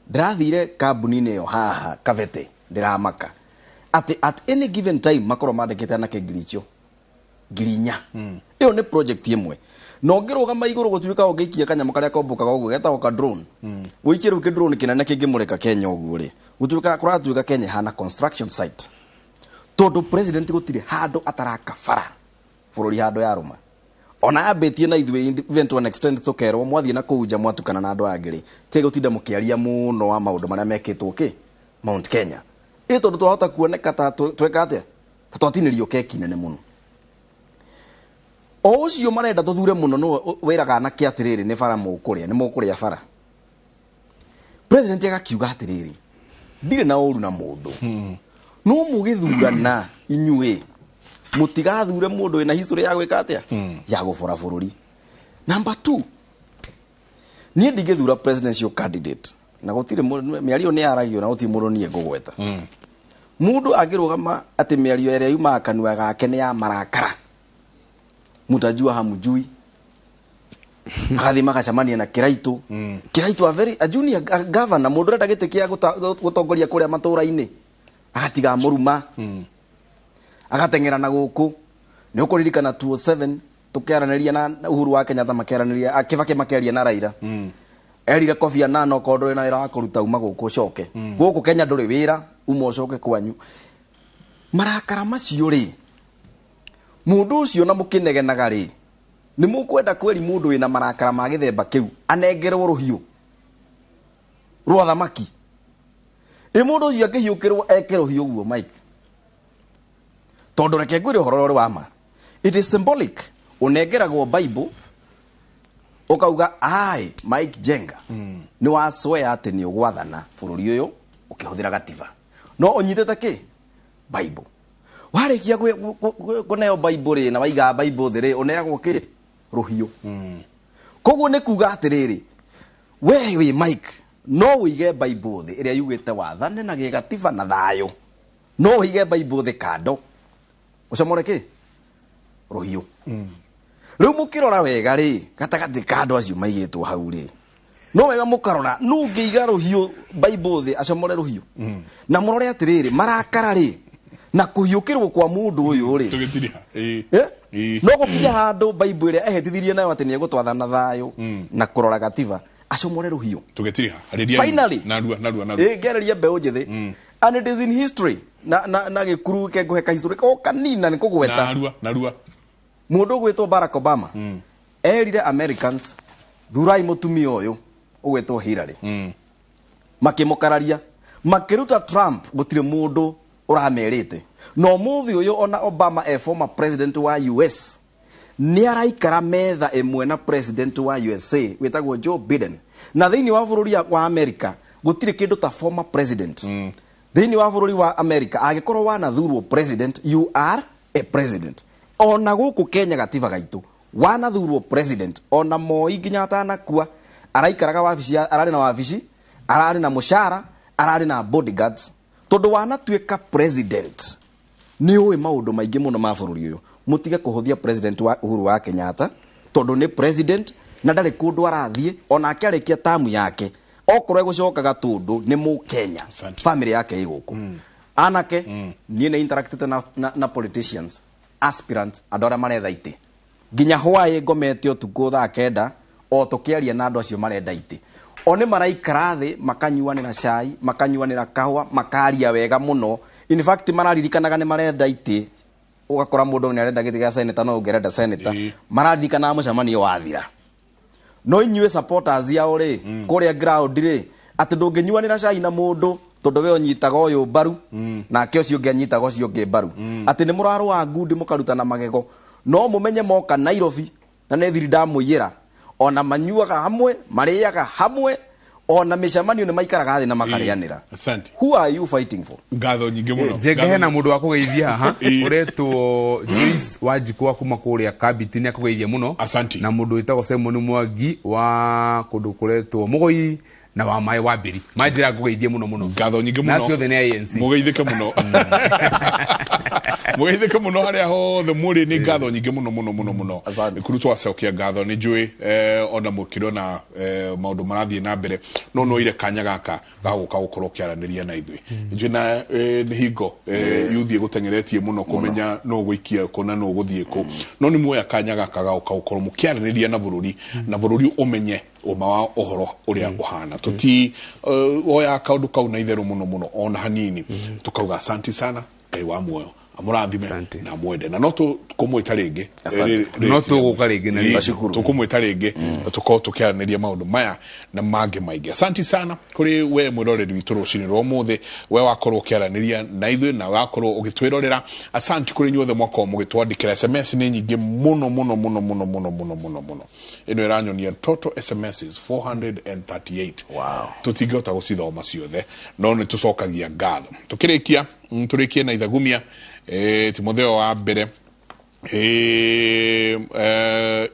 ndirathire kambuni-inĩ yo haha Kavete ndiramaka at any given time makoro mandikite na kengiricho ngirinya iyo ni project imwe no ngirugama iguru gutwika ungikia kanyamo karia kombokaga uguo getagwo ka drone wikiru ki drone kinene kingimurika Kenya uguo ri gutwika kuratwika Kenya hana construction site tondu president gutire handu ataraka bara bururi handu ya ruma ona abetie na ithwe event to an extent tukerwo mwathie na kuja mwatukana na andu angiri tiga utinda mukiaria muno wa maundu maria mekitwo ki Mount Kenya tondu twahota kuoneka ta tweka atia twatinirio keki nene muno o ucio marenda tuthure muno no wiraga na ki atiriri ni bara mukuria ni mukuria bara president agakiuga atiriri ndire na uru na mundu no mugithurana inyue mutigathure mundu wina history ya gwika atia ya gubora bururi. Number 2, nie ndigithura presidential candidate na gutire miario ni aragio na guti mundu nie ngugweta mundu agirugama ati miario ere yuma kanua gake ni ya marakara mutajua hamujui agathima gacamania na Kiraitu Kiraitu a junior governor mundu renda gitikia gutongoria kuria matura-ini agatiga muruma agatengera na guku ni ukuririkana 207 tukiaraniria na Uhuru wa Kenyatta makiaraniria akivake makiaria na Raila erire Kofi Annan okondo na wira wa kuruta uma guku coke guku Kenya nduri wira uma coke kwanyu marakara macio ri mundu ucio na mukinegenaga ri ni mukwenda kweri mundu wina marakara ma githemba kiu anengerwo ruhiu rwa thamaki mundu ucio akihiukirwo ekero hiu guo Mike tondu reke ngwire uhoro uri wa ma it is symbolic unegeragwo Bible ukauga ai Mike Jenga ni wa swear ati ni ugwathana bururi uyu ukihũthĩra gatiba no unyitete ki Bible warikia kuneo Bible ri na waiga Bible thiri uneagwo ki ruhiu koguo ni kuga atiriri we Mike no uige Bible thi iria yugite wathane na gigatiba na thayo no uige Bible thi kando ucamore ki ruhiu riu mukirora wega ri gatagati kando acio maigitwo hau ri no wega mukarora nu ngiiga ruhiu Bible thi acamore ruhiu na murore atiriri marakara ri na kuhiukirwo kwa mundu uyu ri tugitiriha no gukinya handu Bible iria ehetithirie nayo ati ni egutwathana thayo na kurora gatiba acamore ruhiu tugitiriha finally narua gereria mbeũ njithi and it is in history na gikuru ke nguheka history ko kanina ni kugweta narua mundu gwetwo Barack Obama erire Americans thurai mutumia uyu ugwetwo Hillary makimukararia makiruta Trump gutire mundu uramerite no muthi uyu ona Obama former president wa US ni araikara metha emwe na president wa USA wetagwo Joe Biden na thiini wa bururi wa America gutire kindu ta former president thiini wa bururi wa America agikorwo wana thurwo president you are a president ona guku Kenya gatiba gaitu wanathurwo president ona Moi nginya atanakua araikaraga wabici arari na wabici arari na mushara arari na bodyguards tondu wanatuika president ni uwe maundu maingi muno ma bururi uyu mutige kuhuthia president wa Uhuru wa Kenyatta tondu ni president na ndari kundu arathie ona akiarikia tamu yake okorwe gucokaga tundu ni mu Kenya family yake iguku anake nie na interacted na politicians aspirants adora maretha ite ginya hwaye ngomete utuko thaa kenda o tukiaria na andu acio marenda ite one maraikara thi makanyuanira cai makanyuanira kahwa makaria wega muno in fact mararirikanaga ni marenda ite ugakora mundu ni arenda giti ga senator no ungerenda senator mararirikana mucemanio wathira no inyue supporters yao ri kuria ground ri ati ndunginyuanira cai na mundu tondu we onyitaga uyu mbaru nake ucio ngianyitaga ucio ngi mbaru ati ni murarwa ngundi mukarutana magego no mumenye moka Nairobi na ne thiri ndamuyira ona manyuaga hamwe mariaga hamwe ona micemanio ni maikaraga thi na makarianira. Who are you fighting for? Ngatho nyingi muno jege na mundu wa kugeithia haha uretwo Joyce Wanjiku kuma kuria kabiti ni akugeithia muno na mundu witagwo Simon Mwangi wa kundu kuretwo Mugoi na wa mai wa Biri majira kugeithia muno muno ngatho nyingi muno nacio the ANC mugeithike muno mugeithike muno haria hothe muri ni ngatho nyingi muno kurutwo acokia ngatho ni njui ona mukiro na maundu marathie na mbere no ire kanya gaka gaguka gukorwo kiaraniria na ithui njui na ni hingo yuthie gutengeretie muno kumenya no guikia kona no guthie ku no ni muoya kanya gaka gaguka gukorwo mukiaraniria na bururi umenye uma wa ohoro uria uhana tuti oya kaundu kau na itheru muno ona hanini tukauga asanti sana kai wa muoyo amurathime na mwende na no tukumwita ringi no tuguka ringi na tashukuru tukumwita ringi tuko tukiaraniria maundu maya na mange maingi asanti sana kuri we mwiroreri witu rucini rwa muthe we wakorwo ukiaraniria na ithui na wakorwo ugitwirorera asanti kuri nyuothe mwako mugitwandikira SMS ni nyingi muno ino iranyonia total SMS is 438 wow tutingota gucithoma ciothe no ni tucokagia ngatho tukirikia turikie na ithagumia Timotheo wa mbere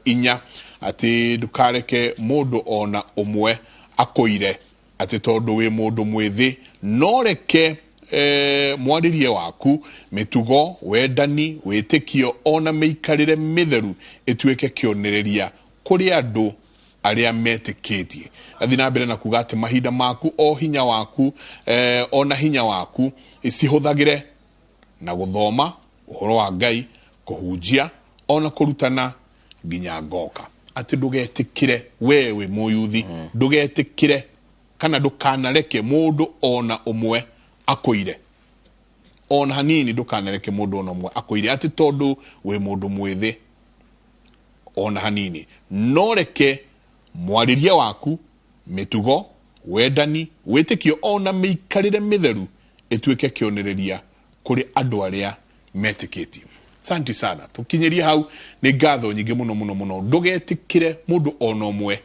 inya ati dukareke mundu ona umwe akoire ati tondu wi mundu mwithi no reke mwaririe waku mitugo wendani witikio ona meikarire mitheru ituike kionereria kuri andu aria metikitie athina mbere na kuga ati mahinda maku o hinya waku ona hinya waku isihuthagire na guthoma uhoro wa Ngai kuhunjia ona kurutana nginya ngoka ati ndugetikire wewe muyuthi ndugetikire kana ndukanareke mundu ona umwe akoire ona hanini ndukanareke mundu ona umwe akoire ati tondu we mundu mwithi ona hanini no reke mwariria waku mitugo wendani witikio ona meikarire mitheru ituike kionereria kuri andu aria metikitie santi sana tukinyeria hau ni ngatho nyingi muno ndugetikire mundu ona umwe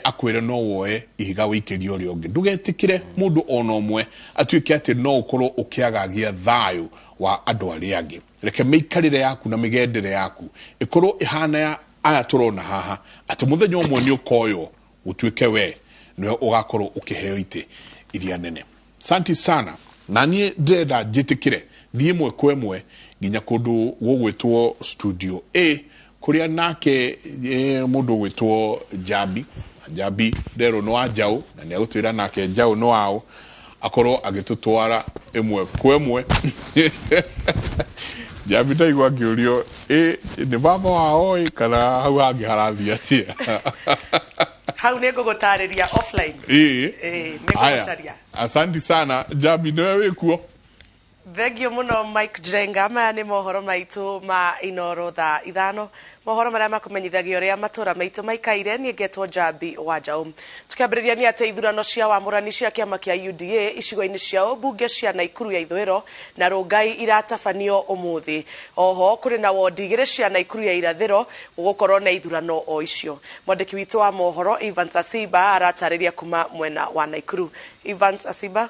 akwire no woe ihiga wikirio rionge ndugetikire mundu ona umwe atuike ati no ukorwo ukiagagia thayo wa andu aria angi reke meikarire yaku na migendere yaku ikorwo ihana ya aya turona haha ati muthenya umwe ni ukoyo utuike we niwe ugakorwo ukiheo ite iria nene santi sana na nie ndenda jitikire thie mwe kwemwe nginya kundu gugwitwo studio A kuria nake mundu gwitwo Jabi ndero no ajau na ne gutwira nake njau no ao akorwo agitutwara emwe kwemwe Jabi ndaigwa ngiurio ni baba wao kana hau hangi harathia tia hau nego gutariria offline nigucaria asante sana Jabi niwe wikuo thengio muno Mike Jenga maya ni mohoro maitu ma inoro tha ithano mohoro maria makumenyithagia uria matura maitu maikaire ni ngetwo Jabi Wanjau tukiambiriria ni ate ithurano cia wamurani cia kiama kia UDA icigo-ini ciao bunge cia Naikuru ya ithwiro na Rongai iratabanio umuthi oho kuri na wodi igire cia Naikuru ya irathiro gukorwo na ithurano o icio mwandiki witu wa mohoro Evans Asiba aratariria kuma mwena wa Naikuru Evans Asiba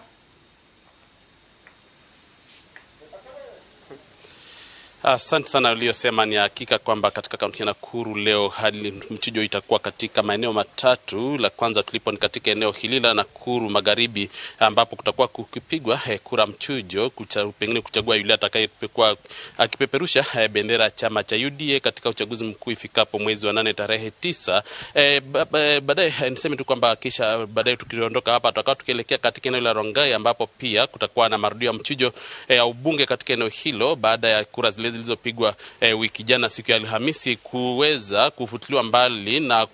Asante sana uliyosema. Ni hakika kwamba katika kaunti ya Nakuru leo hali mchujo itakuwa katika maeneo matatu. La kwanza tulipo ni katika eneo hili la Nakuru Magharibi, ambapo kutakuwa kukipigwa kura mchujo pengine kuchagua yule atakayekuwa akipeperusha bendera chama cha UDA katika uchaguzi mkuu ifikapo mwezi wa 8 tarehe 9. Baadaye niseme tu kwamba kisha baadaye tukiondoka hapa tutakuwa tukielekea katika eneo la Rongai, ambapo pia kutakuwa na marudio ya mchujo ya ubunge katika eneo hilo baada ya kura zilizopigwa wiki jana siku ya Alhamisi kuweza kufutiliwa mbali na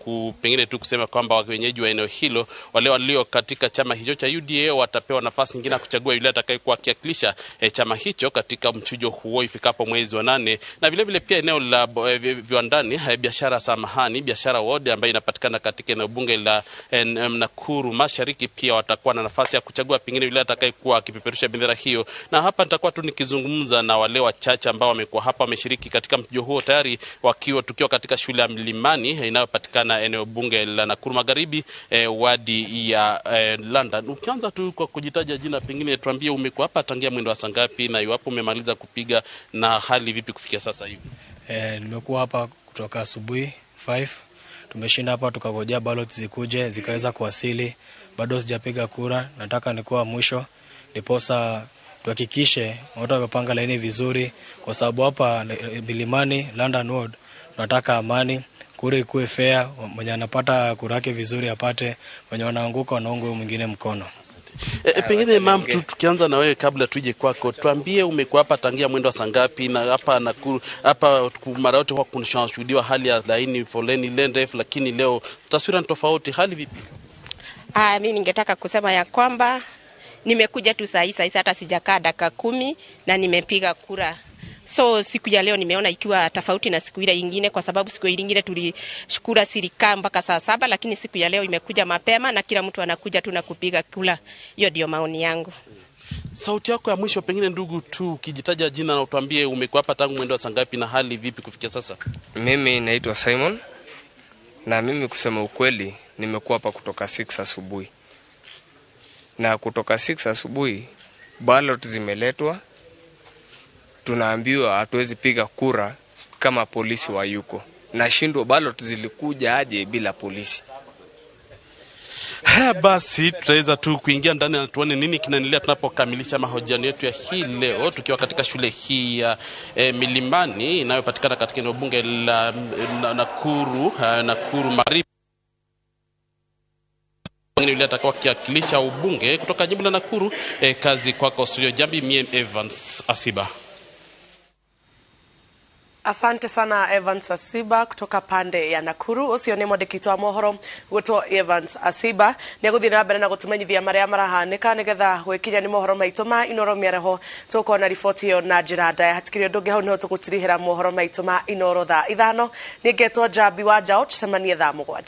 pengine tu kusema kwamba wenyeji wa eneo hilo wale walio katika chama hicho cha UDA watapewa nafasi nyingine ya kuchagua yule atakayekuwa akiwakilisha chama hicho katika mchujo huo ifikapo mwezi wa 8. Na vile vile pia eneo la viwandani biashara ward ambayo inapatikana katika eneo bunge la Nakuru Mashariki pia watakuwa na nafasi ya kuchagua pengine yule atakayekuwa akipeperusha bendera hiyo. Na hapa nitakuwa tu nikizungumza na wale wachache ambao wamekuwa hapa wameshiriki katika mchujo huo tayari tukiwa katika shule ya Mlimani inayopatikana eneo bunge la Nakuru Magharibi, wadi ya London. Ukianza tu kwa kujitaja jina, pengine tuambie umekuwa hapa tangia mwendo wa saa ngapi na iwapo umemaliza kupiga na hali vipi kufikia sasa hivi? Nimekuwa hapa kutoka asubuhi 5. Tumeshinda hapa tukagojea ballot zikuje zikaweza kuwasili. Bado sijapiga kura, nataka nikuwa mwisho ndiposa tuhakikishe watu wamepanga laini vizuri, kwa sababu hapa Milimani London Ward tunataka amani, kura ikuwe fair, mwenye anapata kura yake vizuri apate, mwenye wanaanguka wanaunga mwingine mkono. Pengine mam, tukianza na wewe kabla tuje kwako, tuambie umekuwa hapa tangia mwendo wa saa ngapi? Na hapa Nakuru hapa mara yote huwa kunashuhudiwa hali ya laini foleni ndefu, lakini leo taswira ni tofauti. Hali vipi? Mimi ningetaka kusema ya kwamba nimekuja tu saa hii hata sijakaa dakika 10 na nimepiga kura. So siku ya leo nimeona ikiwa tofauti na siku ile nyingine, kwa sababu siku ile nyingine tulishukuru sirika mpaka saa 7, lakini siku ya leo imekuja mapema na kila mtu anakuja tu na kupiga kura. Hiyo ndio maoni yangu. Sauti yako ya mwisho pengine ndugu tu ukijitaja jina na utuambie umekuwa hapa tangu mwendo wa saa ngapi na hali vipi kufikia sasa? Mimi naitwa Simon na mimi kusema ukweli nimekuwa hapa kutoka 6 asubuhi. Na kutoka 6 asubuhi ballot zimeletwa, tunaambiwa hatuwezi piga kura kama polisi wa yuko. Nashindwa ballot zilikuja aje bila polisi. Basi tutaweza tu kuingia ndani na tuone nini kinaendelea tunapokamilisha mahojiano yetu ya hii leo tukiwa katika shule hii ya Milimani inayopatikana katika eneo bunge la Nakuru Magharibi. Yule atakuwa akiwakilisha ubunge kutoka jimbo la Nakuru. Kazi kwako studio Jambi, mie Evans Asiba. Asante sana Evans Asiba kutoka pande ya Nakuru. Ucio ni mwandĩki wa mohoro gũtwo Evans Asiba. Nĩ gũthiĩ na mbere na gũtũmenyithia marĩa marahanĩka nĩgetha gwĩkinya nĩ mohoro maitũ ma Inoro mĩaraho. Tũkona na riboti ĩyo na njĩra ndaya. Hatikĩrĩ ũndũ ũngĩ hau nĩho tũgũtirihĩra mohoro maitũ ma Inoro thaa 5. Nĩ ngetwo Jambi wa Njao, tucemanie thaa 7.